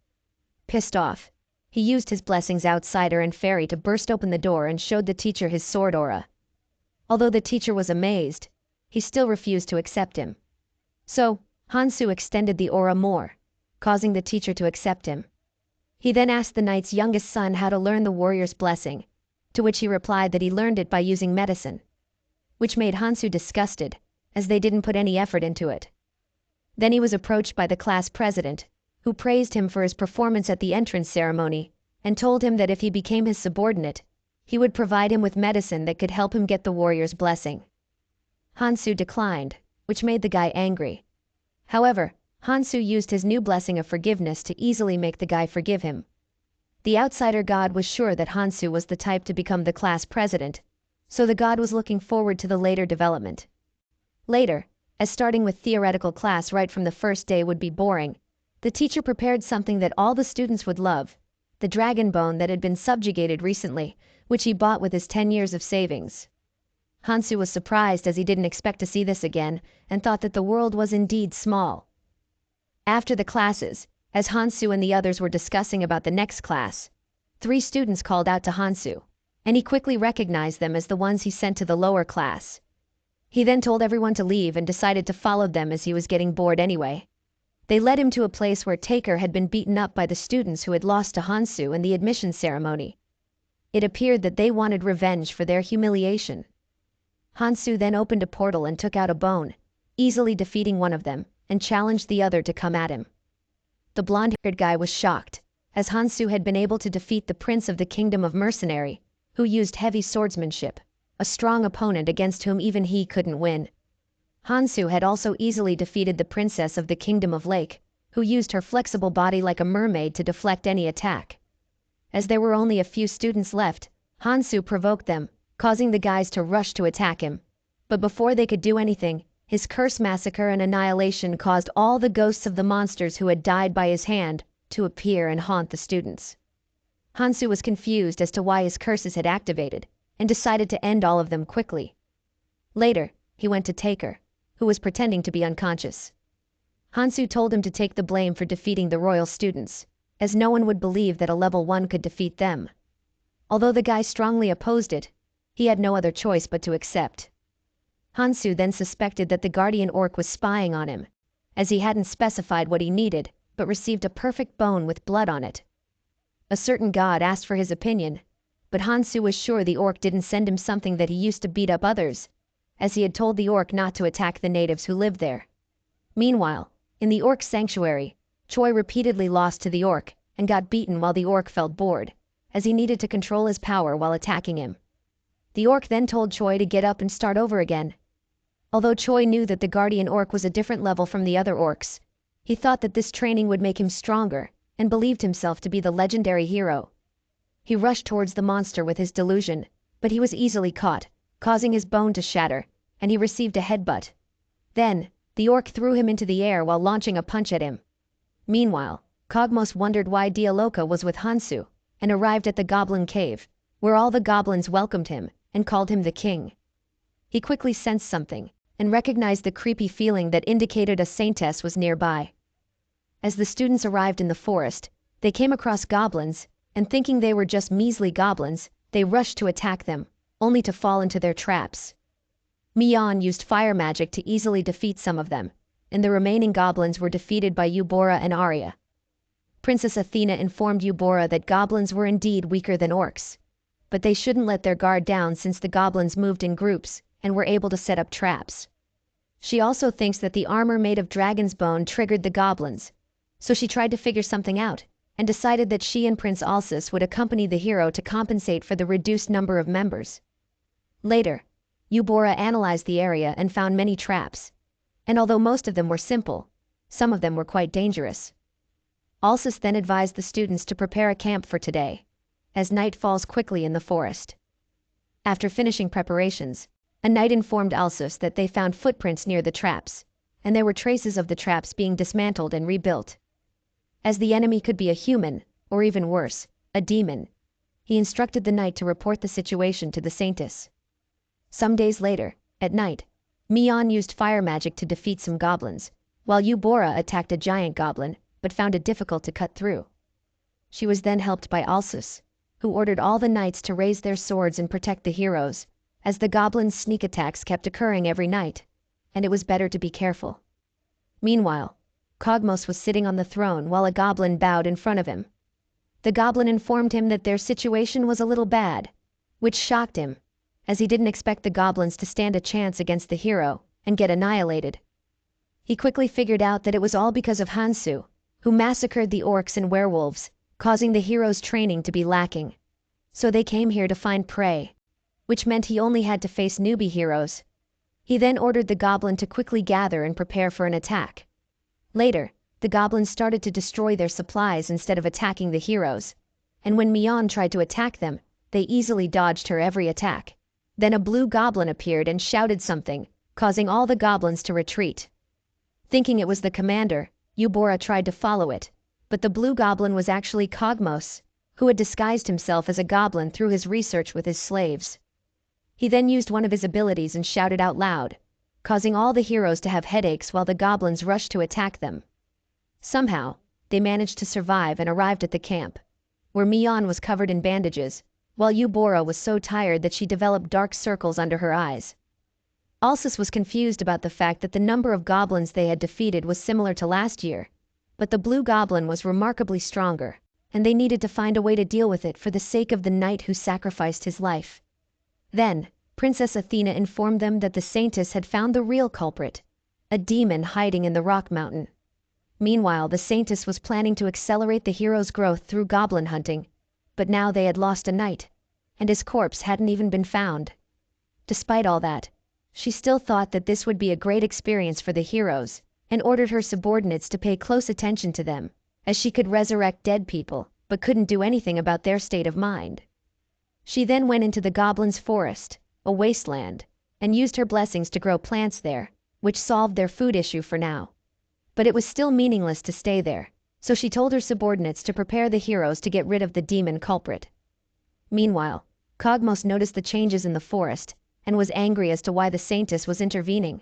Pissed off, he used his blessings outsider and fairy to burst open the door and showed the teacher his sword aura. Although the teacher was amazed, he still refused to accept him. So, Hansu extended the aura more, causing the teacher to accept him. He then asked the knight's youngest son how to learn the warrior's blessing, to which he replied that he learned it by using medicine, which made Hansu disgusted, as they didn't put any effort into it. Then he was approached by the class president, who praised him for his performance at the entrance ceremony, and told him that if he became his subordinate, he would provide him with medicine that could help him get the warrior's blessing. Hansu declined, which made the guy angry. However, Hansu used his new blessing of forgiveness to easily make the guy forgive him. The outsider god was sure that Hansu was the type to become the class president, so the god was looking forward to the later development. Later, as starting with theoretical class right from the first day would be boring, the teacher prepared something that all the students would love, the dragon bone that had been subjugated recently, which he bought with his 10 years of savings. Hansu was surprised as he didn't expect to see this again and thought that the world was indeed small. After the classes, as Hansu and the others were discussing about the next class, 3 students called out to Hansu, and he quickly recognized them as the ones he sent to the lower class. He then told everyone to leave and decided to follow them as he was getting bored anyway. They led him to a place where Taker had been beaten up by the students who had lost to Hansu in the admission ceremony. It appeared that they wanted revenge for their humiliation. Hansu then opened a portal and took out a bone, easily defeating one of them, and challenged the other to come at him. The blonde-haired guy was shocked, as Hansu had been able to defeat the prince of the kingdom of Mercenary, who used heavy swordsmanship, a strong opponent against whom even he couldn't win. Hansu had also easily defeated the princess of the kingdom of Lake, who used her flexible body like a mermaid to deflect any attack. As there were only a few students left, Hansu provoked them, causing the guys to rush to attack him. But before they could do anything, his curse massacre and annihilation caused all the ghosts of the monsters who had died by his hand to appear and haunt the students. Hansu was confused as to why his curses had activated, and decided to end all of them quickly. Later, he went to Taker, who was pretending to be unconscious. Hansu told him to take the blame for defeating the royal students, as no one would believe that a level 1 could defeat them. Although the guy strongly opposed it, he had no other choice but to accept. Hansu then suspected that the guardian orc was spying on him, as he hadn't specified what he needed, but received a perfect bone with blood on it. A certain god asked for his opinion, but Hansu was sure the orc didn't send him something that he used to beat up others, as he had told the orc not to attack the natives who lived there. Meanwhile, in the orc sanctuary, Choi repeatedly lost to the orc and got beaten while the orc felt bored, as he needed to control his power while attacking him. The orc then told Choi to get up and start over again. Although Choi knew that the guardian orc was a different level from the other orcs, he thought that this training would make him stronger and believed himself to be the legendary hero. He rushed towards the monster with his delusion, but he was easily caught, causing his bone to shatter, and he received a headbutt. Then, the orc threw him into the air while launching a punch at him. Meanwhile, Kogmos wondered why Dialoka was with Hansu, and arrived at the goblin cave, where all the goblins welcomed him and called him the king. He quickly sensed something, and recognized the creepy feeling that indicated a saintess was nearby. As the students arrived in the forest, they came across goblins, and thinking they were just measly goblins, they rushed to attack them, only to fall into their traps. Mion used fire magic to easily defeat some of them, and the remaining goblins were defeated by Eubora and Arya. Princess Athena informed Eubora that goblins were indeed weaker than orcs, but they shouldn't let their guard down since the goblins moved in groups and were able to set up traps. She also thinks that the armor made of dragon's bone triggered the goblins, so she tried to figure something out and decided that she and Prince Alsus would accompany the hero to compensate for the reduced number of members. Later, Eubora analyzed the area and found many traps, and although most of them were simple, some of them were quite dangerous. Alsus then advised the students to prepare a camp for today, as night falls quickly in the forest. After finishing preparations, a knight informed Alsus that they found footprints near the traps, and there were traces of the traps being dismantled and rebuilt. As the enemy could be a human, or even worse, a demon, he instructed the knight to report the situation to the saintess. Some days later, at night, Mion used fire magic to defeat some goblins, while Eubora attacked a giant goblin, but found it difficult to cut through. She was then helped by Alsus, who ordered all the knights to raise their swords and protect the heroes, as the goblins' sneak attacks kept occurring every night, and it was better to be careful. Meanwhile, Kogmos was sitting on the throne while a goblin bowed in front of him. The goblin informed him that their situation was a little bad, which shocked him, as he didn't expect the goblins to stand a chance against the hero and get annihilated. He quickly figured out that it was all because of Hansu, who massacred the orcs and werewolves, causing the hero's training to be lacking. So they came here to find prey, which meant he only had to face newbie heroes. He then ordered the goblin to quickly gather and prepare for an attack. Later, the goblins started to destroy their supplies instead of attacking the heroes, and when Mion tried to attack them, they easily dodged her every attack. Then a blue goblin appeared and shouted something, causing all the goblins to retreat. Thinking it was the commander, Eubora tried to follow it, but the blue goblin was actually Kogmos, who had disguised himself as a goblin through his research with his slaves. He then used one of his abilities and shouted out loud, causing all the heroes to have headaches while the goblins rushed to attack them. Somehow, they managed to survive and arrived at the camp, where Mion was covered in bandages, while Eubora was so tired that she developed dark circles under her eyes. Alsus was confused about the fact that the number of goblins they had defeated was similar to last year, but the blue goblin was remarkably stronger, and they needed to find a way to deal with it for the sake of the knight who sacrificed his life. Then, Princess Athena informed them that the saintess had found the real culprit, a demon hiding in the rock mountain. Meanwhile, the saintess was planning to accelerate the hero's growth through goblin hunting, but now they had lost a knight, and his corpse hadn't even been found. Despite all that, she still thought that this would be a great experience for the heroes, and ordered her subordinates to pay close attention to them, as she could resurrect dead people, but couldn't do anything about their state of mind. She then went into the goblins' forest, a wasteland, and used her blessings to grow plants there, which solved their food issue for now. But it was still meaningless to stay there, so she told her subordinates to prepare the heroes to get rid of the demon culprit. Meanwhile, Kogmos noticed the changes in the forest, and was angry as to why the saintess was intervening.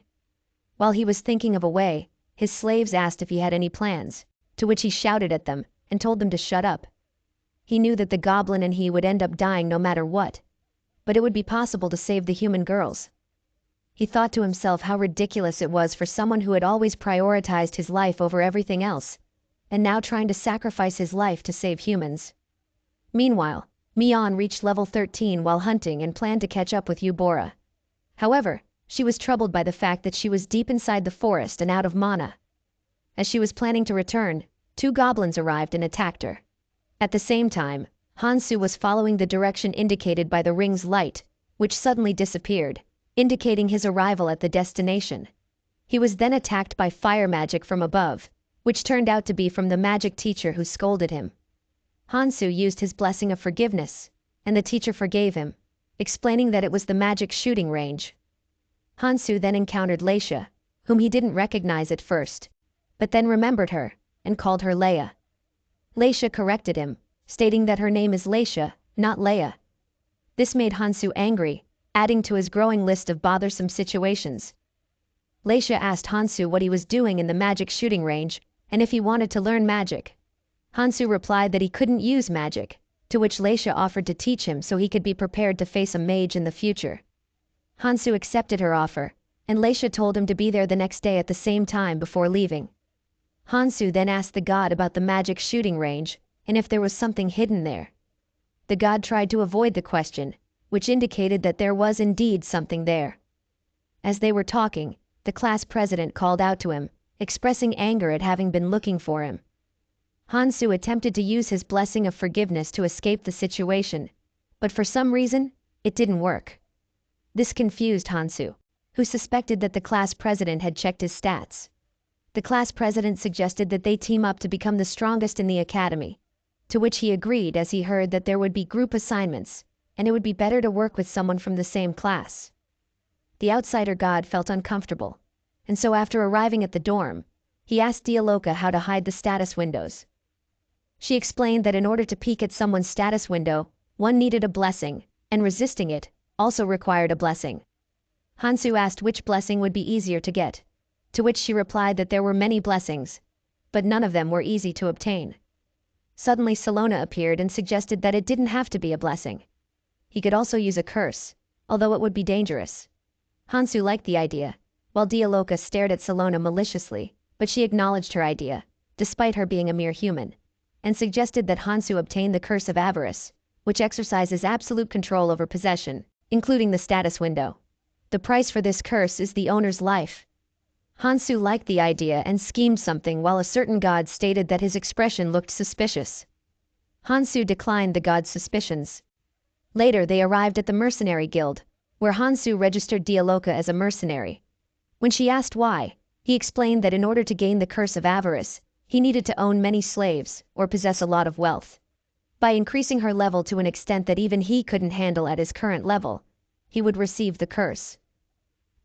While he was thinking of a way, his slaves asked if he had any plans, to which he shouted at them and told them to shut up. He knew that the goblin and he would end up dying no matter what, but it would be possible to save the human girls. He thought to himself how ridiculous it was for someone who had always prioritized his life over everything else, and now trying to sacrifice his life to save humans. Meanwhile, Mion reached level 13 while hunting and planned to catch up with Eubora. However, she was troubled by the fact that she was deep inside the forest and out of mana. As she was planning to return, 2 goblins arrived and attacked her. At the same time, Hansu was following the direction indicated by the ring's light, which suddenly disappeared, indicating his arrival at the destination. He was then attacked by fire magic from above, which turned out to be from the magic teacher who scolded him. Hansu used his blessing of forgiveness, and the teacher forgave him, explaining that it was the magic shooting range. Hansu then encountered Leisha, whom he didn't recognize at first, but then remembered her, and called her Leia. Leisha corrected him, stating that her name is Leisha, not Leia. This made Hansu angry, adding to his growing list of bothersome situations. Leisha asked Hansu what he was doing in the magic shooting range, and if he wanted to learn magic. Hansu replied that he couldn't use magic, to which Leisha offered to teach him so he could be prepared to face a mage in the future. Hansu accepted her offer, and Leisha told him to be there the next day at the same time before leaving. Hansu then asked the god about the magic shooting range, and if there was something hidden there. The god tried to avoid the question, which indicated that there was indeed something there. As they were talking, the class president called out to him, expressing anger at having been looking for him. Hansu attempted to use his blessing of forgiveness to escape the situation, but for some reason, it didn't work. This confused Hansu, who suspected that the class president had checked his stats. The class president suggested that they team up to become the strongest in the academy, to which he agreed as he heard that there would be group assignments, and it would be better to work with someone from the same class. The outsider god felt uncomfortable, and so after arriving at the dorm, he asked Dialoka how to hide the status windows. She explained that in order to peek at someone's status window, one needed a blessing, and resisting it also required a blessing. Hansu asked which blessing would be easier to get, to which she replied that there were many blessings, but none of them were easy to obtain. Suddenly Salona appeared and suggested that it didn't have to be a blessing. He could also use a curse, although it would be dangerous. Hansu liked the idea, while Dialoka stared at Salona maliciously, but she acknowledged her idea, despite her being a mere human, and suggested that Hansu obtain the curse of avarice, which exercises absolute control over possession, including the status window. The price for this curse is the owner's life. Hansu liked the idea and schemed something while a certain god stated that his expression looked suspicious. Hansu declined the god's suspicions. Later they arrived at the mercenary guild, where Hansu registered Dialoka as a mercenary. When she asked why, he explained that in order to gain the curse of avarice, he needed to own many slaves or possess a lot of wealth. By increasing her level to an extent that even he couldn't handle at his current level, he would receive the curse.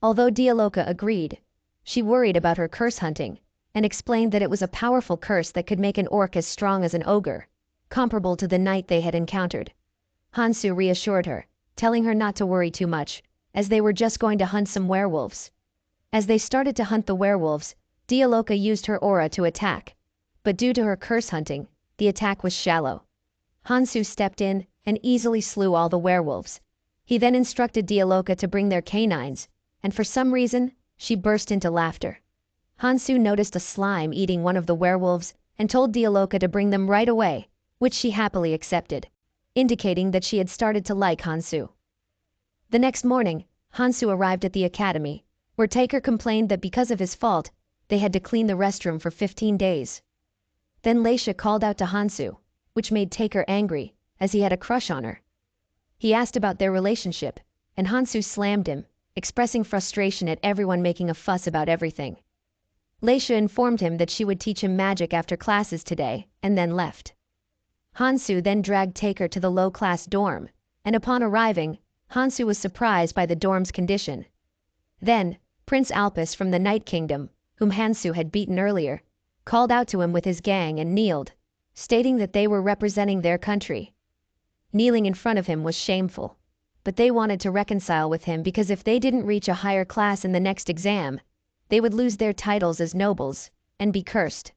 Although Dialoka agreed, she worried about her curse hunting, and explained that it was a powerful curse that could make an orc as strong as an ogre, comparable to the knight they had encountered. Hansu reassured her, telling her not to worry too much, as they were just going to hunt some werewolves. As they started to hunt the werewolves, Dialoka used her aura to attack, but due to her curse hunting, the attack was shallow. Hansu stepped in and easily slew all the werewolves. He then instructed Dialoka to bring their canines, and for some reason, she burst into laughter. Hansu noticed a slime eating one of the werewolves and told Dialoka to bring them right away, which she happily accepted, indicating that she had started to like Hansu. The next morning, Hansu arrived at the academy, where Taker complained that because of his fault, they had to clean the restroom for 15 days. Then Leisha called out to Hansu, which made Taker angry, as he had a crush on her. He asked about their relationship, and Hansu slammed him, expressing frustration at everyone making a fuss about everything. Leisha informed him that she would teach him magic after classes today, and then left. Hansu then dragged Taker to the low-class dorm, and upon arriving, Hansu was surprised by the dorm's condition. Then, Prince Alpus from the Night Kingdom, whom Hansu had beaten earlier, called out to him with his gang and kneeled, stating that they were representing their country. Kneeling in front of him was shameful, but they wanted to reconcile with him because if they didn't reach a higher class in the next exam, they would lose their titles as nobles and be cursed.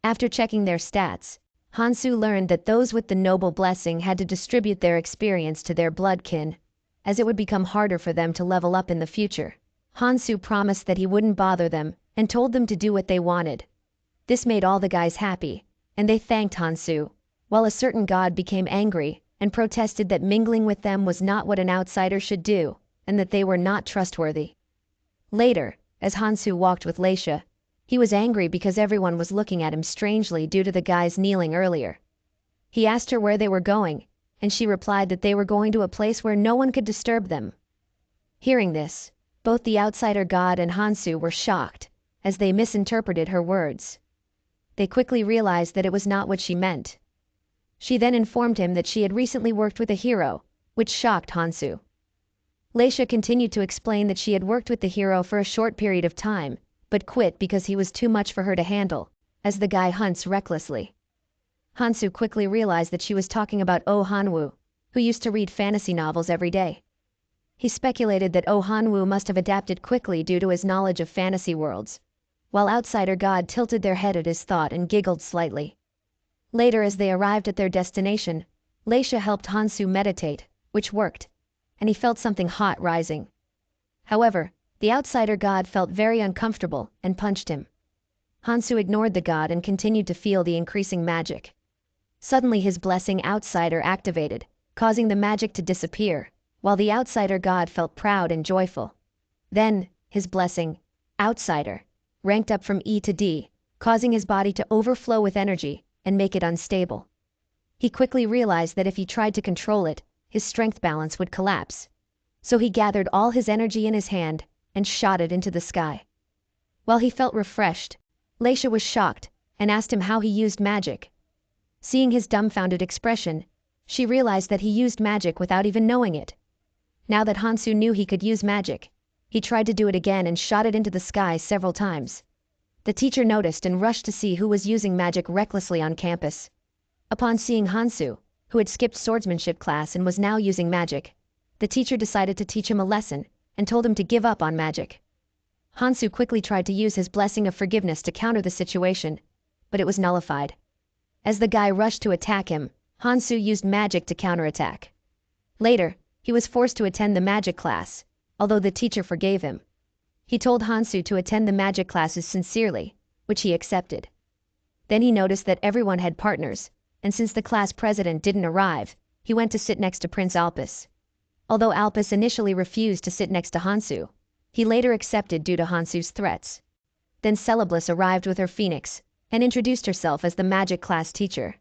After checking their stats, Hansu learned that those with the noble blessing had to distribute their experience to their bloodkin, as it would become harder for them to level up in the future. Hansu promised that he wouldn't bother them and told them to do what they wanted. This made all the guys happy, and they thanked Hansu, while a certain god became angry and protested that mingling with them was not what an outsider should do, and that they were not trustworthy. Later, as Hansu walked with Leisha, he was angry because everyone was looking at him strangely due to the guys kneeling earlier. He asked her where they were going, and she replied that they were going to a place where no one could disturb them. Hearing this, both the outsider god and Hansu were shocked, as they misinterpreted her words. They quickly realized that it was not what she meant. She then informed him that she had recently worked with a hero, which shocked Hansu. Leisha continued to explain that she had worked with the hero for a short period of time, but quit because he was too much for her to handle, as the guy hunts recklessly. Hansu quickly realized that she was talking about Oh Hanwoo, who used to read fantasy novels every day. He speculated that Oh Hanwoo must have adapted quickly due to his knowledge of fantasy worlds, while outsider god tilted their head at his thought and giggled slightly. Later, as they arrived at their destination, Leisha helped Hansu meditate, which worked, and he felt something hot rising. However, the outsider god felt very uncomfortable and punched him. Hansu ignored the god and continued to feel the increasing magic. Suddenly his blessing outsider activated, causing the magic to disappear, while the outsider god felt proud and joyful. Then, his blessing, outsider, ranked up from E to D, causing his body to overflow with energy and make it unstable. He quickly realized that if he tried to control it, his strength balance would collapse. So he gathered all his energy in his hand and shot it into the sky. While he felt refreshed, Leisha was shocked and asked him how he used magic. Seeing his dumbfounded expression, she realized that he used magic without even knowing it. Now that Hansu knew he could use magic, he tried to do it again and shot it into the sky several times. The teacher noticed and rushed to see who was using magic recklessly on campus. Upon seeing Hansu, who had skipped swordsmanship class and was now using magic, the teacher decided to teach him a lesson and told him to give up on magic. Hansu quickly tried to use his blessing of forgiveness to counter the situation, but it was nullified. As the guy rushed to attack him, Hansu used magic to counterattack. Later, he was forced to attend the magic class, although the teacher forgave him. He told Hansu to attend the magic classes sincerely, which he accepted. Then he noticed that everyone had partners, and since the class president didn't arrive, he went to sit next to Prince Alpus. Although Alpus initially refused to sit next to Hansu, he later accepted due to Hansu's threats. Then Celeblus arrived with her phoenix, and introduced herself as the magic class teacher.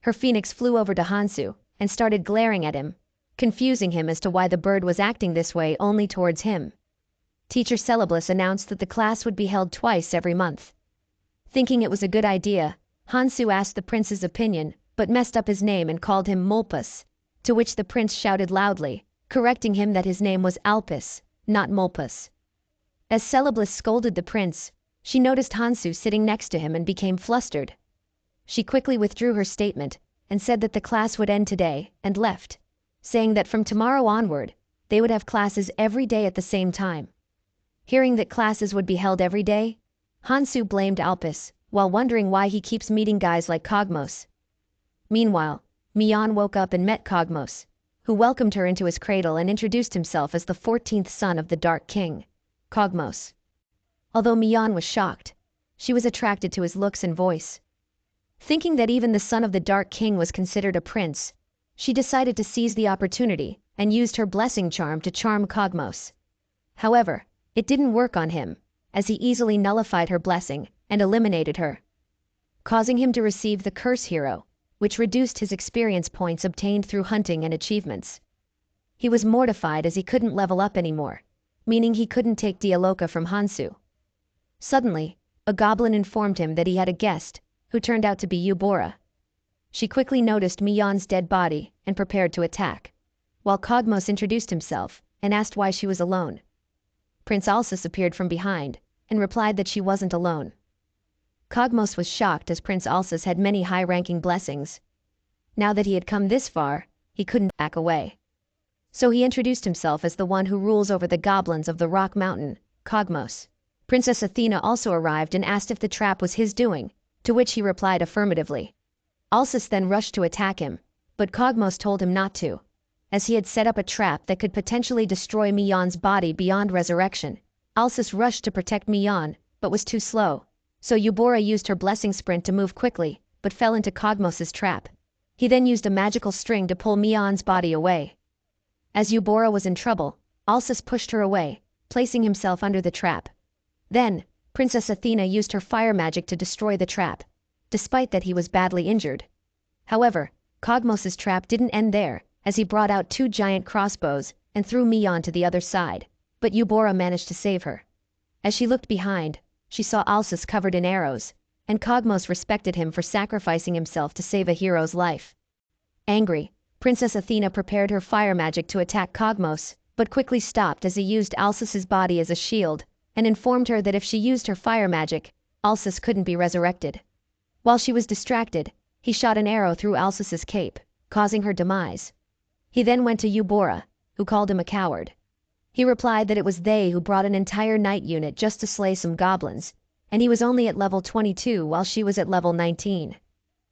Her phoenix flew over to Hansu, and started glaring at him, confusing him as to why the bird was acting this way only towards him. Teacher Celeblus announced that the class would be held twice every month. Thinking it was a good idea, Hansu asked the prince's opinion, but messed up his name and called him Mulpus, to which the prince shouted loudly, correcting him that his name was Alpus, not Mulpus. As Celeblus scolded the prince, she noticed Hansu sitting next to him and became flustered. She quickly withdrew her statement and said that the class would end today, and left, saying that from tomorrow onward, they would have classes every day at the same time. Hearing that classes would be held every day, Hansu blamed Alpus, while wondering why he keeps meeting guys like Cogmos. Meanwhile, Mion woke up and met Cogmos, who welcomed her into his cradle and introduced himself as the 14th son of the Dark King, Cogmos. Although Mion was shocked, she was attracted to his looks and voice. Thinking that even the son of the Dark King was considered a prince, she decided to seize the opportunity and used her blessing charm to charm Cogmos. However, it didn't work on him, as he easily nullified her blessing and eliminated her, causing him to receive the Curse Hero, which reduced his experience points obtained through hunting and achievements. He was mortified as he couldn't level up anymore, meaning he couldn't take Dialoka from Hansu. Suddenly, a goblin informed him that he had a guest, who turned out to be Eubora. She quickly noticed Mion's dead body and prepared to attack, while Cogmos introduced himself and asked why she was alone. Prince Alsus appeared from behind and replied that she wasn't alone. Cogmos was shocked as Prince Alsus had many high-ranking blessings. Now that he had come this far, he couldn't back away. So he introduced himself as the one who rules over the goblins of the Rock Mountain, Cogmos. Princess Athena also arrived and asked if the trap was his doing, to which he replied affirmatively. Alsus then rushed to attack him, but Cogmos told him not to, as he had set up a trap that could potentially destroy Mion's body beyond resurrection. Alsus rushed to protect Mion, but was too slow, so Eubora used her blessing sprint to move quickly, but fell into Cogmos's trap. He then used a magical string to pull Mion's body away. As Eubora was in trouble, Alsus pushed her away, placing himself under the trap. Then, Princess Athena used her fire magic to destroy the trap, despite that he was badly injured. However, Cogmos's trap didn't end there, as he brought out 2 giant crossbows and threw Mii onto the other side, but Eubora managed to save her. As she looked behind, she saw Alsus covered in arrows, and Cogmos respected him for sacrificing himself to save a hero's life. Angry, Princess Athena prepared her fire magic to attack Cogmos, but quickly stopped as he used Alsus's body as a shield, and informed her that if she used her fire magic, Alsus couldn't be resurrected. While she was distracted, he shot an arrow through Alsus's cape, causing her demise. He then went to Eubora, who called him a coward. He replied that it was they who brought an entire knight unit just to slay some goblins, and he was only at level 22 while she was at level 19.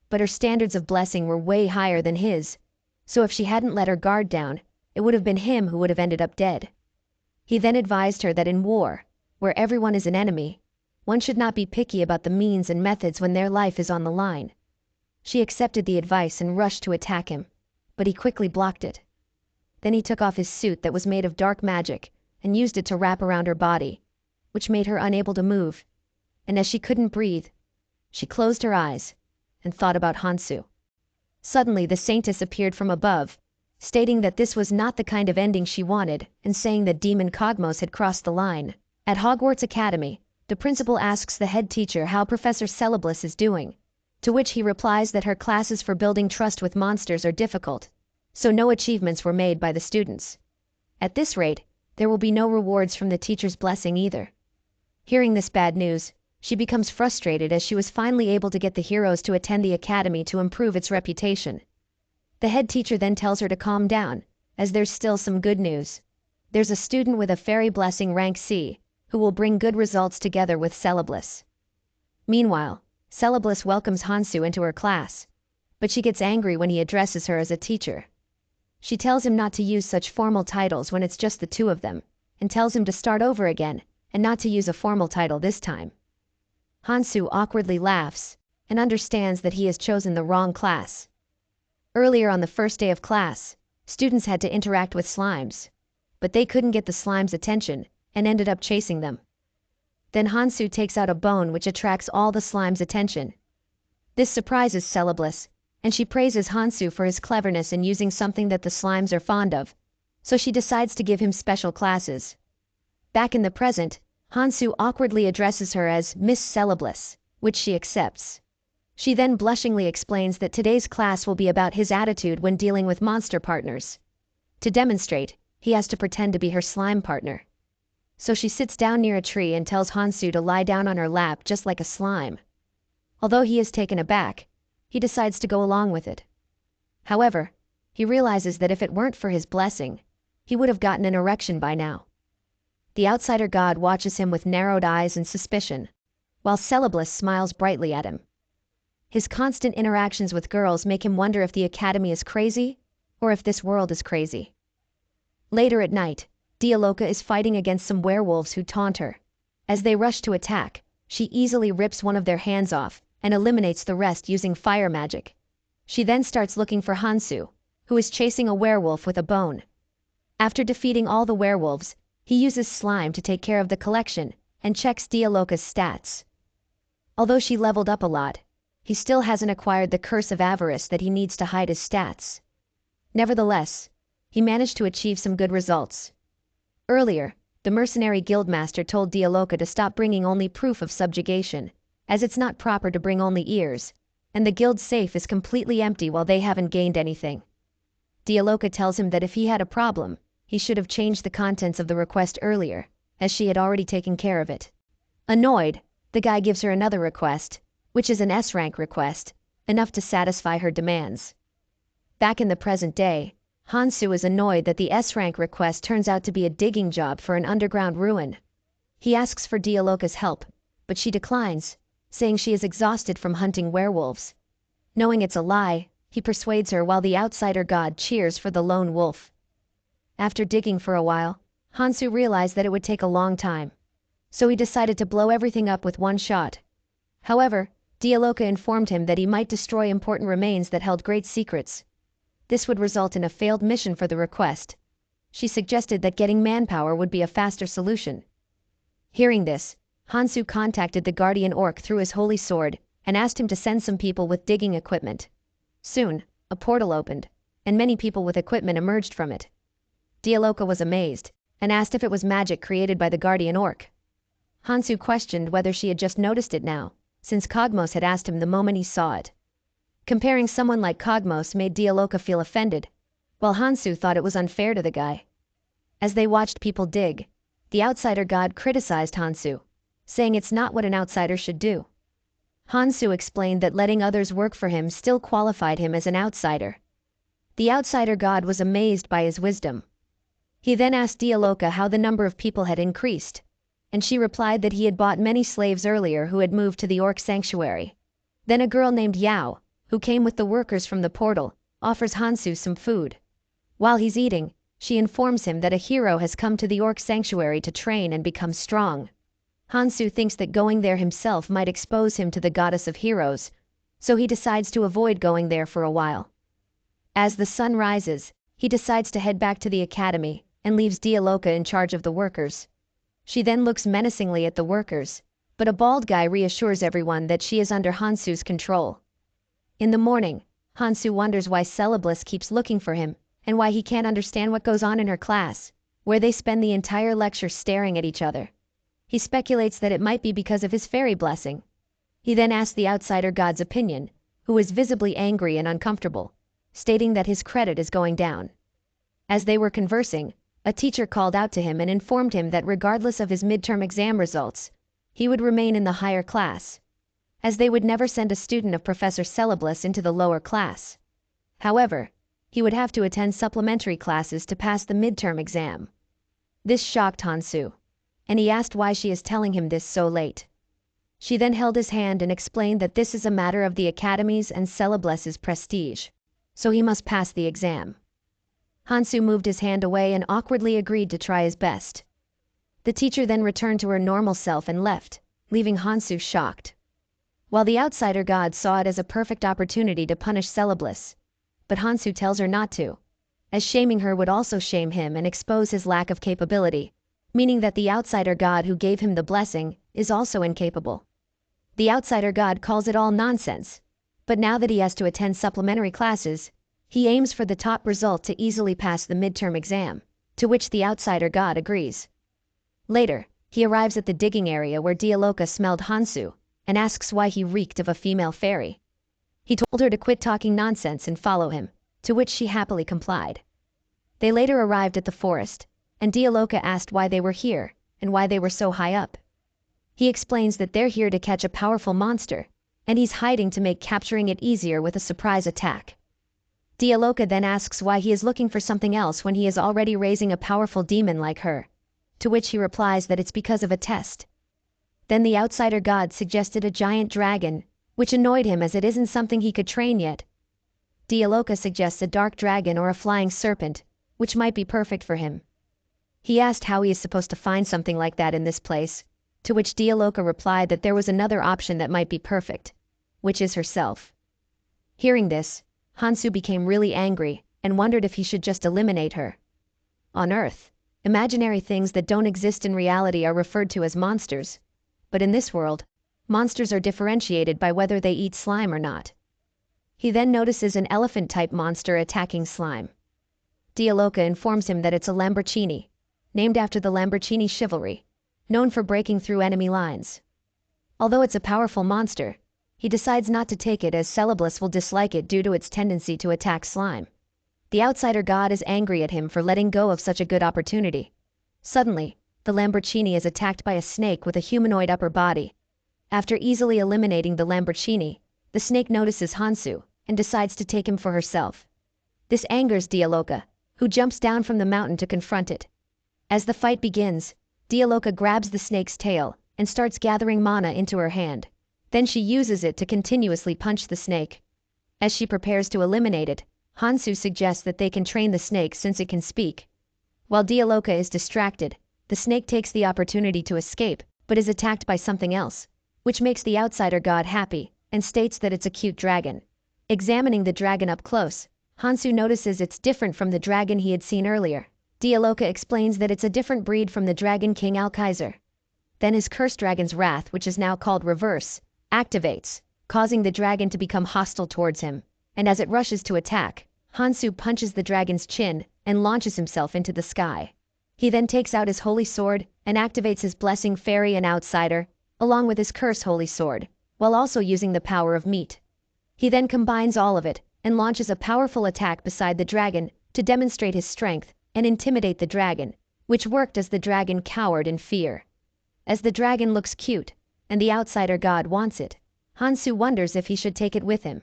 But her standards of blessing were way higher than his, so if she hadn't let her guard down, it would have been him who would have ended up dead. He then advised her that in war, where everyone is an enemy, one should not be picky about the means and methods when their life is on the line. She accepted the advice and rushed to attack him, but he quickly blocked it. Then he took off his suit that was made of dark magic and used it to wrap around her body, which made her unable to move, and as she couldn't breathe, she closed her eyes and thought about Hansu. Suddenly the saintess appeared from above, stating that this was not the kind of ending she wanted and saying that Demon Cogmos had crossed the line. At Hogwarts Academy, the principal asks the head teacher how Professor Celeblus is doing, to which he replies that her classes for building trust with monsters are difficult, so no achievements were made by the students. At this rate, there will be no rewards from the teacher's blessing either. Hearing this bad news, she becomes frustrated as she was finally able to get the heroes to attend the academy to improve its reputation. The head teacher then tells her to calm down, as there's still some good news. There's a student with a fairy blessing rank C, who will bring good results together with Celeblus. Meanwhile, Celeblus welcomes Hansu into her class, but she gets angry when he addresses her as a teacher. She tells him not to use such formal titles when it's just the 2 of them, and tells him to start over again and not to use a formal title this time. Hansu awkwardly laughs and understands that he has chosen the wrong class. Earlier on the first day of class, students had to interact with slimes, but they couldn't get the slimes' attention and ended up chasing them. Then Hansu takes out a bone which attracts all the slimes' attention. This surprises Celeblus, and she praises Hansu for his cleverness in using something that the slimes are fond of, so she decides to give him special classes. Back in the present, Hansu awkwardly addresses her as Miss Celeblus, which she accepts. She then blushingly explains that today's class will be about his attitude when dealing with monster partners. To demonstrate, he has to pretend to be her slime partner. So she sits down near a tree and tells Hansu to lie down on her lap just like a slime. Although he is taken aback, he decides to go along with it. However, he realizes that if it weren't for his blessing, he would have gotten an erection by now. The outsider god watches him with narrowed eyes and suspicion, while Celeblus smiles brightly at him. His constant interactions with girls make him wonder if the academy is crazy, or if this world is crazy. Later at night, Dialoka is fighting against some werewolves who taunt her. As they rush to attack, she easily rips one of their hands off and eliminates the rest using fire magic. She then starts looking for Hansu, who is chasing a werewolf with a bone. After defeating all the werewolves, he uses slime to take care of the collection and checks Dialoka's stats. Although she leveled up a lot, he still hasn't acquired the curse of avarice that he needs to hide his stats. Nevertheless, he managed to achieve some good results. Earlier, the mercenary guildmaster told Dialoka to stop bringing only proof of subjugation, as it's not proper to bring only ears, and the guild safe is completely empty while they haven't gained anything. Dialoka tells him that if he had a problem, he should have changed the contents of the request earlier, as she had already taken care of it. Annoyed, the guy gives her another request, which is an S-rank request, enough to satisfy her demands. Back in the present day, Hansu is annoyed that the S-rank request turns out to be a digging job for an underground ruin. He asks for Dialoka's help, but she declines, saying she is exhausted from hunting werewolves. Knowing it's a lie, he persuades her while the outsider god cheers for the lone wolf. After digging for a while, Hansu realized that it would take a long time, so he decided to blow everything up with one shot. However, Dialoka informed him that he might destroy important remains that held great secrets. This would result in a failed mission for the request. She suggested that getting manpower would be a faster solution. Hearing this, Hansu contacted the guardian orc through his holy sword and asked him to send some people with digging equipment. Soon, a portal opened, and many people with equipment emerged from it. Dialoka was amazed, and asked if it was magic created by the guardian orc. Hansu questioned whether she had just noticed it now, since Kogmos had asked him the moment he saw it. Comparing someone like Kogmos made Dialoka feel offended, while Hansu thought it was unfair to the guy. As they watched people dig, the outsider god criticized Hansu, saying it's not what an outsider should do. Hansu explained that letting others work for him still qualified him as an outsider. The outsider god was amazed by his wisdom. He then asked Dialoka how the number of people had increased, and she replied that he had bought many slaves earlier who had moved to the orc sanctuary. Then a girl named Yao, who came with the workers from the portal, offers Hansu some food. While he's eating, she informs him that a hero has come to the orc sanctuary to train and become strong. Hansu thinks that going there himself might expose him to the goddess of heroes, so he decides to avoid going there for a while. As the sun rises, he decides to head back to the academy and leaves Dialoka in charge of the workers. She then looks menacingly at the workers, but a bald guy reassures everyone that she is under Hansu's control. In the morning, Hansu wonders why Celebliss keeps looking for him and why he can't understand what goes on in her class, where they spend the entire lecture staring at each other. He speculates that it might be because of his fairy blessing. He then asks the outsider god's opinion, who is visibly angry and uncomfortable, stating that his credit is going down. As they were conversing, a teacher called out to him and informed him that regardless of his midterm exam results, he would remain in the higher class, as they would never send a student of Professor Celebliss into the lower class. However, he would have to attend supplementary classes to pass the midterm exam. This shocked Hansu, and he asked why she is telling him this so late. She then held his hand and explained that this is a matter of the Academy's and Celebliss's prestige, so he must pass the exam. Hansu moved his hand away and awkwardly agreed to try his best. The teacher then returned to her normal self and left, leaving Hansu shocked. While the outsider god saw it as a perfect opportunity to punish Celebliss, but Hansu tells her not to, as shaming her would also shame him and expose his lack of capability, meaning that the outsider god who gave him the blessing is also incapable. The outsider god calls it all nonsense, but now that he has to attend supplementary classes, he aims for the top result to easily pass the midterm exam, to which the outsider god agrees. Later, he arrives at the digging area where Dialoka smelled Hansu and asks why he reeked of a female fairy. He told her to quit talking nonsense and follow him, to which she happily complied. They later arrived at the forest, and Dialoka asked why they were here and why they were so high up. He explains that they're here to catch a powerful monster, and he's hiding to make capturing it easier with a surprise attack. Dialoka then asks why he is looking for something else when he is already raising a powerful demon like her, to which he replies that it's because of a test. Then the outsider god suggested a giant dragon, which annoyed him as it isn't something he could train yet. Dialoka suggests a dark dragon or a flying serpent, which might be perfect for him. He asked how he is supposed to find something like that in this place, to which Dialoka replied that there was another option that might be perfect, which is herself. Hearing this, Hansu became really angry and wondered if he should just eliminate her. On Earth, imaginary things that don't exist in reality are referred to as monsters, but in this world, monsters are differentiated by whether they eat slime or not. He then notices an elephant-type monster attacking slime. Dialoka informs him that it's a Lamborghini, named after the Lamborghini chivalry, known for breaking through enemy lines. Although it's a powerful monster, he decides not to take it as Celebliss will dislike it due to its tendency to attack slime. The outsider god is angry at him for letting go of such a good opportunity. Suddenly, the Lamborghini is attacked by a snake with a humanoid upper body. After easily eliminating the Lamborghini, the snake notices Hansu and decides to take him for herself. This angers Dialoka, who jumps down from the mountain to confront it. As the fight begins, Dialoka grabs the snake's tail and starts gathering mana into her hand. Then she uses it to continuously punch the snake. As she prepares to eliminate it, Hansu suggests that they can train the snake since it can speak. While Dialoka is distracted, the snake takes the opportunity to escape, but is attacked by something else, which makes the outsider god happy and states that it's a cute dragon. Examining the dragon up close, Hansu notices it's different from the dragon he had seen earlier. Dialoka explains that it's a different breed from the dragon king Alkaiser. Then his cursed dragon's wrath, which is now called Reverse, activates, causing the dragon to become hostile towards him. and as it rushes to attack, Hansu punches the dragon's chin and launches himself into the sky. He then takes out his holy sword and activates his blessing fairy and outsider, along with his curse holy sword, while also using the power of meat. He then combines all of it and launches a powerful attack beside the dragon to demonstrate his strength and intimidate the dragon, which worked as the dragon cowered in fear. As the dragon looks cute, and the outsider god wants it, Hansu wonders if he should take it with him.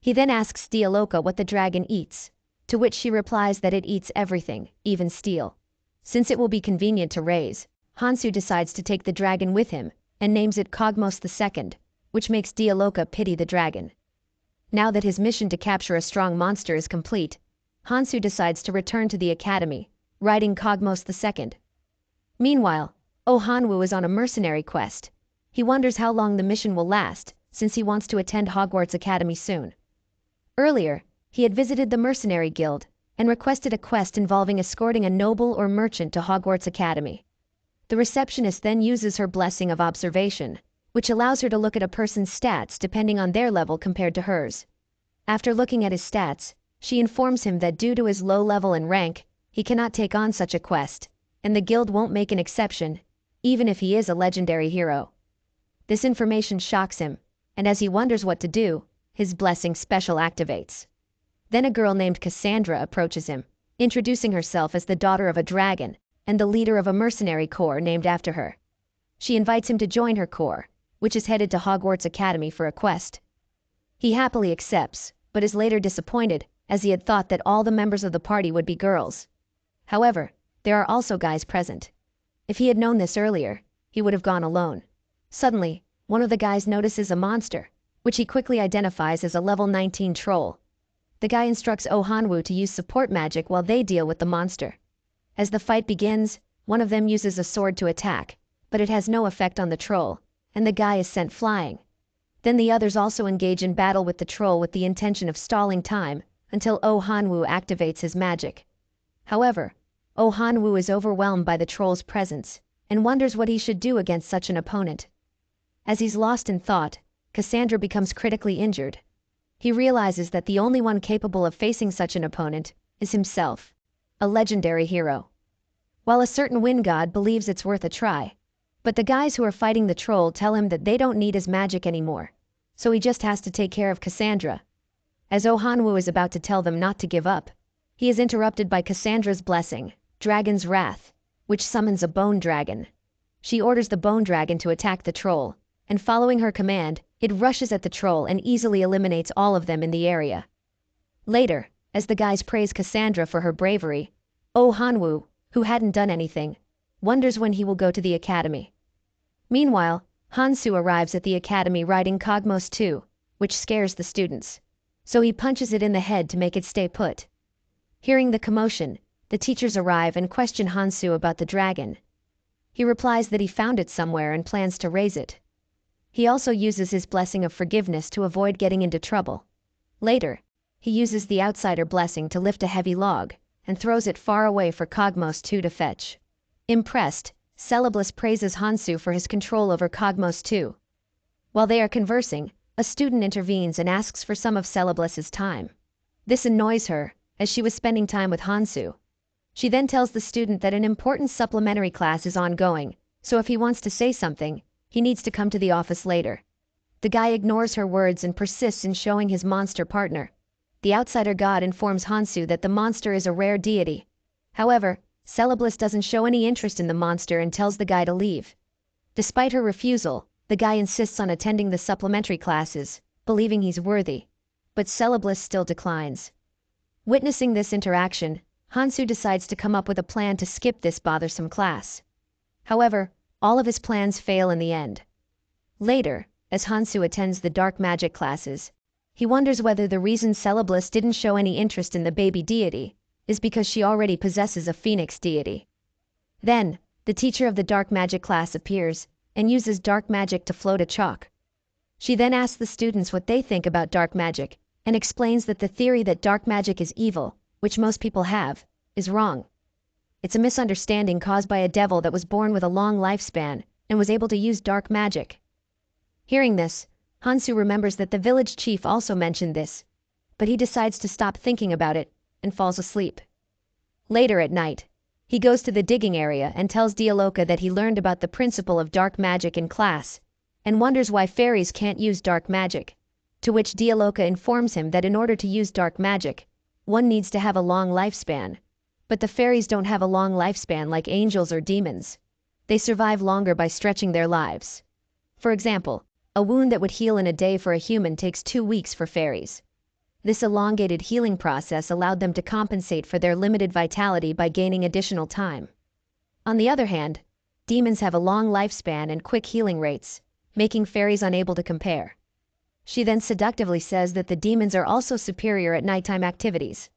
He then asks Dialoka what the dragon eats, to which she replies that it eats everything, even steel. Since it will be convenient to raise, Hansu decides to take the dragon with him and names it Cogmos II, which makes Dialoka pity the dragon. Now that his mission to capture a strong monster is complete, Hansu decides to return to the academy, riding Cogmos II. Meanwhile, Hanwoo is on a mercenary quest. He wonders how long the mission will last, since he wants to attend Hogwarts Academy soon. Earlier, he had visited the Mercenary Guild and requested a quest involving escorting a noble or merchant to Hogwarts Academy. The receptionist then uses her blessing of observation, which allows her to look at a person's stats depending on their level compared to hers. After looking at his stats, she informs him that due to his low level and rank, he cannot take on such a quest, and the guild won't make an exception, even if he is a legendary hero. This information shocks him, and as he wonders what to do, his blessing special activates. Then a girl named Cassandra approaches him, introducing herself as the daughter of a dragon and the leader of a mercenary corps named after her. She invites him to join her corps, which is headed to Hogwarts Academy for a quest. He happily accepts, but is later disappointed, as he had thought that all the members of the party would be girls. However, there are also guys present. If he had known this earlier, he would have gone alone. Suddenly, one of the guys notices a monster, which he quickly identifies as a level 19 troll. The guy instructs Hanwoo to use support magic while they deal with the monster. As the fight begins, one of them uses a sword to attack, but it has no effect on the troll, and the guy is sent flying. Then the others also engage in battle with the troll with the intention of stalling time until Hanwoo activates his magic. However, Hanwoo is overwhelmed by the troll's presence and wonders what he should do against such an opponent. As he's lost in thought, Cassandra becomes critically injured. He realizes that the only one capable of facing such an opponent is himself, a legendary hero. While a certain wind god believes it's worth a try, but the guys who are fighting the troll tell him that they don't need his magic anymore, so he just has to take care of Cassandra. As Hanwoo is about to tell them not to give up, he is interrupted by Cassandra's blessing, Dragon's Wrath, which summons a bone dragon. She orders the bone dragon to attack the troll, and following her command, it rushes at the troll and easily eliminates all of them in the area. Later, as the guys praise Cassandra for her bravery, Hanwoo, who hadn't done anything, wonders when he will go to the academy. Meanwhile, Hansu arrives at the academy riding Cogmos II, which scares the students, so he punches it in the head to make it stay put. Hearing the commotion, the teachers arrive and question Hansu about the dragon. He replies that he found it somewhere and plans to raise it. He also uses his blessing of forgiveness to avoid getting into trouble. Later, he uses the outsider blessing to lift a heavy log and throws it far away for Cogmos II to fetch. Impressed, Celeblus praises Hansu for his control over Cogmos II. While they are conversing, a student intervenes and asks for some of Celeblus's time. This annoys her, as she was spending time with Hansu. She then tells the student that an important supplementary class is ongoing, so if he wants to say something, he needs to come to the office later. The guy ignores her words and persists in showing his monster partner. The outsider god informs Hansu that the monster is a rare deity. However, Celeblus doesn't show any interest in the monster and tells the guy to leave. Despite her refusal, the guy insists on attending the supplementary classes, believing he's worthy. But Celeblus still declines. Witnessing this interaction, Hansu decides to come up with a plan to skip this bothersome class. However, all of his plans fail in the end. Later, as Hansu attends the dark magic classes, he wonders whether the reason Celeblus didn't show any interest in the baby deity is because she already possesses a phoenix deity. Then, the teacher of the dark magic class appears and uses dark magic to float a chalk. She then asks the students what they think about dark magic and explains that the theory that dark magic is evil, which most people have, is wrong. It's a misunderstanding caused by a devil that was born with a long lifespan and was able to use dark magic. Hearing this, Hansu remembers that the village chief also mentioned this, but he decides to stop thinking about it and falls asleep. Later at night, he goes to the digging area and tells Dialoka that he learned about the principle of dark magic in class and wonders why fairies can't use dark magic, to which Dialoka informs him that in order to use dark magic, one needs to have a long lifespan. But the fairies don't have a long lifespan like angels or demons. They survive longer by stretching their lives. For example, a wound that would heal in a day for a human takes 2 weeks for fairies. This elongated healing process allowed them to compensate for their limited vitality by gaining additional time. On the other hand, demons have a long lifespan and quick healing rates, making fairies unable to compare. She then seductively says that the demons are also superior at nighttime activities.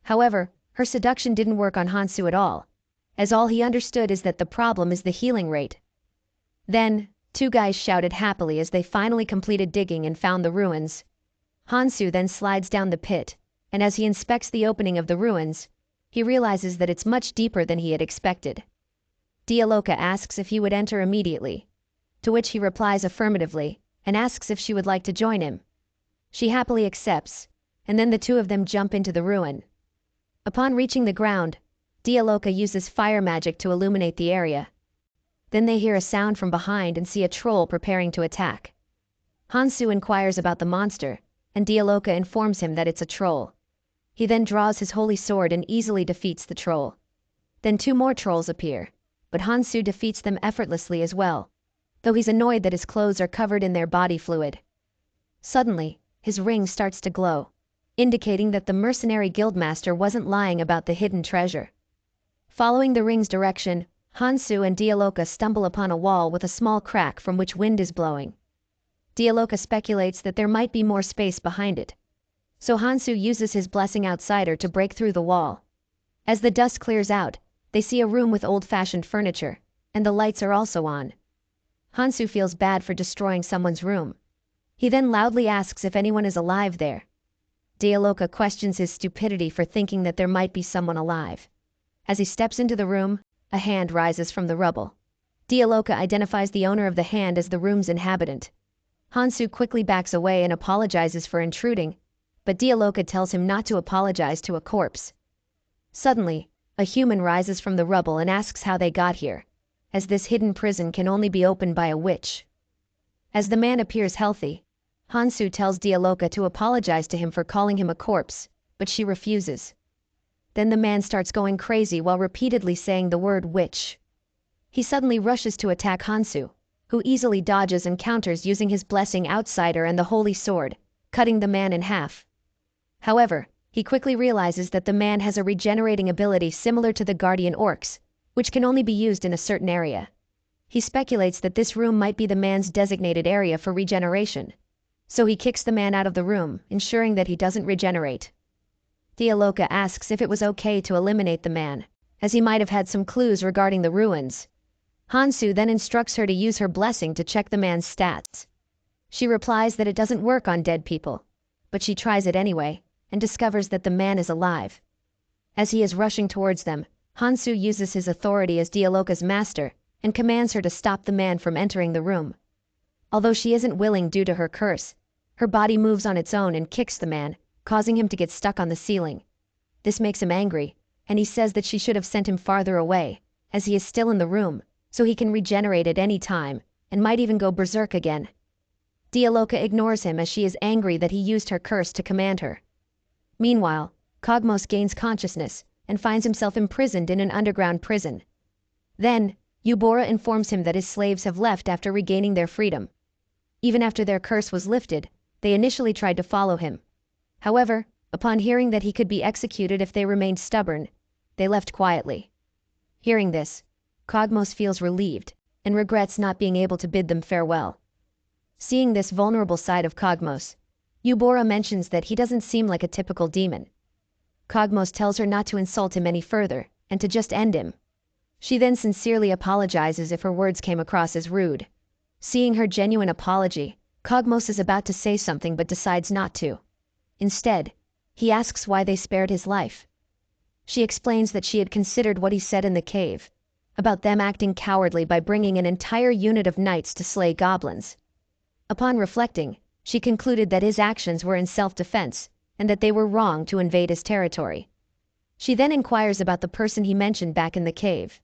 However, her seduction didn't work on Hansu at all, as all he understood is that the problem is the healing rate. Then, 2 guys shouted happily as they finally completed digging and found the ruins. Hansu then slides down the pit, and as he inspects the opening of the ruins, he realizes that it's much deeper than he had expected. Dialoka asks if he would enter immediately, to which he replies affirmatively and asks if she would like to join him. She happily accepts, and then the 2 of them jump into the ruin. Upon reaching the ground, Dialoka uses fire magic to illuminate the area. Then they hear a sound from behind and see a troll preparing to attack. Hansu inquires about the monster, and Dialoka informs him that it's a troll. He then draws his holy sword and easily defeats the troll. Then 2 more trolls appear, but Hansu defeats them effortlessly as well, though he's annoyed that his clothes are covered in their body fluid. Suddenly, his ring starts to glow, indicating that the mercenary guildmaster wasn't lying about the hidden treasure. Following the ring's direction, Hansu and Dialoka stumble upon a wall with a small crack from which wind is blowing. Dialoka speculates that there might be more space behind it, so Hansu uses his blessing outsider to break through the wall. As the dust clears out, they see a room with old-fashioned furniture, and the lights are also on. Hansu feels bad for destroying someone's room. He then loudly asks if anyone is alive there. Dialoka questions his stupidity for thinking that there might be someone alive. As he steps into the room, a hand rises from the rubble. Dialoka identifies the owner of the hand as the room's inhabitant. Hansu quickly backs away and apologizes for intruding, but Dialoka tells him not to apologize to a corpse. Suddenly, a human rises from the rubble and asks how they got here, as this hidden prison can only be opened by a witch. As the man appears healthy, Hansu tells Dialoka to apologize to him for calling him a corpse, but she refuses. Then the man starts going crazy while repeatedly saying the word witch. He suddenly rushes to attack Hansu, who easily dodges and counters using his blessing outsider and the holy sword, cutting the man in half. However, he quickly realizes that the man has a regenerating ability similar to the guardian orcs, which can only be used in a certain area. He speculates that this room might be the man's designated area for regeneration, so he kicks the man out of the room, ensuring that he doesn't regenerate. Dialoka asks if it was okay to eliminate the man, as he might have had some clues regarding the ruins. Hansu then instructs her to use her blessing to check the man's stats. She replies that it doesn't work on dead people, but she tries it anyway, and discovers that the man is alive. As he is rushing towards them, Hansu uses his authority as Dialoka's master and commands her to stop the man from entering the room. Although she isn't willing due to her curse, her body moves on its own and kicks the man, causing him to get stuck on the ceiling. This makes him angry, and he says that she should have sent him farther away, as he is still in the room, so he can regenerate at any time, and might even go berserk again. Dialoka ignores him as she is angry that he used her curse to command her. Meanwhile, Cogmos gains consciousness and finds himself imprisoned in an underground prison. Then, Eubora informs him that his slaves have left after regaining their freedom. Even after their curse was lifted, they initially tried to follow him. However, upon hearing that he could be executed if they remained stubborn, they left quietly. Hearing this, Cogmos feels relieved and regrets not being able to bid them farewell. Seeing this vulnerable side of Cogmos, Eubora mentions that he doesn't seem like a typical demon. Cogmos tells her not to insult him any further and to just end him. She then sincerely apologizes if her words came across as rude. Seeing her genuine apology, Cogmos is about to say something but decides not to. Instead, he asks why they spared his life. She explains that she had considered what he said in the cave, about them acting cowardly by bringing an entire unit of knights to slay goblins. Upon reflecting, she concluded that his actions were in self-defense, and that they were wrong to invade his territory. She then inquires about the person he mentioned back in the cave.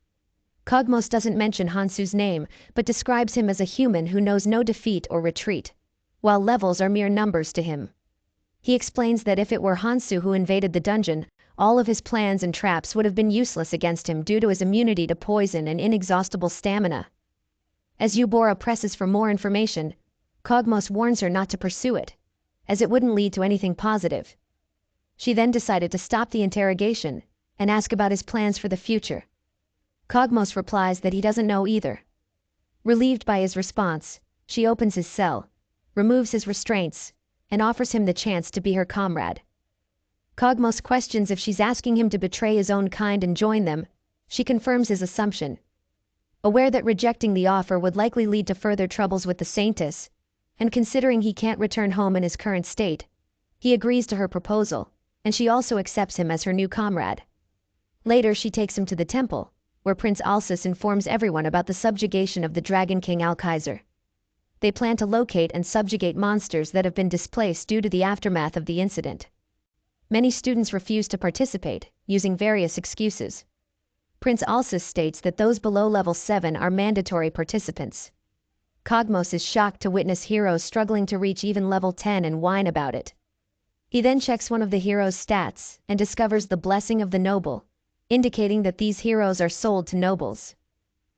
Kogmos doesn't mention Hansu's name, but describes him as a human who knows no defeat or retreat, while levels are mere numbers to him. He explains that if it were Hansu who invaded the dungeon, all of his plans and traps would have been useless against him due to his immunity to poison and inexhaustible stamina. As Yubora presses for more information, Kogmos warns her not to pursue it, as it wouldn't lead to anything positive. She then decided to stop the interrogation and ask about his plans for the future. Kogmos replies that he doesn't know either. Relieved by his response, she opens his cell, removes his restraints, and offers him the chance to be her comrade. Kogmos questions if she's asking him to betray his own kind and join them. She confirms his assumption. Aware that rejecting the offer would likely lead to further troubles with the Saintess, and considering he can't return home in his current state, he agrees to her proposal, and she also accepts him as her new comrade. Later she takes him to the temple, where Prince Alsus informs everyone about the subjugation of the Dragon King Alkaiser. They plan to locate and subjugate monsters that have been displaced due to the aftermath of the incident. Many students refuse to participate, using various excuses. Prince Alsus states that those below level 7 are mandatory participants. Kogmos is shocked to witness heroes struggling to reach even level 10 and whine about it. He then checks one of the heroes' stats and discovers the Blessing of the Noble, indicating that these heroes are sold to nobles.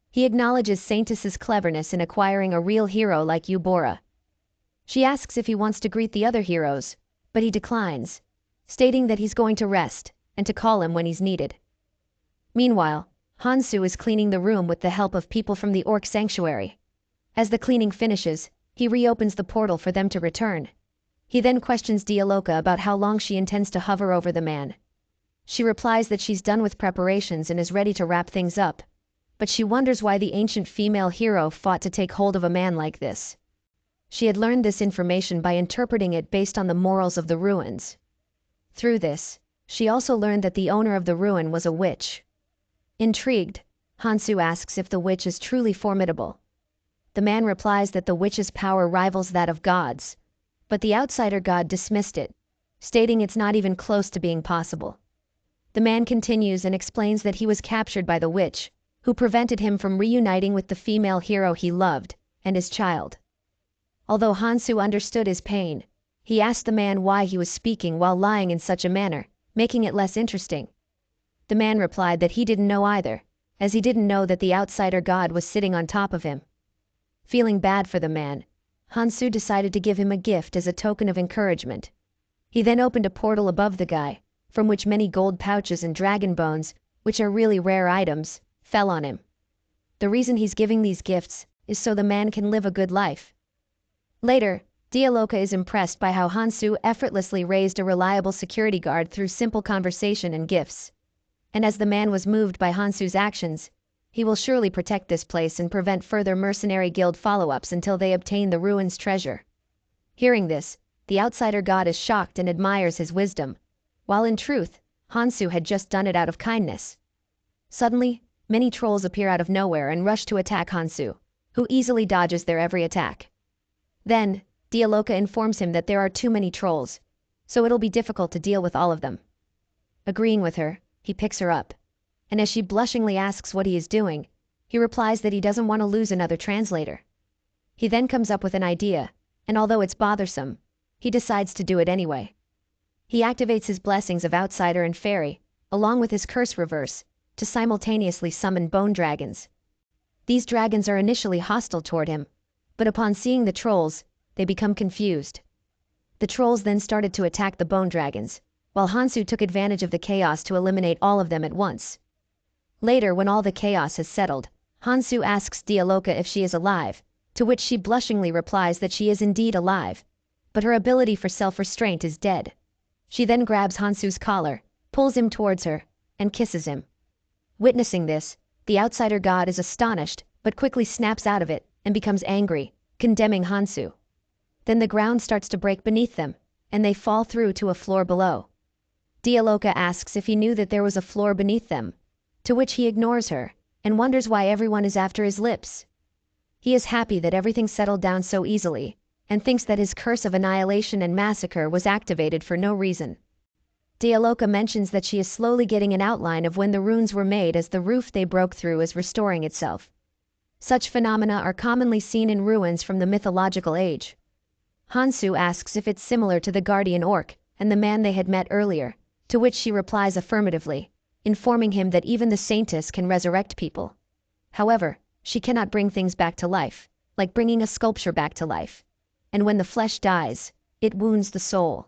He acknowledges Saintess's cleverness in acquiring a real hero like Yubora. She asks if he wants to greet the other heroes, but he declines, stating that he's going to rest and to call him when he's needed. Meanwhile, Hansu is cleaning the room with the help of people from the Orc Sanctuary. As the cleaning finishes, he reopens the portal for them to return. He then questions Dialoka about how long she intends to hover over the man. She replies that she's done with preparations and is ready to wrap things up, but she wonders why the ancient female hero fought to take hold of a man like this. She had learned this information by interpreting it based on the morals of the ruins. Through this, she also learned that the owner of the ruin was a witch. Intrigued, Hansu asks if the witch is truly formidable. The man replies that the witch's power rivals that of gods, but the outsider god dismissed it, stating it's not even close to being possible. The man continues and explains that he was captured by the witch, who prevented him from reuniting with the female hero he loved and his child. Although Hansu understood his pain, he asked the man why he was speaking while lying in such a manner, making it less interesting. The man replied that he didn't know either, as he didn't know that the outsider god was sitting on top of him. Feeling bad for the man, Hansu decided to give him a gift as a token of encouragement. He then opened a portal above the guy, from which many gold pouches and dragon bones, which are really rare items, fell on him. The reason he's giving these gifts is so the man can live a good life. Later, Dialoka is impressed by how Hansu effortlessly raised a reliable security guard through simple conversation and gifts. And as the man was moved by Hansu's actions, he will surely protect this place and prevent further mercenary guild follow-ups until they obtain the ruins' treasure. Hearing this, the outsider god is shocked and admires his wisdom, while in truth, Hansu had just done it out of kindness. Suddenly, many trolls appear out of nowhere and rush to attack Hansu, who easily dodges their every attack. Then, Dialoka informs him that there are too many trolls, so it'll be difficult to deal with all of them. Agreeing with her, he picks her up, and as she blushingly asks what he is doing, he replies that he doesn't want to lose another translator. He then comes up with an idea, and although it's bothersome, he decides to do it anyway. He activates his blessings of Outsider and Fairy, along with his curse reverse, to simultaneously summon bone dragons. These dragons are initially hostile toward him, but upon seeing the trolls, they become confused. The trolls then started to attack the bone dragons, while Hansu took advantage of the chaos to eliminate all of them at once. Later, when all the chaos has settled, Hansu asks Dialoka if she is alive, to which she blushingly replies that she is indeed alive, but her ability for self-restraint is dead. She then grabs Hansu's collar, pulls him towards her, and kisses him. Witnessing this, the outsider god is astonished, but quickly snaps out of it and becomes angry, condemning Hansu. Then the ground starts to break beneath them, and they fall through to a floor below. Dialoka asks if he knew that there was a floor beneath them, to which he ignores her, and wonders why everyone is after his lips. He is happy that everything settled down so easily, and thinks that his curse of annihilation and massacre was activated for no reason. Dialoka mentions that she is slowly getting an outline of when the runes were made, as the roof they broke through is restoring itself. Such phenomena are commonly seen in ruins from the mythological age. Hansu asks if it's similar to the guardian orc and the man they had met earlier, to which she replies affirmatively, informing him that even the saintess can resurrect people. However, she cannot bring things back to life, like bringing a sculpture back to life. And when the flesh dies, it wounds the soul.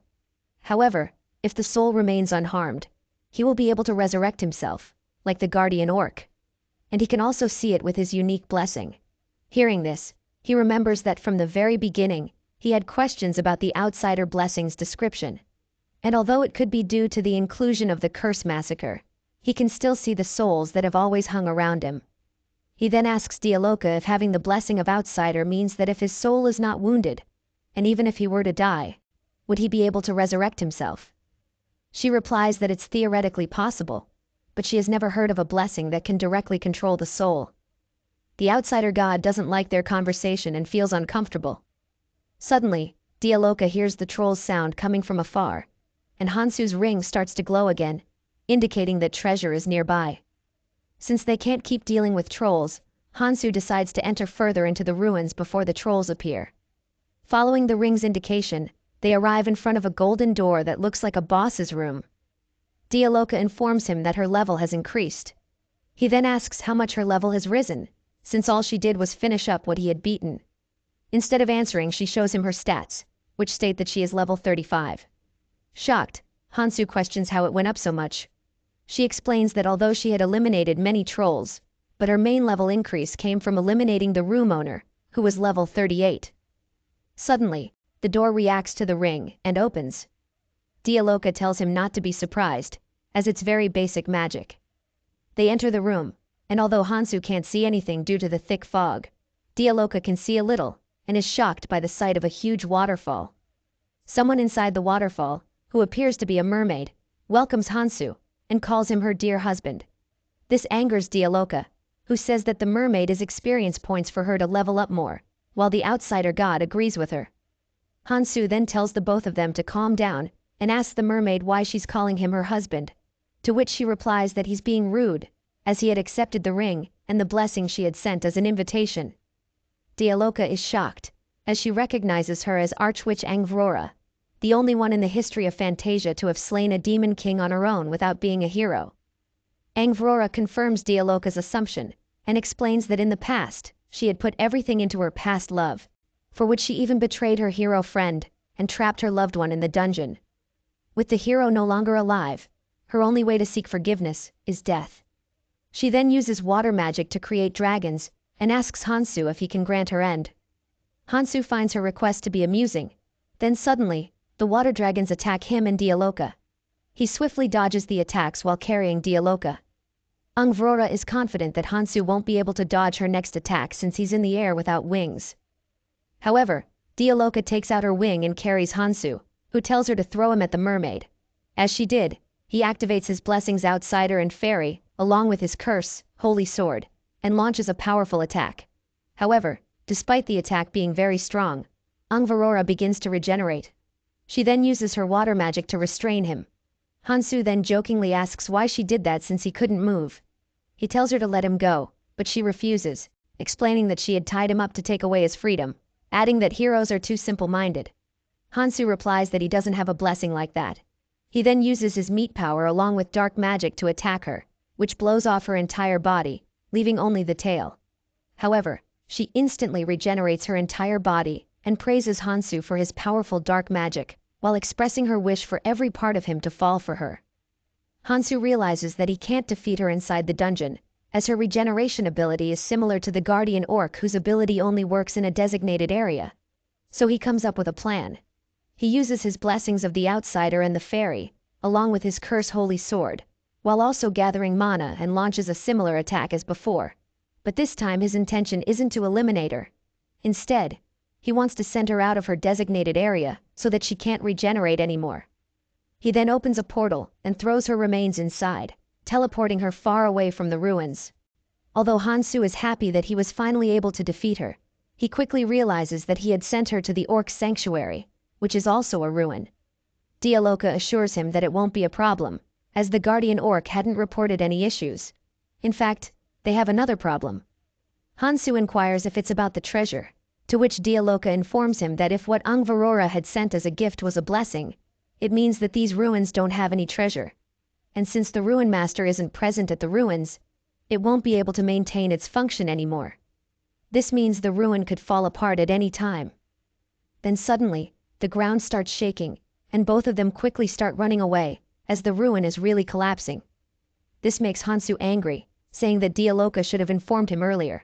However, if the soul remains unharmed, he will be able to resurrect himself, like the guardian orc. And he can also see it with his unique blessing. Hearing this, he remembers that from the very beginning, he had questions about the outsider blessing's description. And although it could be due to the inclusion of the curse massacre, he can still see the souls that have always hung around him. He then asks Dialoka if having the blessing of outsider means that if his soul is not wounded, and even if he were to die, would he be able to resurrect himself? She replies that it's theoretically possible, but she has never heard of a blessing that can directly control the soul. The outsider god doesn't like their conversation and feels uncomfortable. Suddenly, Dialoka hears the troll's sound coming from afar, and Hansu's ring starts to glow again, indicating that treasure is nearby. Since they can't keep dealing with trolls, Hansu decides to enter further into the ruins before the trolls appear. Following the ring's indication, they arrive in front of a golden door that looks like a boss's room. Dialoka informs him that her level has increased. He then asks how much her level has risen, since all she did was finish up what he had beaten. Instead of answering, she shows him her stats, which state that she is level 35. Shocked, Hansu questions how it went up so much. She explains that although she had eliminated many trolls, but her main level increase came from eliminating the room owner, who was level 38. Suddenly, the door reacts to the ring and opens. Dialoka tells him not to be surprised, as it's very basic magic. They enter the room, and although Hansu can't see anything due to the thick fog, Dialoka can see a little, and is shocked by the sight of a huge waterfall. Someone inside the waterfall, who appears to be a mermaid, welcomes Hansu and calls him her dear husband. This angers Dialoka, who says that the mermaid is experience points for her to level up more, while the outsider god agrees with her. Hansu then tells the both of them to calm down and asks the mermaid why she's calling him her husband, to which she replies that he's being rude, as he had accepted the ring and the blessing she had sent as an invitation. Dialoka is shocked, as she recognizes her as Archwitch Angrora, the only one in the history of Fantasia to have slain a demon king on her own without being a hero. Angrora confirms Dialoka's assumption and explains that in the past, she had put everything into her past love, for which she even betrayed her hero friend and trapped her loved one in the dungeon. With the hero no longer alive, her only way to seek forgiveness is death. She then uses water magic to create dragons and asks Hansu if he can grant her end. Hansu finds her request to be amusing. Then suddenly, the water dragons attack him and Dialoka. He swiftly dodges the attacks while carrying Dialoka. Angrora is confident that Hansu won't be able to dodge her next attack since he's in the air without wings. However, Dialoka takes out her wing and carries Hansu, who tells her to throw him at the mermaid. As she did, he activates his blessings outsider and fairy, along with his curse, holy sword, and launches a powerful attack. However, despite the attack being very strong, Angrora begins to regenerate. She then uses her water magic to restrain him. Hansu then jokingly asks why she did that since he couldn't move. He tells her to let him go, but she refuses, explaining that she had tied him up to take away his freedom, adding that heroes are too simple-minded. Hansu replies that he doesn't have a blessing like that. He then uses his meat power along with dark magic to attack her, which blows off her entire body, leaving only the tail. However, she instantly regenerates her entire body and praises Hansu for his powerful dark magic, while expressing her wish for every part of him to fall for her. Hansu realizes that he can't defeat her inside the dungeon, as her regeneration ability is similar to the guardian orc whose ability only works in a designated area. So he comes up with a plan. He uses his blessings of the outsider and the fairy, along with his curse holy sword, while also gathering mana and launches a similar attack as before. But this time his intention isn't to eliminate her. Instead, he wants to send her out of her designated area so that she can't regenerate anymore. He then opens a portal and throws her remains inside, teleporting her far away from the ruins. Although Hansu is happy that he was finally able to defeat her, He quickly realizes that he had sent her to the Orc Sanctuary, which is also a ruin. Dialoka assures him that it won't be a problem, as the Guardian Orc hadn't reported any issues. In fact, they have another problem. Hansu inquires if it's about the treasure, to which Dialoka informs him that if what Ungvarora had sent as a gift was a blessing, it means that these ruins don't have any treasure. And since the Ruin Master isn't present at the ruins, it won't be able to maintain its function anymore. This means the ruin could fall apart at any time. Then suddenly, the ground starts shaking, and both of them quickly start running away, as the ruin is really collapsing. This makes Hansu angry, saying that Dialoka should have informed him earlier.